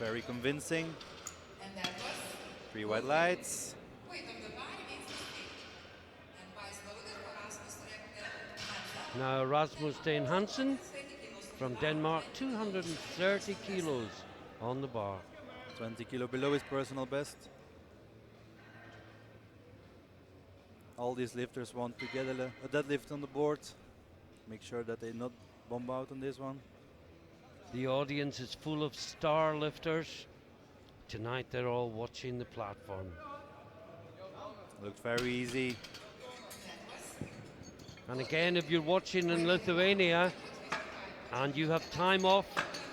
Very convincing. 3 white lights. Now Rasmus Steen Hansen from Denmark, 230 kilos on the bar. 20 kilo below his personal best. All these lifters want to get a deadlift on the board. Make sure that they not bomb out on this one. The audience is full of star lifters. Tonight they're all watching the platform. Looks very easy. And again, if you're watching in Lithuania and you have time off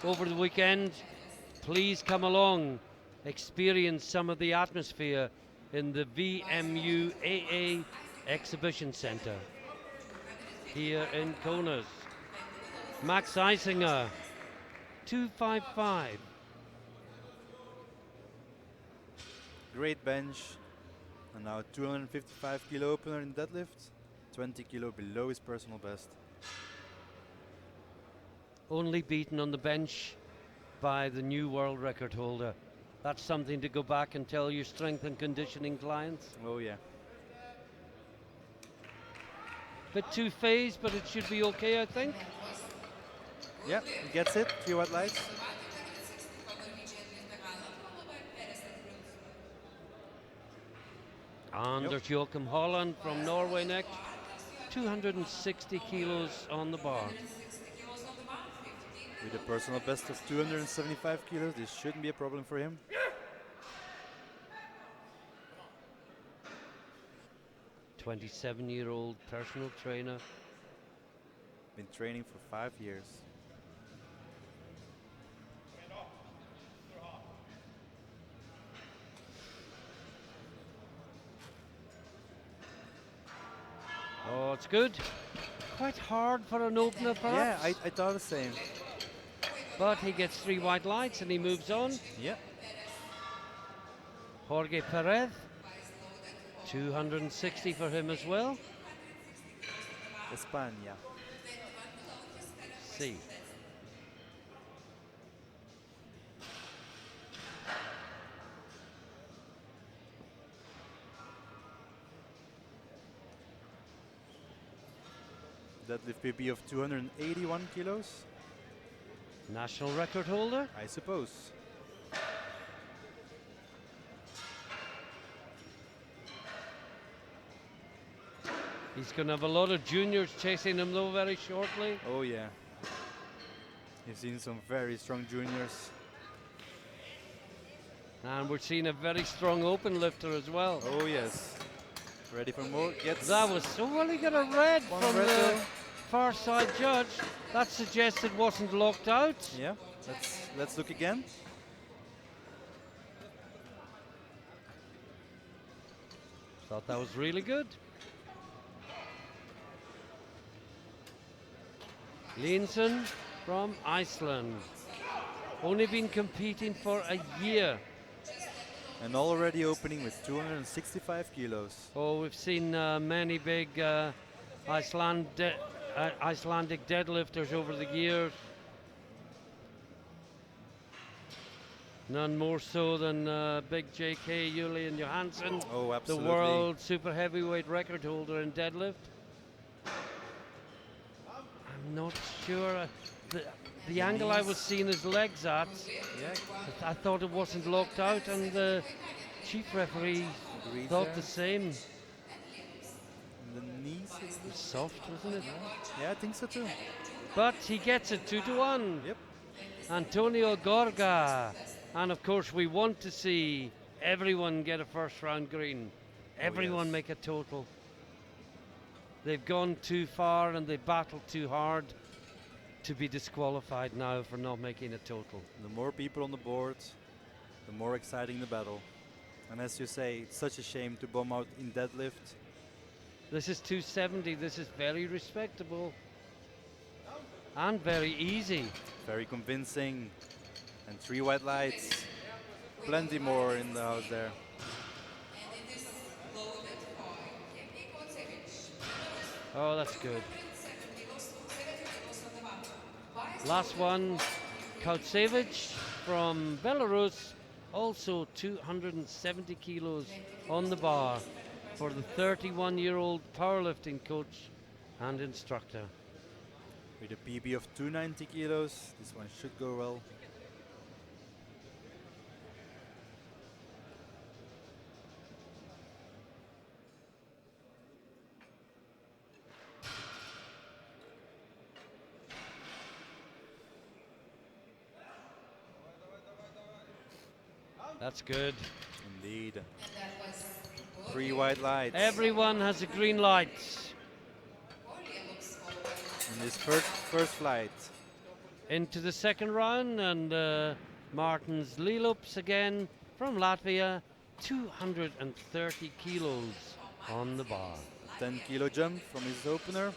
over the weekend, please come along, experience some of the atmosphere in the VMU AA Exhibition Center here in Kaunas. Max Eisinger, 255. Great bench. And now 255 kilo opener in deadlift. 20 kilo below his personal best. Only beaten on the bench by the new world record holder. That's something to go back and tell your strength and conditioning clients. Oh yeah. Bit too phased, but it should be okay, I think. Yeah, he gets it. 3 white lights. Anders Joachim Holland from Norway next. 260 kilos on the bar. With a personal best of 275 kilos, this shouldn't be a problem for him. A 27-year-old personal trainer. Been training for 5 years. Oh, it's good. Quite hard for an opener, perhaps. Yeah, I thought the same. But he gets 3 white lights and he moves on. Yeah. Jorge Perez, 260 for him as well. España. See. Deadlift PB of 281 kilos. National record holder. I suppose. He's going to have a lot of juniors chasing him though very shortly. Oh yeah. You've seen some very strong juniors. And we're seeing a very strong open lifter as well. Oh yes. Ready for more? Gets That was so well. He got a red one from red the though. far side judge. That suggests it wasn't locked out. Yeah. Let's look again. Thought that was really good. Linson from Iceland. Only been competing for a year. And already opening with 265 kilos. Oh, we've seen many big Icelandic deadlifters over the years. None more so than big JK Julian Johansson, Oh, the absolutely. world super heavyweight record holder in deadlift. I'm not sure. The angle I was seeing his legs at, Yeah. I thought it wasn't locked out, and the chief referee Agreed thought there. the same. The knees. It was soft, wasn't it? Yeah, I think so too. But he gets it 2-1. Yep. Antonio Gorga. And of course, we want to see everyone get a first round green. Everyone yes. make a total. They've gone too far and they battled too hard to be disqualified now for not making a total. The more people on the board, the more exciting the battle. And as you say, it's such a shame to bomb out in deadlift. This is 270. This is very respectable and very easy. Very convincing. And 3 white lights. Plenty more in the house there. Oh, that's good. Last one, Kautsevich from Belarus, also 270 kilos on the bar for the 31-year-old powerlifting coach and instructor. With a PB of 290 kilos, this one should go well. That's good. Indeed. 3 white lights. Everyone has a green light. In this first flight. Into the second round, and Martins Lelups again from Latvia, 230 kilos on the bar. 10 kilo jump from his opener.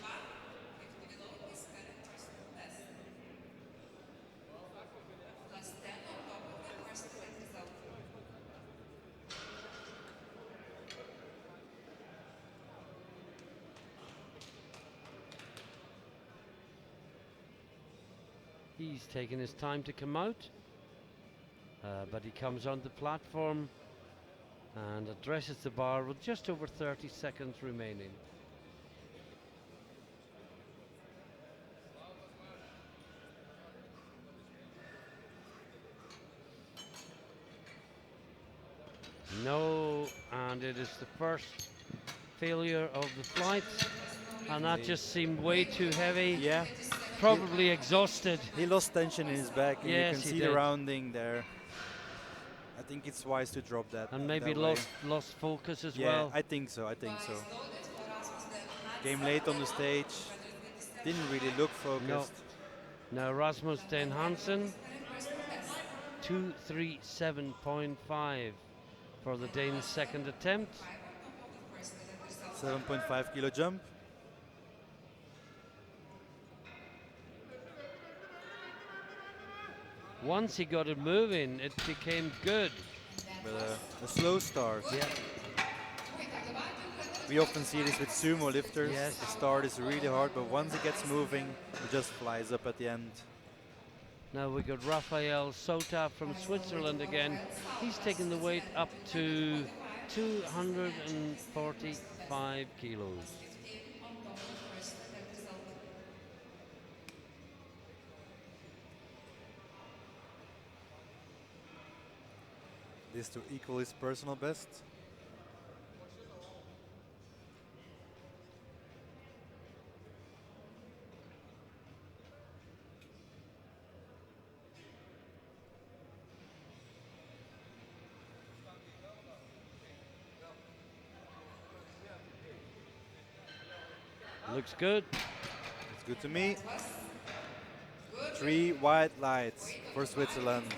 He's taking his time to come out, but he comes on the platform and addresses the bar with just over 30 seconds remaining. No, and it is the first failure of the flight, and that just seemed way too heavy. Yeah. Probably exhausted. He lost tension in his back, and Yes, you can he see the did. rounding there. I think it's wise to drop that. And maybe that way. lost focus as Yeah, well. I think so. Came late on the stage. Didn't really look focused. Now Rasmus Den Hansen, 237.5 for the Dane's second attempt. 7.5 kilo jump. Once he got it moving, it became good. But a slow start. Yeah. We often see this with sumo lifters. Yes. The start is really hard, but once it gets moving, it just flies up at the end. Now we got Rafael Sota from Switzerland again. He's taken the weight up to 245 kilos. This to equal his personal best. Looks good. It's good to me. 3 white lights for Switzerland.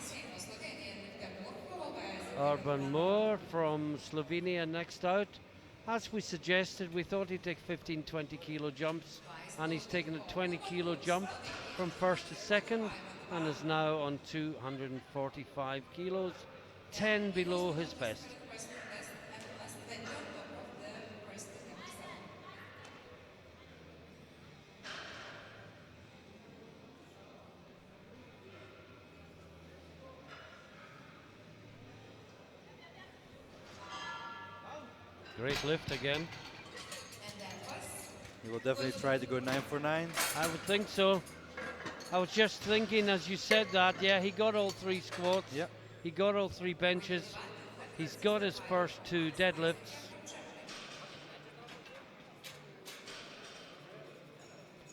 Urban Moore from Slovenia next out. As we suggested, we thought he'd take 15-20 kilo jumps, and he's taken a 20 kilo jump from first to second and is now on 245 kilos, 10 below his best. Great lift again. He will definitely try to go 9 for 9. I would think so. I was just thinking as you said that, yeah, he got all 3 squats. Yep. He got all 3 benches. He's got his first 2 deadlifts.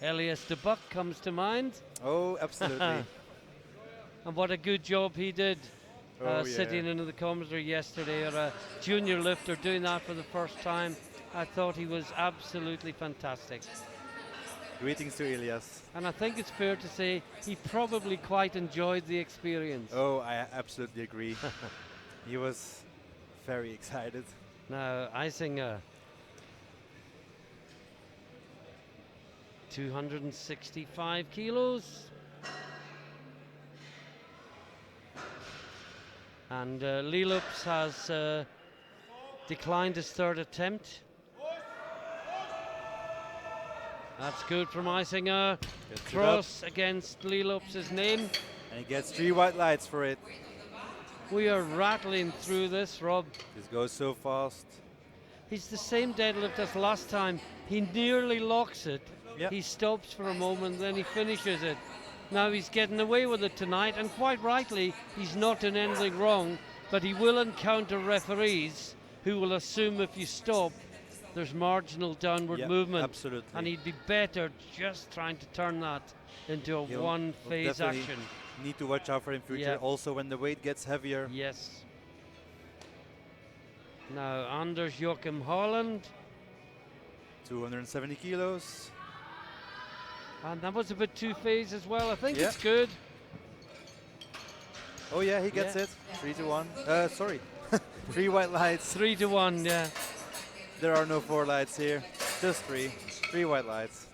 Elias de Buck comes to mind. Oh, absolutely. And what a good job he did. Oh, Sitting into the commentary yesterday, or a junior lifter doing that for the first time. I thought he was absolutely fantastic. Greetings to Elias. And I think it's fair to say he probably quite enjoyed the experience. Oh, I absolutely agree. He was very excited. Now, Eisinger, 265 kilos. And Lelups has declined his third attempt. That's good from Eisinger. Gets it Cross against Lelups' name. And he gets 3 white lights for it. We are rattling through this, Rob. This goes so fast. He's the same deadlift as last time. He nearly locks it. Yep. He stops for a moment, then he finishes it. Now he's getting away with it tonight, and quite rightly, he's not doing anything wrong, but he will encounter referees who will assume if you stop, there's marginal downward Yep, movement. absolutely. And he'd be better just trying to turn that into a He'll one-phase definitely action. Need to watch out for in future. Yeah. Also, when the weight gets heavier. Yes. Now, Anders Joachim Holland. 270 kilos. And that was a bit two-phase as well. I think Yeah. it's good. Oh yeah, he gets Yeah. it. 3-1. Sorry. 3 white lights. 3-1, yeah. There are no 4 lights here. Just 3. 3 white lights.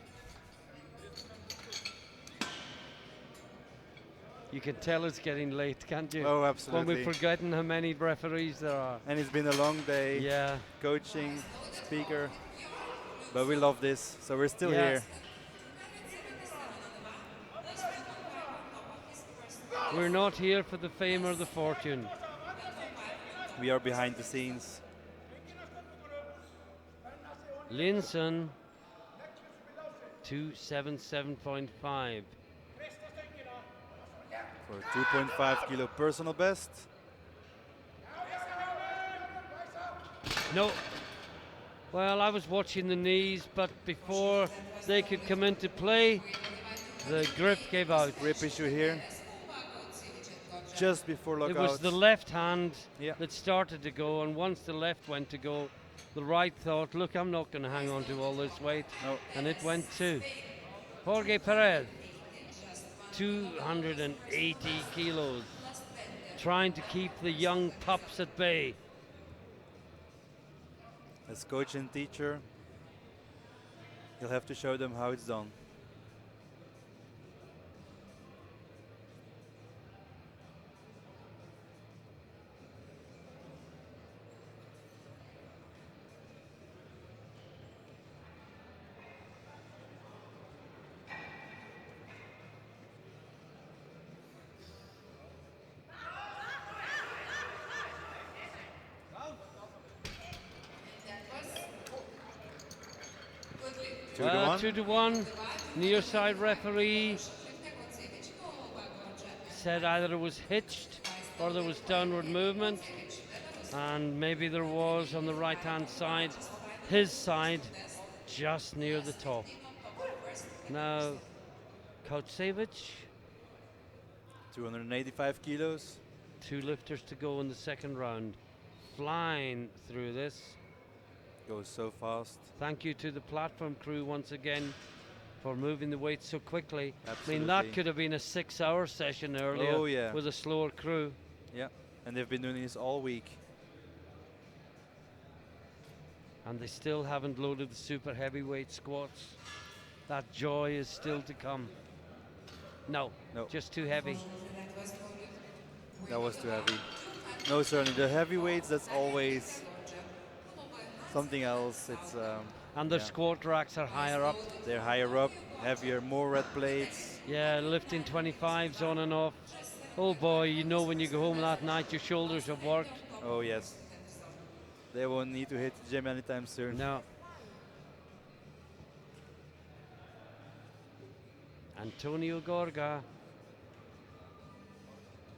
You can tell it's getting late, can't you? Oh, When absolutely. we're forgetting how many referees there are. And it's been a long day. Yeah. Coaching, speaker. But we love this, so we're still Yeah. here. We're not here for the fame or the fortune. We are behind the scenes. Linson, 277.5. For 2.5 kilo personal best. No. Well, I was watching the knees, but before they could come into play, the grip gave out. Grip issue here. Just before lockout. It was the left hand Yeah. that started to go, and once the left went to go, the right thought, look, I'm not going to hang on to all this weight. No. And it went too. Jorge Perez, 280 kilos, trying to keep the young pups at bay. As coach and teacher, you'll have to show them how it's done. Well, 2-1. Near side referee said either it was hitched or there was downward movement, and maybe there was on the right hand side, his side, just near the top. Now, Kautsevich, 285 kilos. 2 lifters to go in the second round, flying through this. Goes so fast. Thank you to the platform crew once again for moving the weight so quickly. Absolutely. I mean, that could have been a 6-hour session earlier Oh, yeah. with a slower crew. Yeah, and they've been doing this all week. And they still haven't loaded the super heavyweight squats. That joy is still to come. No, just too heavy. That was too heavy. No, certainly the heavyweights, that's always something else. It's and their squat racks are higher up. They're higher up, heavier, more red plates. Yeah, lifting 25s on and off. Oh boy, you know when you go home that night your shoulders have worked. Oh yes. They won't need to hit the gym anytime soon. No. Antonio Gorga.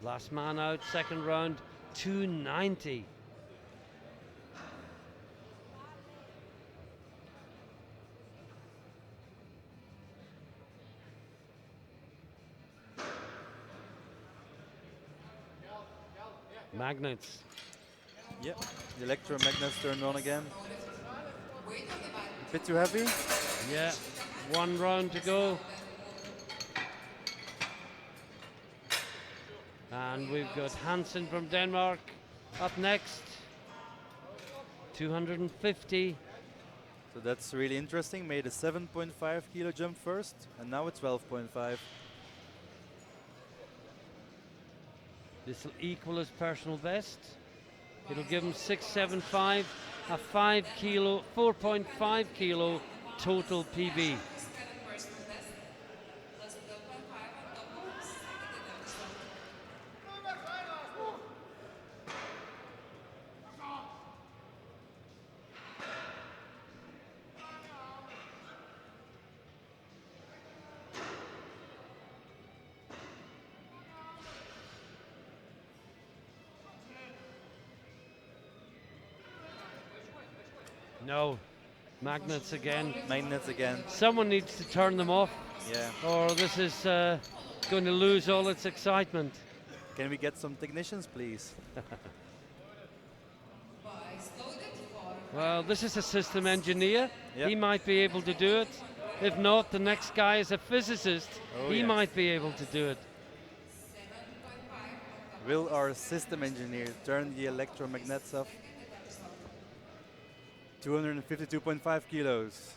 Last man out, second round, 290. Magnets. Yep, the electromagnets turned on again. A bit too heavy. Yeah, 1 round to go. And we've got Hansen from Denmark up next. 250. So that's really interesting. Made a 7.5 kilo jump first, and now it's 12.5. This will equal his personal best. It'll give him 675, a 4.5 kilo total PB. No, magnets again. Magnets again. Someone needs to turn them off, Yeah. or this is going to lose all its excitement. Can we get some technicians, please? Well, this is a system engineer. Yep. He might be able to do it. If not, the next guy is a physicist. Oh, He yes. might be able to do it. Will our system engineer turn the electromagnets off? 252.5 kilos.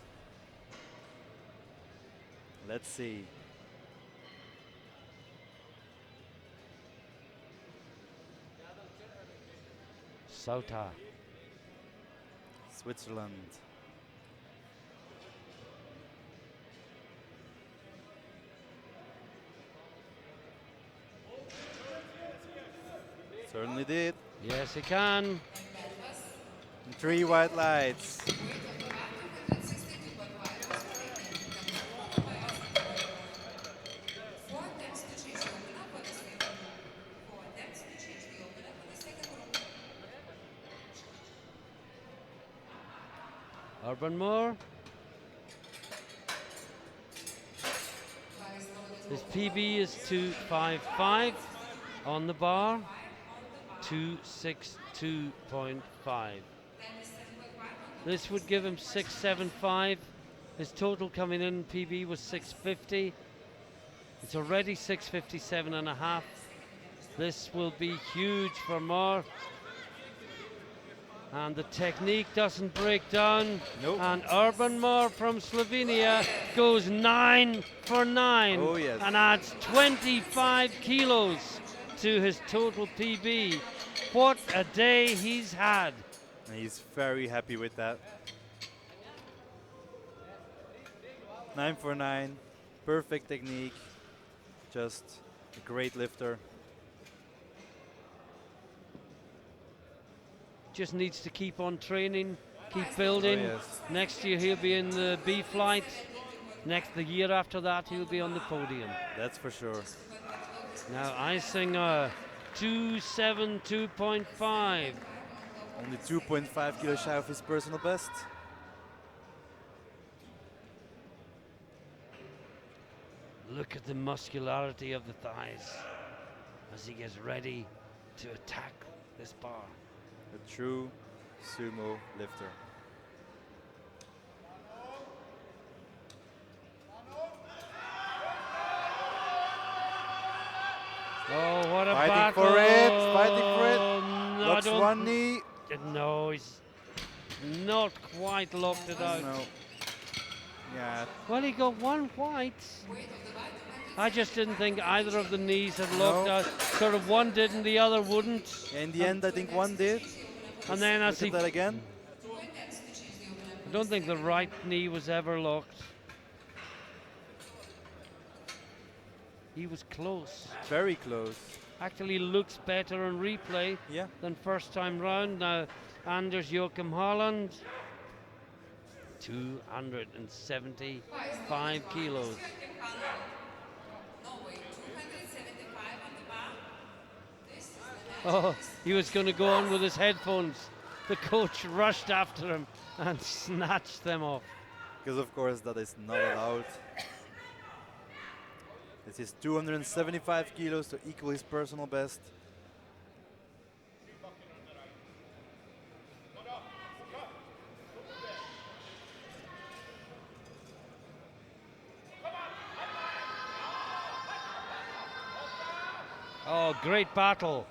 Let's see. Sauta. Switzerland. Certainly did. Yes, he can. And 3 white lights. Urban Moore. His PB is 255 on the bar. 262.5. This would give him 675. His total coming in PB was 650. It's already 657 and a half. This will be huge for Moore. And the technique doesn't break down. Nope. And Urban Moore from Slovenia goes 9 for 9. Oh, yes. And adds 25 kilos to his total PB. What a day he's had. And he's very happy with that. 9 for 9. Perfect technique. Just a great lifter. Just needs to keep on training, keep building. Oh, yes. Next year he'll be in the B flight. The year after that he'll be on the podium. That's for sure. Now Eisinger, 272.5. Only 2.5 kilos shy of his personal best. Look at the muscularity of the thighs as he gets ready to attack this bar. A true sumo lifter. Oh, what a Fighting battle! for it, fighting for it. No, Locks one knee. No, he's not quite locked it out. No. Yeah. Well, he got one white. I just didn't think either of the knees had locked No. out. Sort of one did and the other wouldn't. In the end, I think one did. And then as Look he, at that again. I don't think the right knee was ever locked. He was close. Very close. Actually looks better on replay Yeah. than first time round. Now, Anders Joachim Holland, 275 kilos. Oh, he was going to go on with his headphones. The coach rushed after him and snatched them off. Because of course that is not allowed. This is 275 kilos to equal his personal best. Oh, great battle.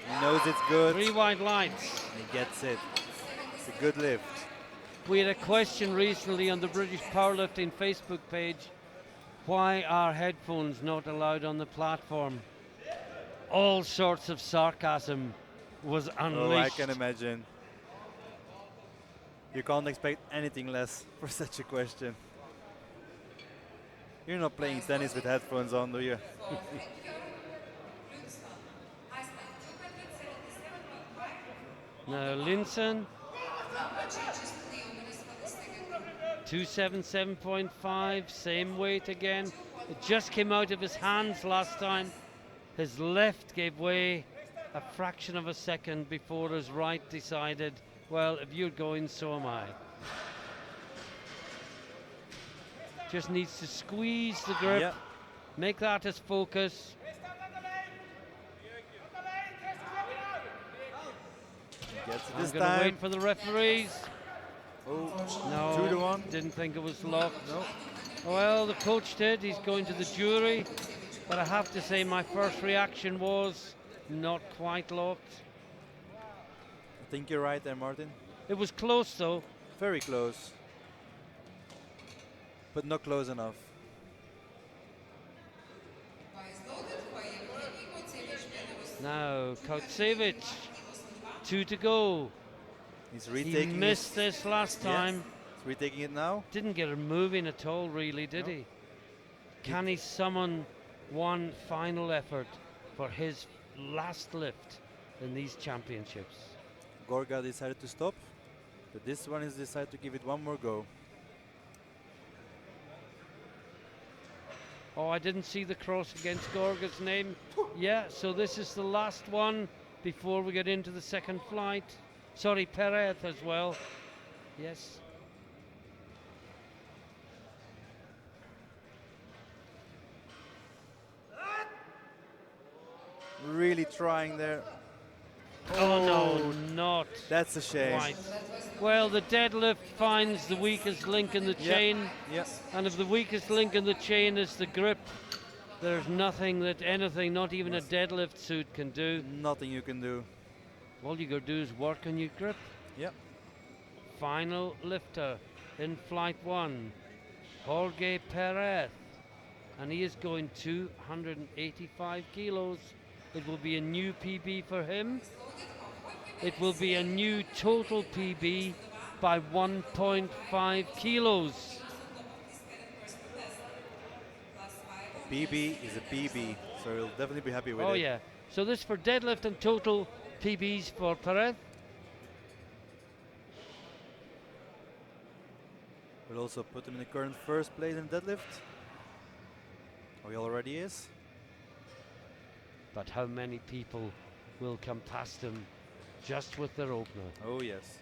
He knows it's good. 3 white lights. And he gets it. It's a good lift. We had a question recently on the British Powerlifting Facebook page. Why are headphones not allowed on the platform? All sorts of sarcasm was unleashed. Oh, I can imagine. You can't expect anything less for such a question. You're not playing tennis with headphones on, do you? Now Linson, 277.5, same weight again. It just came out of his hands last time. His left gave way a fraction of a second before his right decided, well, if you're going, so am I. Just needs to squeeze the grip, Yep. make that his focus. Gets it I'm this going to time. wait for the referees. Oh, No, 2-1. didn't think it was locked. No. Well, the coach did. He's going to the jury. But I have to say my first reaction was not quite locked. I think you're right there, Martin. It was close though. Very close. But not close enough. Now, Kautsevich, 2 to go. He's He retaking missed this last time. He's retaking it now. Didn't get it moving at all, really, did No. he? Can he summon one final effort for his last lift in these championships? Gorga decided to stop, but this one is decided to give it one more go. Oh, I didn't see the cross against Gorga's name. Yeah, so this is the last one before we get into the second flight. Sorry, Perez as well. Yes. Really trying there. Oh, no, not That's a shame. quite. Well, the deadlift finds the weakest link in the chain. Yes. And if the weakest link in the chain is the grip, there's nothing that anything, not even a deadlift suit, can do. Nothing you can do. All you gotta do is work on your grip. Yep. Final lifter in flight 1, Jorge Perez. And he is going 285 kilos. It will be a new PB for him. It will be a new total PB by 1.5 kilos. PB is a PB, so he'll definitely be happy with it. Oh yeah. So this for deadlift and total PBs for Perez. We'll also put him in the current first place in deadlift. Oh, he already is. But how many people will come past him just with their opener? Oh yes.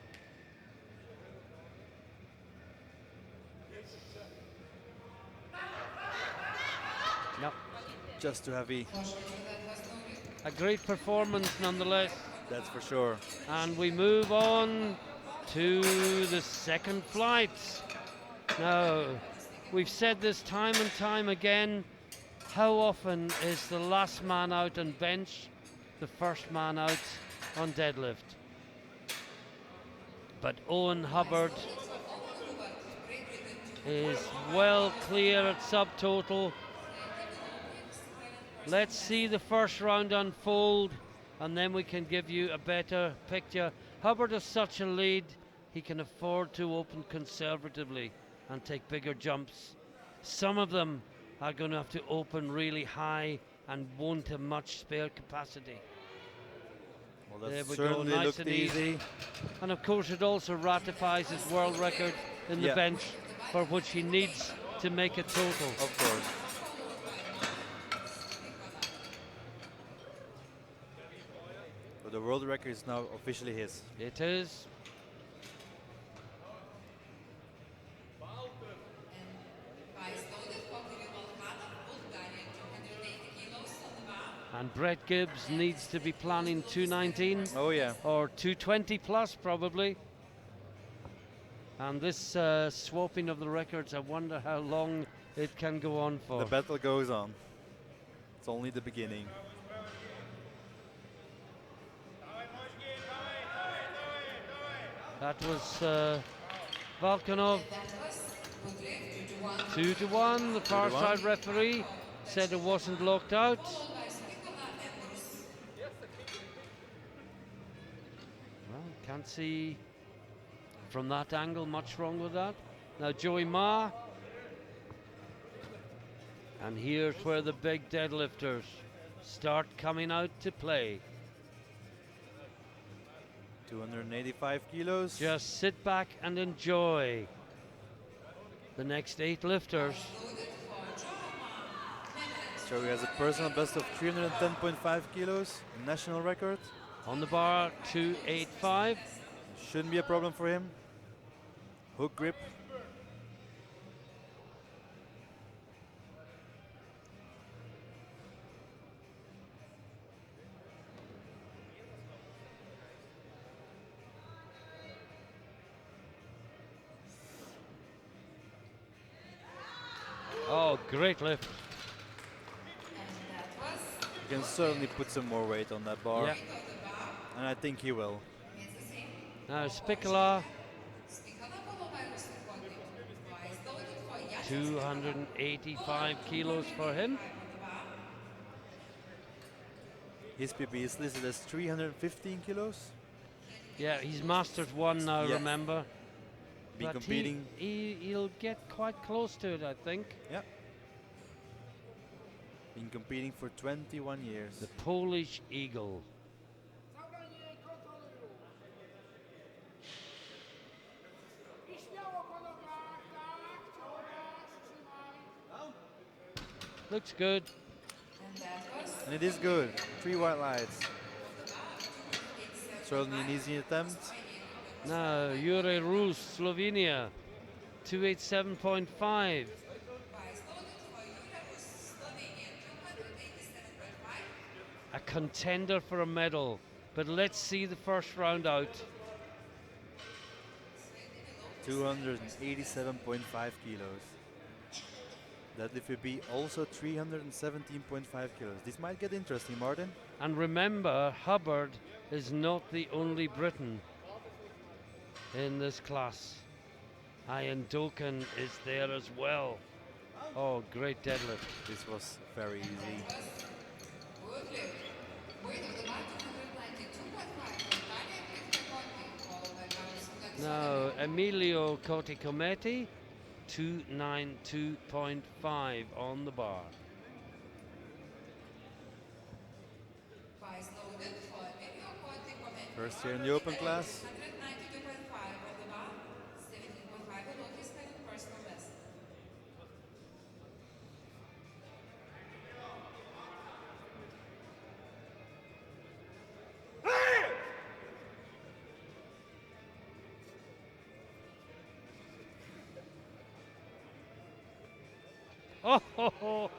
No. Just too heavy, A great performance nonetheless. that's for sure. And we move on to the second flight. Now, we've said this time and time again, how often is the last man out on bench the first man out on deadlift? But Owen Hubbard is well clear at subtotal. Let's see the first round unfold and then we can give you a better picture. Hubbard has such a lead, he can afford to open conservatively and take bigger jumps. Some of them are going to have to open really high and won't have much spare capacity. Well, There that we go, certainly nice looked and easy. And of course it also ratifies his world record in the Yeah. bench, for which he needs to make a total. Of course. But the world record is now officially his. It is. And Brett Gibbs needs to be planning 219 Oh yeah. or 220 plus probably. And this swapping of the records, I wonder how long it can go on for. The battle goes on. It's only the beginning. That was Volkanov. 2-1. The far 2-1. side referee said it wasn't locked out. Well, can't see from that angle much wrong with that. Now Joey Ma. And here's where the big deadlifters start coming out to play. 285 kilos. Just sit back and enjoy the next 8 lifters. sure he has a personal best of 310.5 kilos, national record. On the bar, 285. Shouldn't be a problem for him. Hook grip. Oh, great lift. He can certainly put some more weight on that bar. Yeah. And I think he will. Now Spicola, 285 kilos for him. His PB is listed as 315 kilos. Yeah, he's Masters 1 now, Yeah. remember. Be But competing. he'll get quite close to it, I think. Yeah. Been competing for 21 years. The Polish Eagle. Looks good. And it is good. 3 white lights. Certainly an easy attempt. Now, Jure Rus, Slovenia, 287.5. A contender for a medal, but let's see the first round out. 287.5 kilos. Deadlift would be also 317.5 kilos. This might get interesting, Martin. And remember, Hubbard is not the only Briton in this class. Ian Doken is there as well. Oh, great deadlift. This was very easy. Now, Emilio Coticometti, 292.5 on the bar. First year in the open class. Oh,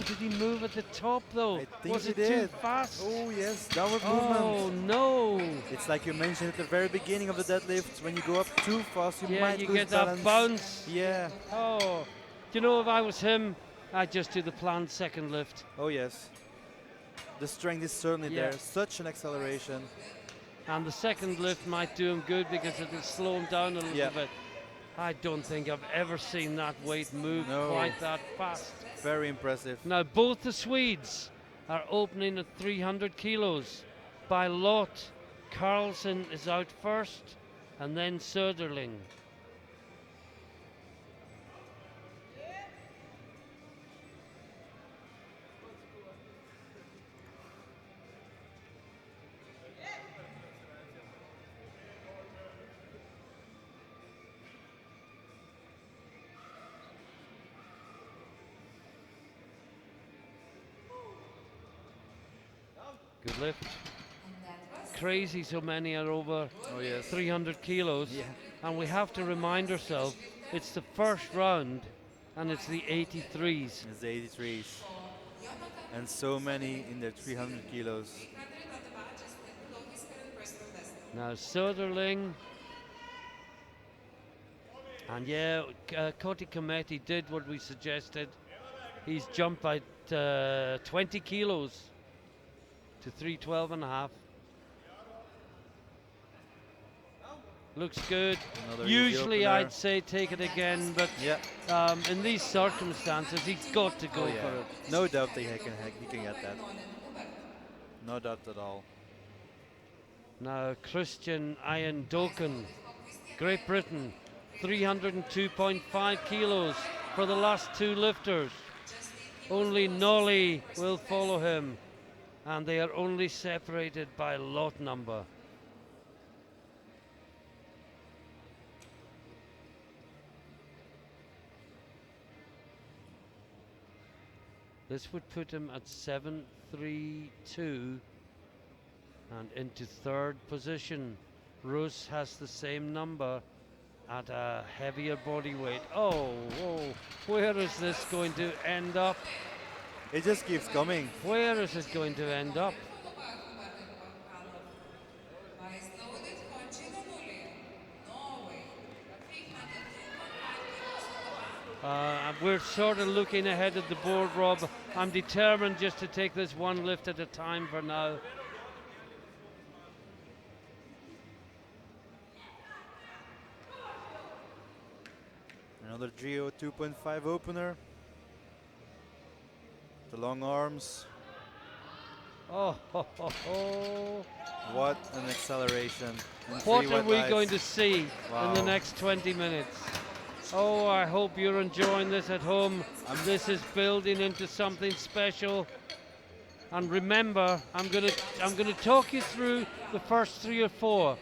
did he move at the top though? I think Was he it did. too fast? Oh yes, downward Oh movement. no! It's like you mentioned at the very beginning of the deadlift. When you go up too fast, you Yeah, might you lose get balance. that bounce. Yeah. Oh, do you know, if I was him, I'd just do the planned second lift. Oh yes. The strength is certainly Yeah. there. Such an acceleration. And the second lift might do him good because it'll slow him down a little Yeah. bit. I don't think I've ever seen that weight move No. quite that fast. Very impressive. Now, both the Swedes are opening at 300 kilos. By lot, Carlsen is out first, and then Söderling. Good lift. Crazy so many are over Oh yes. 300 kilos. Yeah. And we have to remind ourselves, it's the first round and it's the 83s. It's the 83s. And so many in their 300 kilos. Now Söderling. And yeah, Koti Kometti did what we suggested. He's jumped by 20 kilos to 312 and a half. Looks good. Another easy Usually opener. I'd say take it again, but Yeah. in these circumstances he's got to go Oh, yeah. for it. No doubt that he can get that. No doubt at all. Now Christian Ian Doken, Great Britain, 302.5 kilos for the last two lifters. Only Nolly will follow him, and they are only separated by lot number. This would put him at 7.32 and into third position. Rus has the same number at a heavier body weight. Oh, where is this going to end up? It just keeps coming. Where is it going to end up? We're sort of looking ahead at the board, Rob. I'm determined just to take this one lift at a time for now. Another Geo 2.5 opener. The long arms. Oh, ho, ho, ho. What an acceleration. And What three are wet we lights. going to see in the Wow. next 20 minutes? Oh, I hope you're enjoying this at home. This is building into something special. And remember, I'm gonna talk you through the first 3 or 4.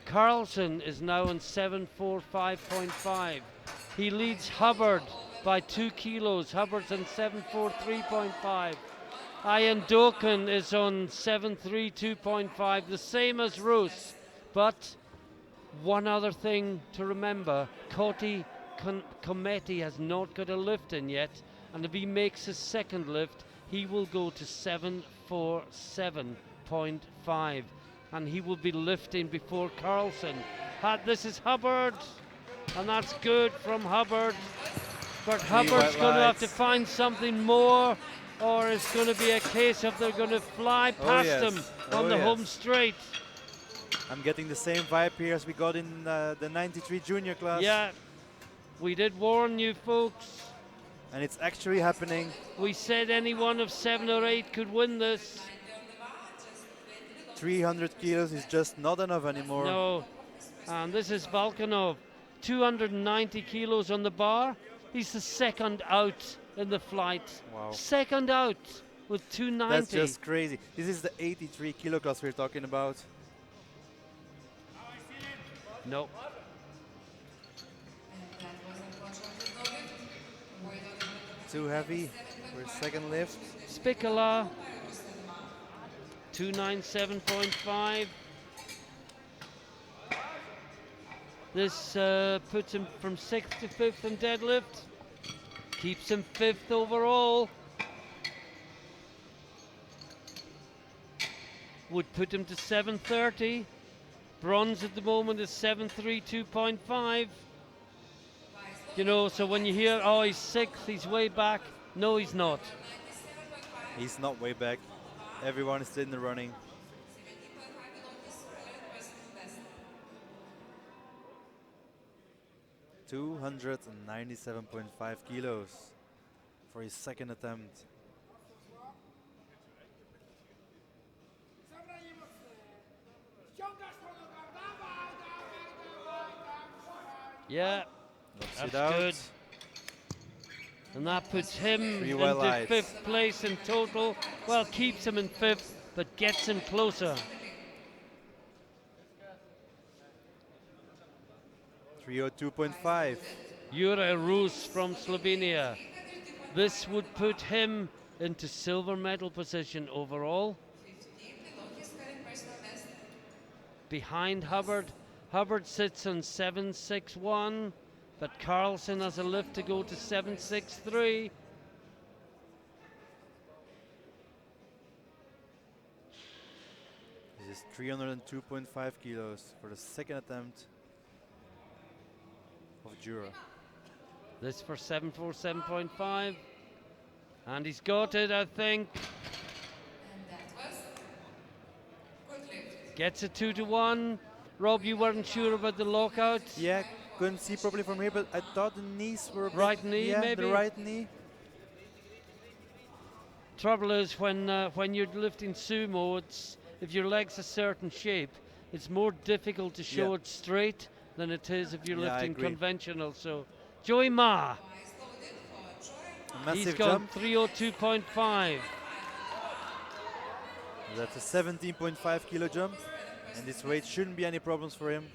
Carlson is now on 745.5. He leads Hubbard by 2 kilos. Hubbard's on 743.5. Ian Doken is on 732.5, the same as Roos. But one other thing to remember, Koti Kometi has not got a lift in yet, and if he makes his second lift, he will go to 747.5, and he will be lifting before Carlson. This is Hubbard, and that's good from Hubbard. But Hubbard's going to have to find something more, or it's going to be a case of they're going to fly past him on the home straight. I'm getting the same vibe here as we got in the 93 junior class. Yeah, we did warn you folks. And it's actually happening. We said any one of 7 or 8 could win this. 300 kilos is just not enough anymore. No, and this is Volkanov, 290 kilos on the bar. He's the second out in the flight. Wow. Second out with 290. That's just crazy. This is the 83 kilo class we're talking about. No. Too heavy for a second lift. Spicula, 297.5. This puts him from 6th to 5th in deadlift. Keeps him 5th overall. Would put him to 730. Bronze at the moment is 732.5. You know, so when you hear, oh, he's 6th, he's way back. No, he's not. He's not way back. Everyone is in the running. $297.5 kilos for his second attempt. Yeah, Knocks that's it out. good. And that puts him Three into well lights. 5th place in total. Well, keeps him in 5th, but gets him closer. 302.5. Jure Rus from Slovenia. This would put him into silver medal position overall. Behind Hubbard. Hubbard sits on 761, but Carlson has a lift to go to 763. This is 302.5 kilos for the second attempt of Jura. This for 747.5. And he's got it, I think. Gets a 2-1. Rob, you weren't sure about the lockout? Yeah, couldn't see properly from here, but I thought the knees were a bit- Right knee, yeah, maybe? the right knee. Trouble is when you're lifting sumo, if your leg's a certain shape, it's more difficult to show it straight than it is if you're Yeah, I lifting agree. conventional. So, Joey Ma, A massive he's got jump. 302.5. That's a 17.5 kilo jump, and this weight shouldn't be any problems for him.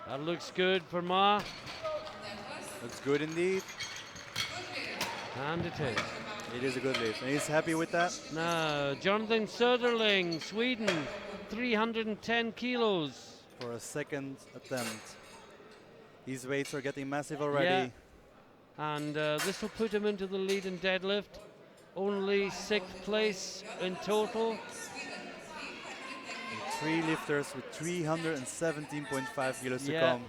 That looks good for Ma. Looks good indeed. And it is. It is a good lift, and he's happy with that. Now, Jonathan Söderling, Sweden, 310 kilos. For a second attempt. His weights are getting massive already. Yeah. And this will put him into the lead in deadlift. Only 6th place in total. 3 lifters with 317.5 kilos to come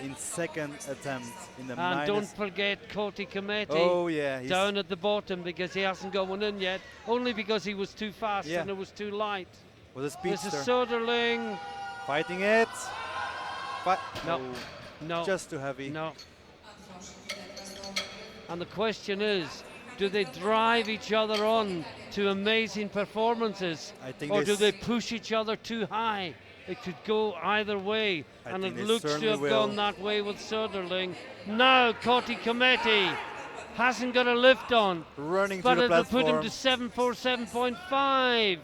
in second attempt in the And don't forget Koti Kometi. Oh yeah, he's down at the bottom because he hasn't got one in yet. Only because he was too fast and it was too light. was a This speedster. is Söderling. Fighting it. No. Oh, No. just too heavy. No. And the question is, do they drive each other on to amazing performances, I think or do they push each other too high? It could go either way, and it looks to have gone that way with Söderling. Now Koti Kometi hasn't got a lift on, Running but to the it'll platform. put him to 747.5,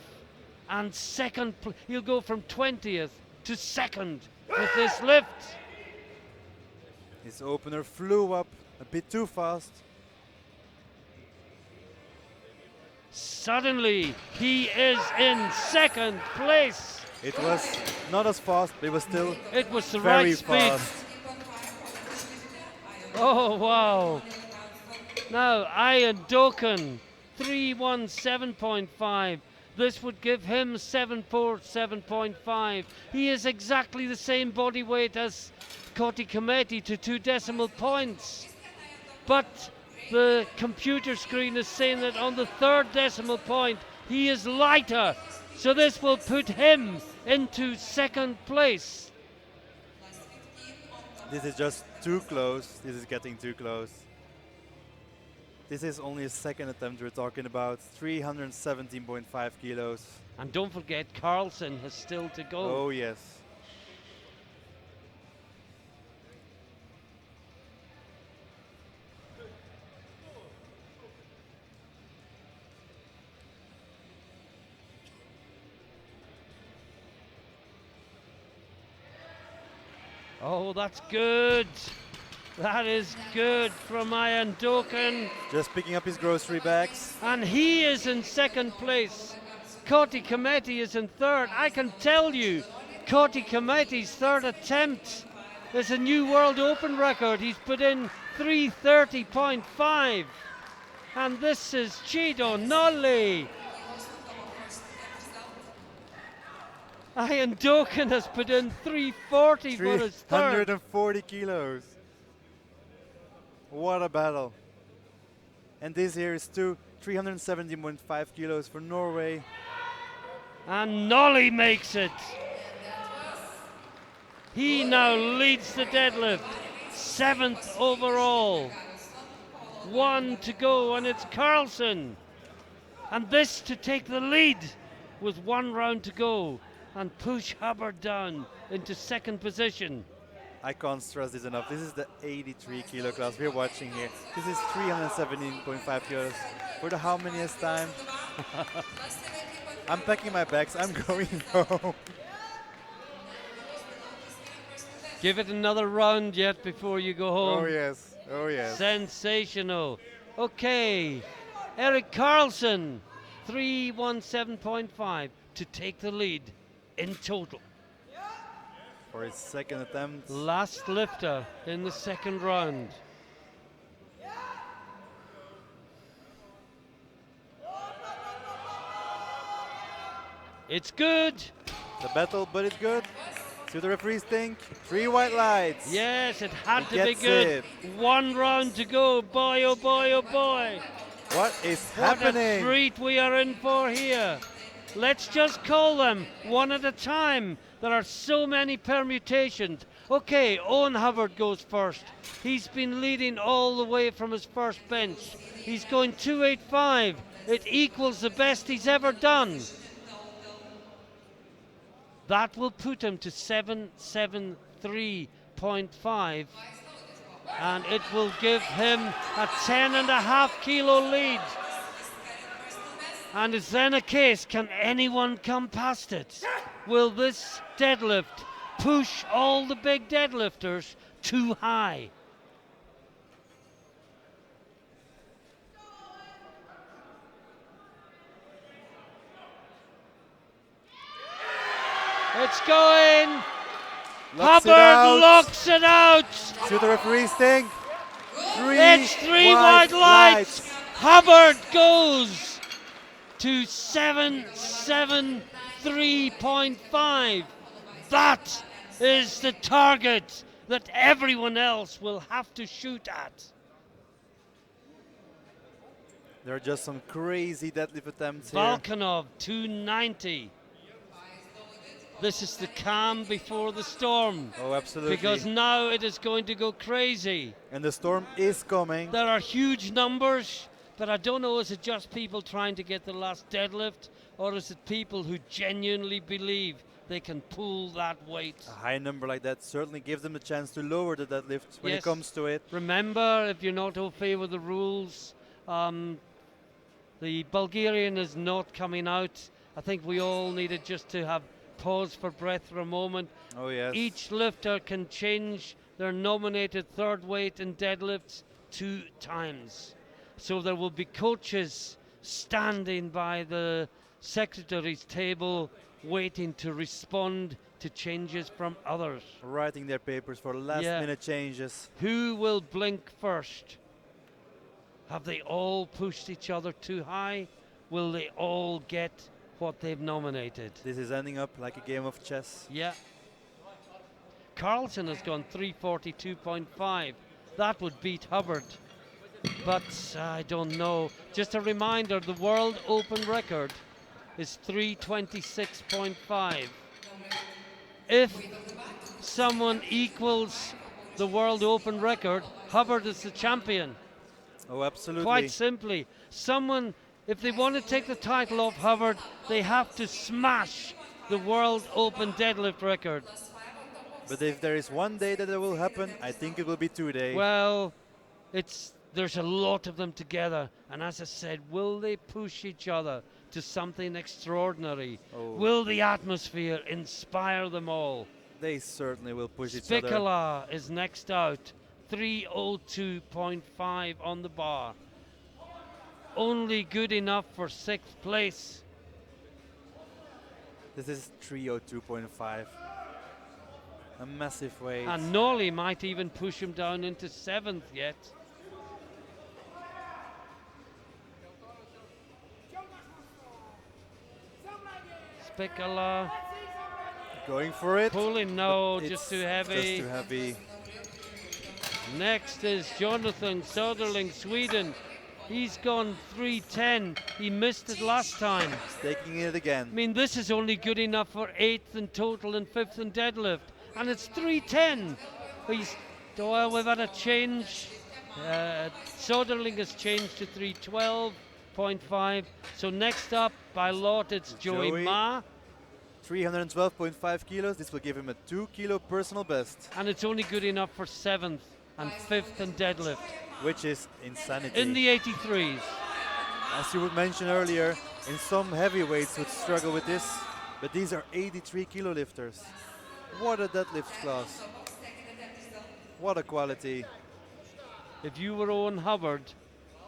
and second. He'll go from 20th to second with this lift. His opener flew up a bit too fast. Suddenly, he is in second place. It was not as fast, but it was still It was the very right speed. fast. Oh, wow. Now, Ian Doken, 317.5. This would give him 747.5. He is exactly the same body weight as Koti Kometi to 2 decimal points. But the computer screen is saying that on the 3rd decimal point, he is lighter. So this will put him into second place. This is just too close. This is getting too close. This is only a second attempt we're talking about. 317.5 kilos. And don't forget, Carlson has still to go. Oh, yes. Oh, that's good. That is good from Ian Doken. Just picking up his grocery bags. And he is in second place. Koti Kometi is in 3rd. I can tell you, Koti Kometi's 3rd attempt is a new World Open record. He's put in 330.5. And this is Chido Nolli. Ian Doken has put in 340 for his 3rd. 340 kilos. What a battle. And this here is 317.5 kilos for Norway. And Nolli makes it. He now leads the deadlift. 7th overall. 1 to go, and it's Carlson. And this to take the lead with 1 round to go and push Hubbard down into second position. I can't stress this enough. This is the 83 kilo class we're watching here. This is 317.5 kilos for the how manyest time? I'm packing my bags. I'm going home. Give it another round yet before you go home. Oh yes. Oh yes. Sensational. Okay, Eric Carlson, 317.5 to take the lead in total. For his second attempt. Last lifter in the second round. It's good. The battle, but it's good. See what the referees think. 3 white lights. Yes, it had He to be gets good. it. 1 round to go. Boy, oh boy, oh boy. What is What a happening? treat we are in for here. Let's just call them one at a time. There are so many permutations. Okay, Owen Hubbard goes first. He's been leading all the way from his first bench. He's going 285. It equals the best he's ever done. That will put him to 773.5. And it will give him a 10.5 kilo lead. And it's then a case, can anyone come past it? Will this deadlift push all the big deadlifters too high. It's going. Hubbard locks it out. Should the referee sting? It's three white lights. Hubbard goes to 773.5. That is the target that everyone else will have to shoot at. There are just some crazy deadlift attempts here. Volkanov 290. This is the calm before the storm. Oh, absolutely. Because now it is going to go crazy. And the storm is coming. There are huge numbers, but I don't know, is it just people trying to get the last deadlift, or is it people who genuinely believe they can pull that weight? A high number like that certainly gives them a chance to lower the deadlift when it comes to it. Remember, if you're not au fait with the rules, the Bulgarian is not coming out. I think we all needed just to have pause for breath for a moment. Oh yes. Each lifter can change their nominated third weight in deadlifts 2 times. So there will be coaches standing by the secretary's table waiting to respond to changes from others. Writing their papers for last minute changes. Who will blink first? Have they all pushed each other too high? Will they all get what they've nominated? This is ending up like a game of chess. Yeah. Carlson has gone 342.5. That would beat Hubbard. But I don't know. Just a reminder, the world open record is 326.5. If someone equals the world open record, Hubbard is the champion. Oh, absolutely. Quite simply. Someone, if they want to take the title off Hubbard, they have to smash the world open deadlift record. But if there is one day that it will happen, I think it will be today. Well, there's a lot of them together, and as I said, will they push each other to something extraordinary? Oh. Will the atmosphere inspire them all? They certainly will push each other. Spicala is next out, 302.5 on the bar. Only good enough for 6th place. This is 302.5. A massive weight. And Nolly might even push him down into 7th yet. Spicala going for it. pulling, no, just too heavy. Just too heavy. Next is Jonathan Söderling, Sweden. He's gone 310. He missed it last time. He's taking it again. I mean, this is only good enough for 8th in total and 5th in deadlift. And it's 310. Well, we've had a change. Söderling has changed to 312.5. So next up, by lot, it's Joey Ma. 312.5 kilos. This will give him a 2 kilo personal best. And it's only good enough for 7th and 5th in deadlift. Which is insanity. In the 83s. As you would mention earlier, in some heavyweights would struggle with this, but these are 83 kilo lifters. What a deadlift class. What a quality. If you were Owen Hubbard,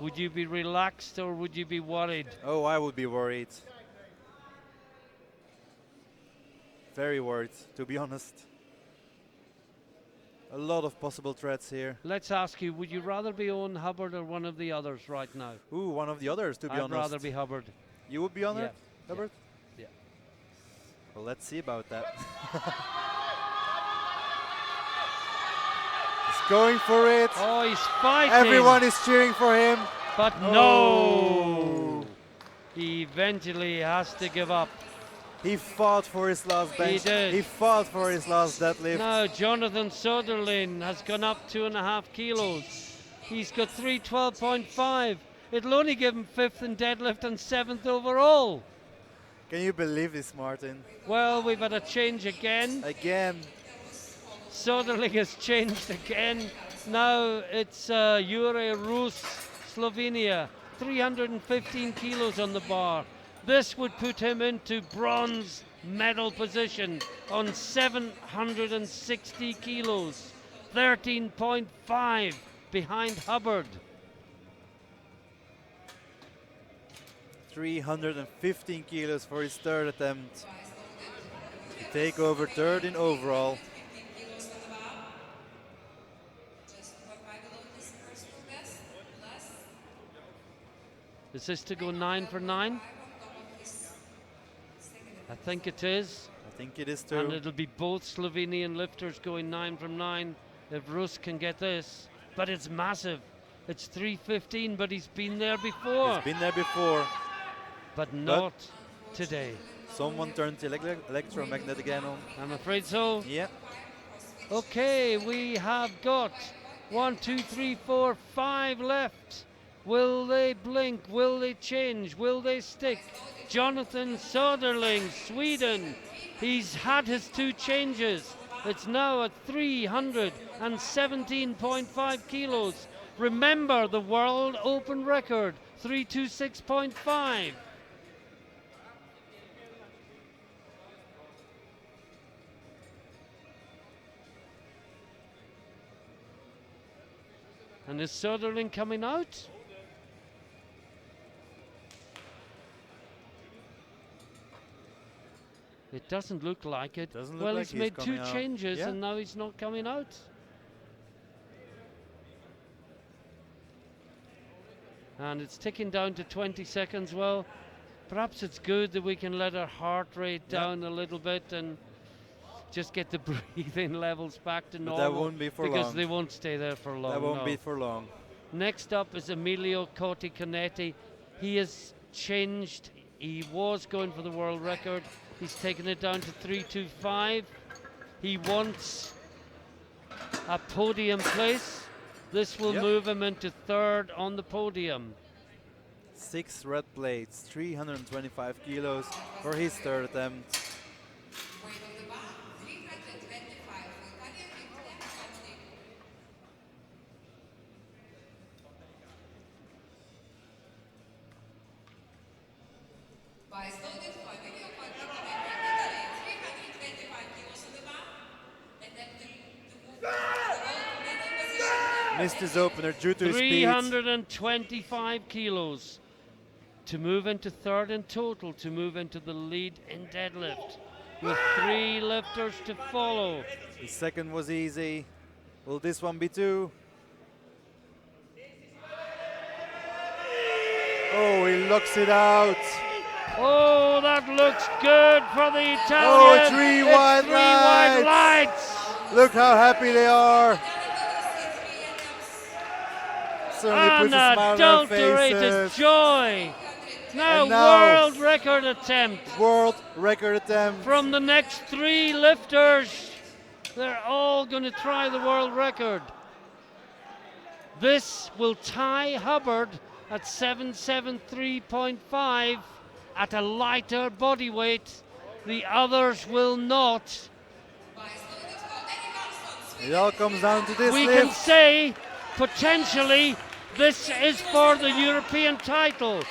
would you be relaxed or would you be worried? Oh, I would be worried. Very worried, to be honest. A lot of possible threats here. Let's ask you, would you rather be Owen Hubbard or one of the others right now? Ooh, one of the others, to be honest. I'd rather be Hubbard. You would be on it, Hubbard? Yeah. Well, let's see about that. He's going for it. Oh, he's fighting. Everyone is cheering for him. But no. He eventually has to give up. He fought for his last bench. He did. He fought for his last deadlift. Now Jonathan Söderling has gone up 2.5 kilos. He's got 312.5. It'll only give him 5th in deadlift and 7th overall. Can you believe this, Martin? Well, we've had a change again. Again. Söderling has changed again. Now it's Jure Rus, Slovenia. 315 kilos on the bar. This would put him into bronze medal position on 760 kilos, 13.5 behind Hubbard. 315 kilos for his third attempt to take over third in overall. Is this to go 9 for 9? I think it is. I think it is too. And it'll be both Slovenian lifters going 9 from 9 if Rus can get this. But it's massive. It's 3:15, but he's been there before. He's been there before. But not today. Someone turned the electromagnetic again on. I'm afraid so. Yeah. Okay, we have got 1, 2, 3, 4, 5 left. Will they blink? Will they change? Will they stick? Jonathan Söderling, Sweden. He's had his 2 changes. It's now at 317.5 kilos. Remember the world open record, 326.5. And is Söderling coming out? It doesn't look like it. Doesn't look well, like he's made 2 coming out. changes Yeah. and now he's not coming out. And it's ticking down to 20 seconds. Well, perhaps it's good that we can let our heart rate down a little bit and just get the breathing levels back to normal. That won't be for because long. they won't stay there for long. That won't no. be for long. Next up is Emilio Cotti-Canetti. He has changed. He was going for the world record. He's taken it down to 3:25. He wants a podium place. This will move him into third on the podium. 6 red plates, 325 kilos for his third attempt. Missed his opener due to his speed. 325 kilos to move into third in total, to move into the lead in deadlift, with 3 lifters to follow. The second was easy. Will this one be too? Oh, he locks it out. Oh, that looks good for the Italian. Oh, 3 It's white 3 white lights. lights. Look how happy they are. Certainly puts a smile on their Unadulterated faces. joy. Now, And now- world record attempt World record attempt. from the next 3 lifters. They're all going to try the world record. This will tie Hubbard at 773.5 at a lighter body weight. The others will not. It all comes down to this We can lift. say potentially this is for the European title.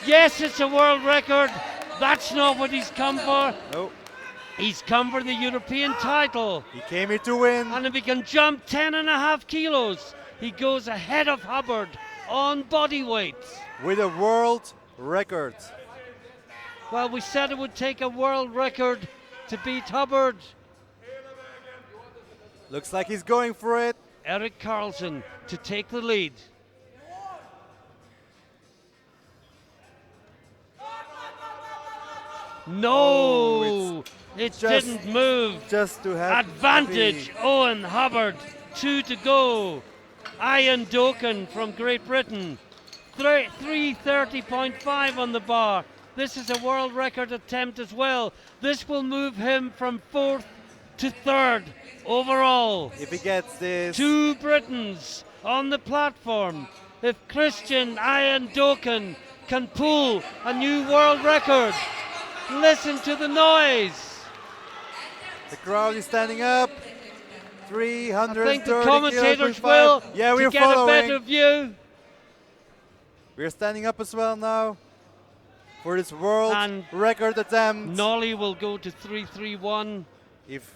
Yes, it's a world record. That's not what he's come for. No, He's come for the European title. he came here to win. And if he can jump 10.5 kilos, he goes ahead of Hubbard on body weight. With a world record. Well, we said it would take a world record to beat Hubbard. Looks like he's going for it. Eric Carlson to take the lead. No, it just- didn't move. Just to have Advantage, happy. Owen Hubbard. 2 to go. Ian Doken from Great Britain. 330.5 on the bar. This is a world record attempt as well. This will move him from 4th to 3rd overall. If he gets this. 2 Britons on the platform. If Christian Ian Doken can pull a new world record, listen to the noise. The crowd is standing up. I 330 think the commentators kilos will per 5. Yeah, to we're get a better following. view. We're standing up as well now. for this world And record attempt. Nolly will go to 331 If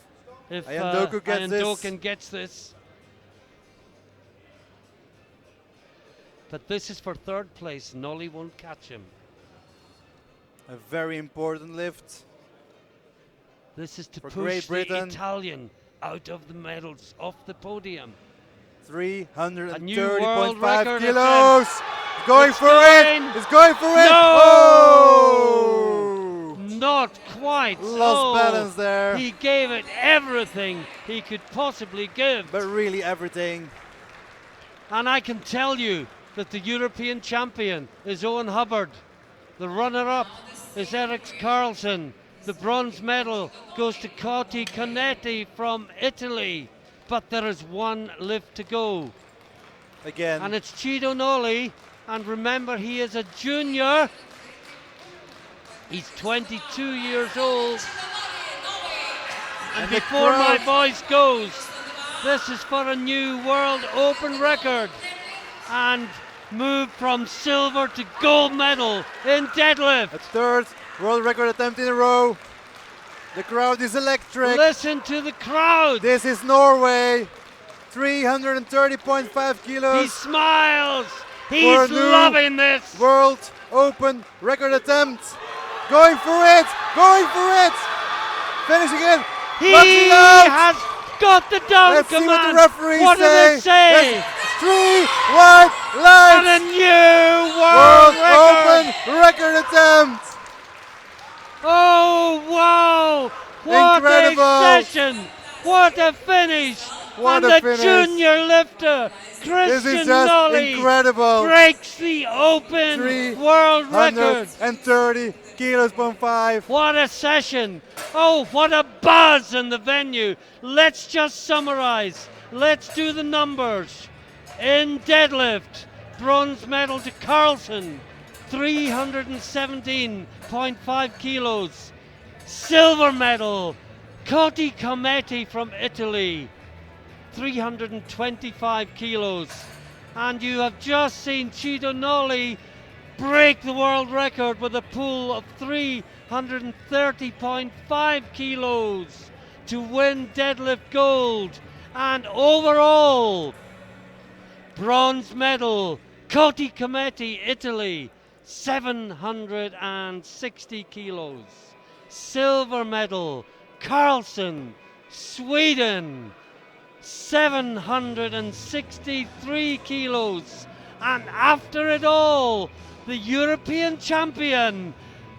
if Ayandoku gets this. Ayandokan gets this. But this is for third place. Nolly won't catch him. A very important lift. This is to For push Great the Britain. Italian out of the medals, off the podium. 330.5 record kilos. Going It's for going. it. It's going for it. No! Oh! Not quite. Lost balance there. He gave it everything he could possibly give. But really everything. And I can tell you that the European champion is Owen Hubbard. The runner-up is Eric Carlson. The bronze medal goes to Coti Canetti from Italy. But there is one lift to go. Again. And it's Chido Nolly. And remember, he is a junior. He's 22 years old. And the before my crowd- voice goes, this is for a new World Open record. And move from silver to gold medal in deadlift. A third world record attempt in a row. The crowd is electric. Listen to the crowd. This is Norway. 330.5 He kilos. smiles. For a He's new loving this. World Open record attempt. Going for it. Going for it. Finishing it. He Punching out. has got the down Let's see what command. the referees What say. do they say? Yes. 3 white And lights. a new World world record. Open record attempt. Oh, wow. What Incredible. a session. What a finish. What and a the finish. junior lifter, This is Christian just Nolly, incredible. breaks the open world record. 330 kilos, 0.5. What a session. Oh, what a buzz in the venue. Let's just summarize. Let's do the numbers. In deadlift, bronze medal to Carlson, 317.5 kilos. Silver medal, Coti Cametti from Italy, 325 kilos. And you have just seen Chido Nolly break the world record with a pull of 330.5 kilos to win deadlift gold. And overall, bronze medal, Coti Cametti, Italy, 760 kilos. Silver medal, Carlson, Sweden, 763 kilos. And after it all, the European champion,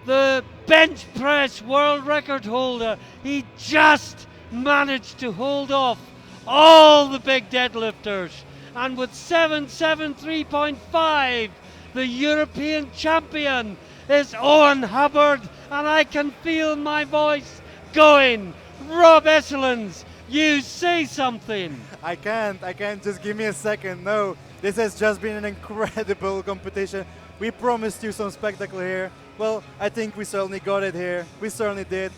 the bench press world record holder, he just managed to hold off all the big deadlifters. And with 773.5, the European champion is Owen Hubbard. And I can feel my voice going. Rob Esselins, you say something. I can't. Just give me a second. No, this has just been an incredible competition. We promised you some spectacle here. Well, I think we certainly got it here. We certainly did.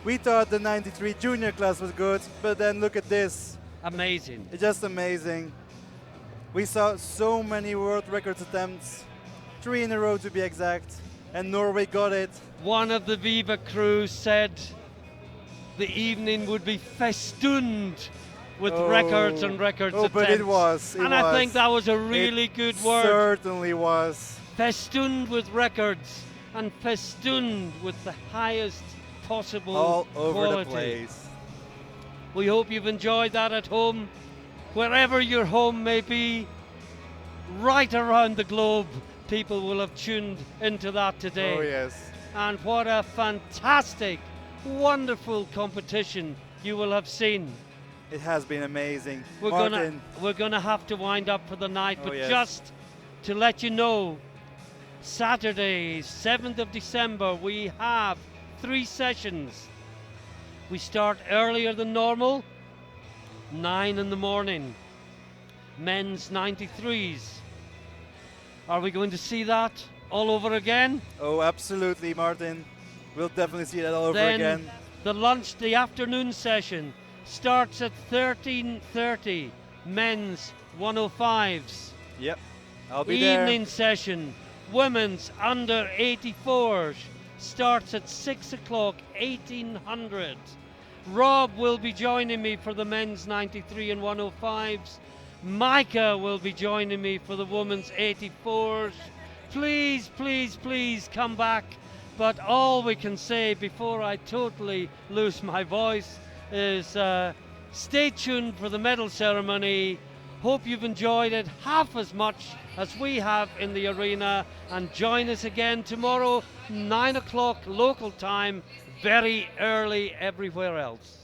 We thought the 93 junior class was good, but then look at this. Amazing. It's just amazing. We saw so many world records attempts, 3 in a row to be exact, and Norway got it. One of the Viva crew said the evening would be festooned with records and records attempts. But it was. And I think that was a really good word. Certainly was. Festooned with records and festooned with the highest possible All over quality. the place. We hope you've enjoyed that at home, wherever your home may be, right around the globe. People will have tuned into that today. Oh yes. And what a fantastic, wonderful competition you will have seen. It has been amazing. We're Martin, gonna have to wind up for the night, Oh, but yes. just to let you know, Saturday, 7th of December, we have 3 sessions. We start earlier than normal, 9 in the morning. Men's 93s. Are we going to see that all over again? oh absolutely, Martin. We'll definitely see that all over Then again. the afternoon session starts at 13:30. Men's 105s. Yep, I'll be Evening session women's under 84s starts at 6 o'clock, 1800. Rob will be joining me for the men's 93 and 105s. Micah will be joining me for the women's 84s. Please, please, please come back. But all we can say before I totally lose my voice is stay tuned for the medal ceremony. Hope you've enjoyed it half as much as we have in the arena, and join us again tomorrow, 9 o'clock local time, very early everywhere else.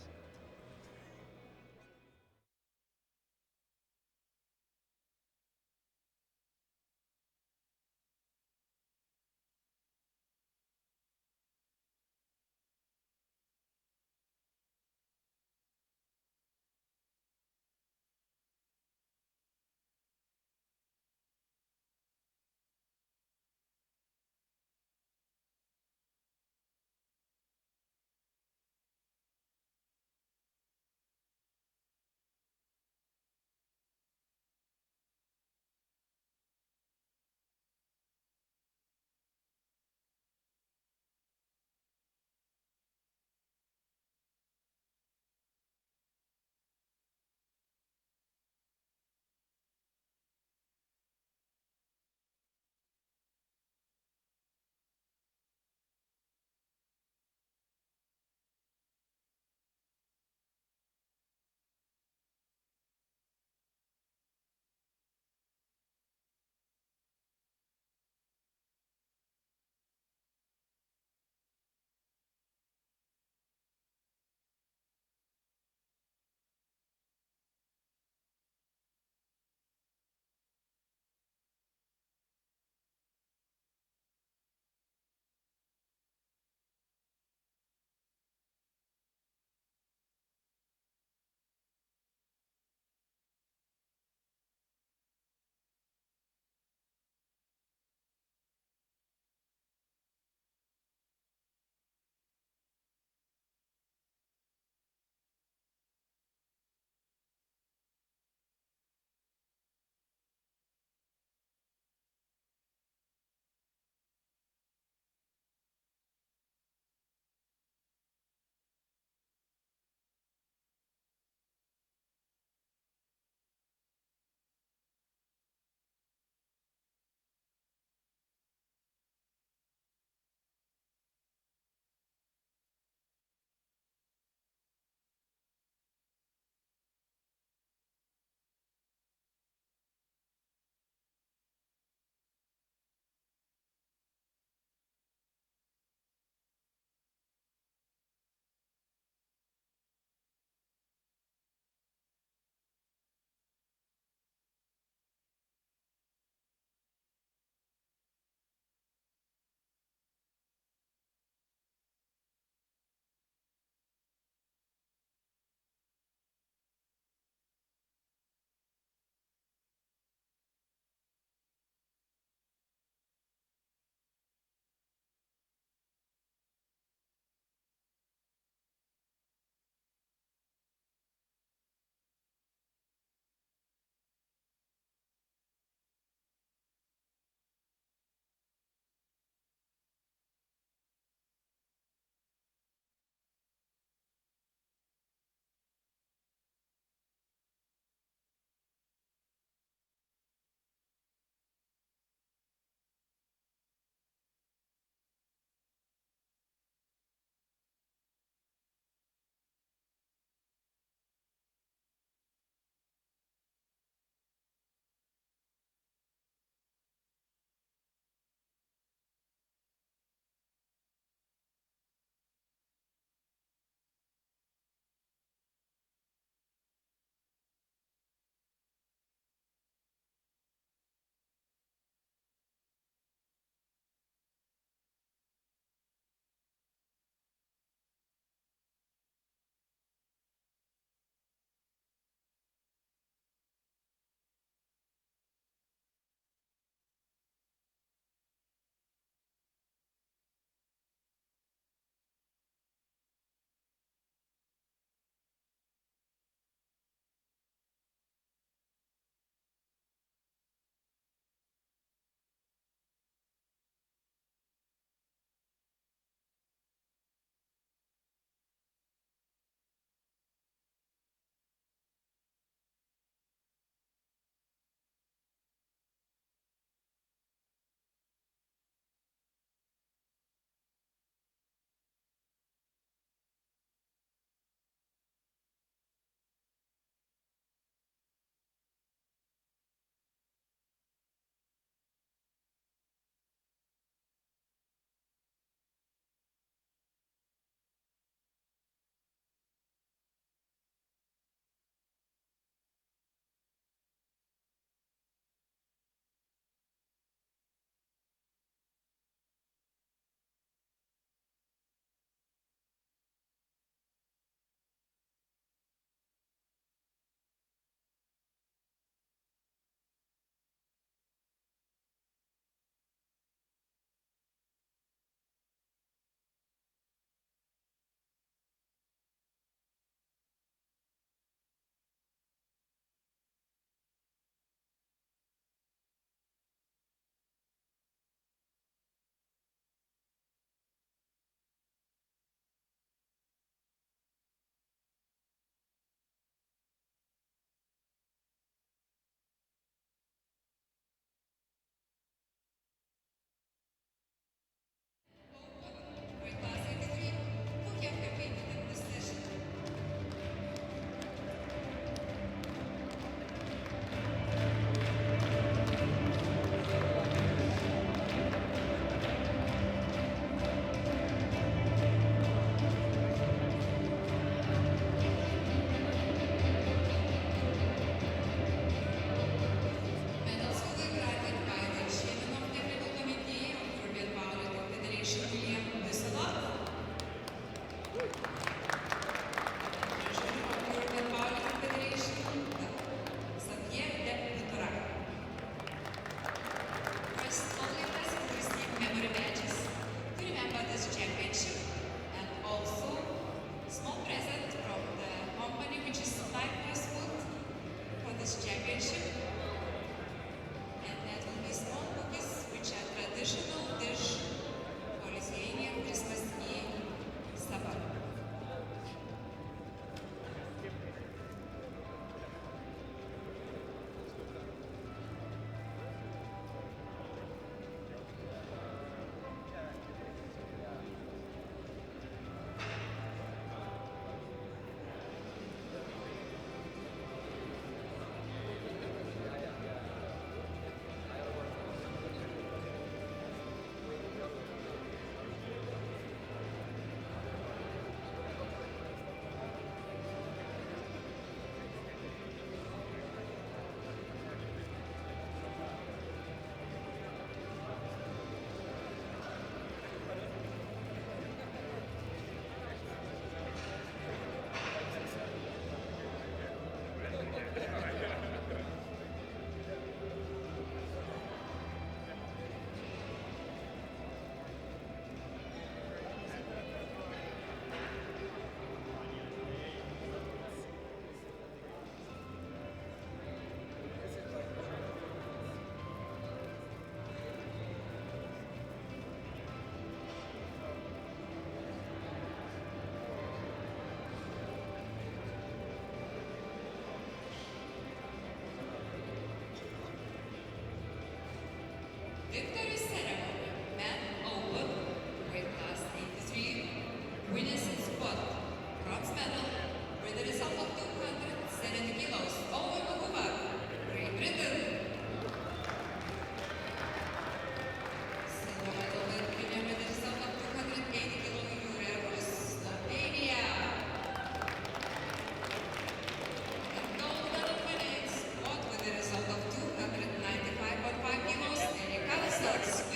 sets.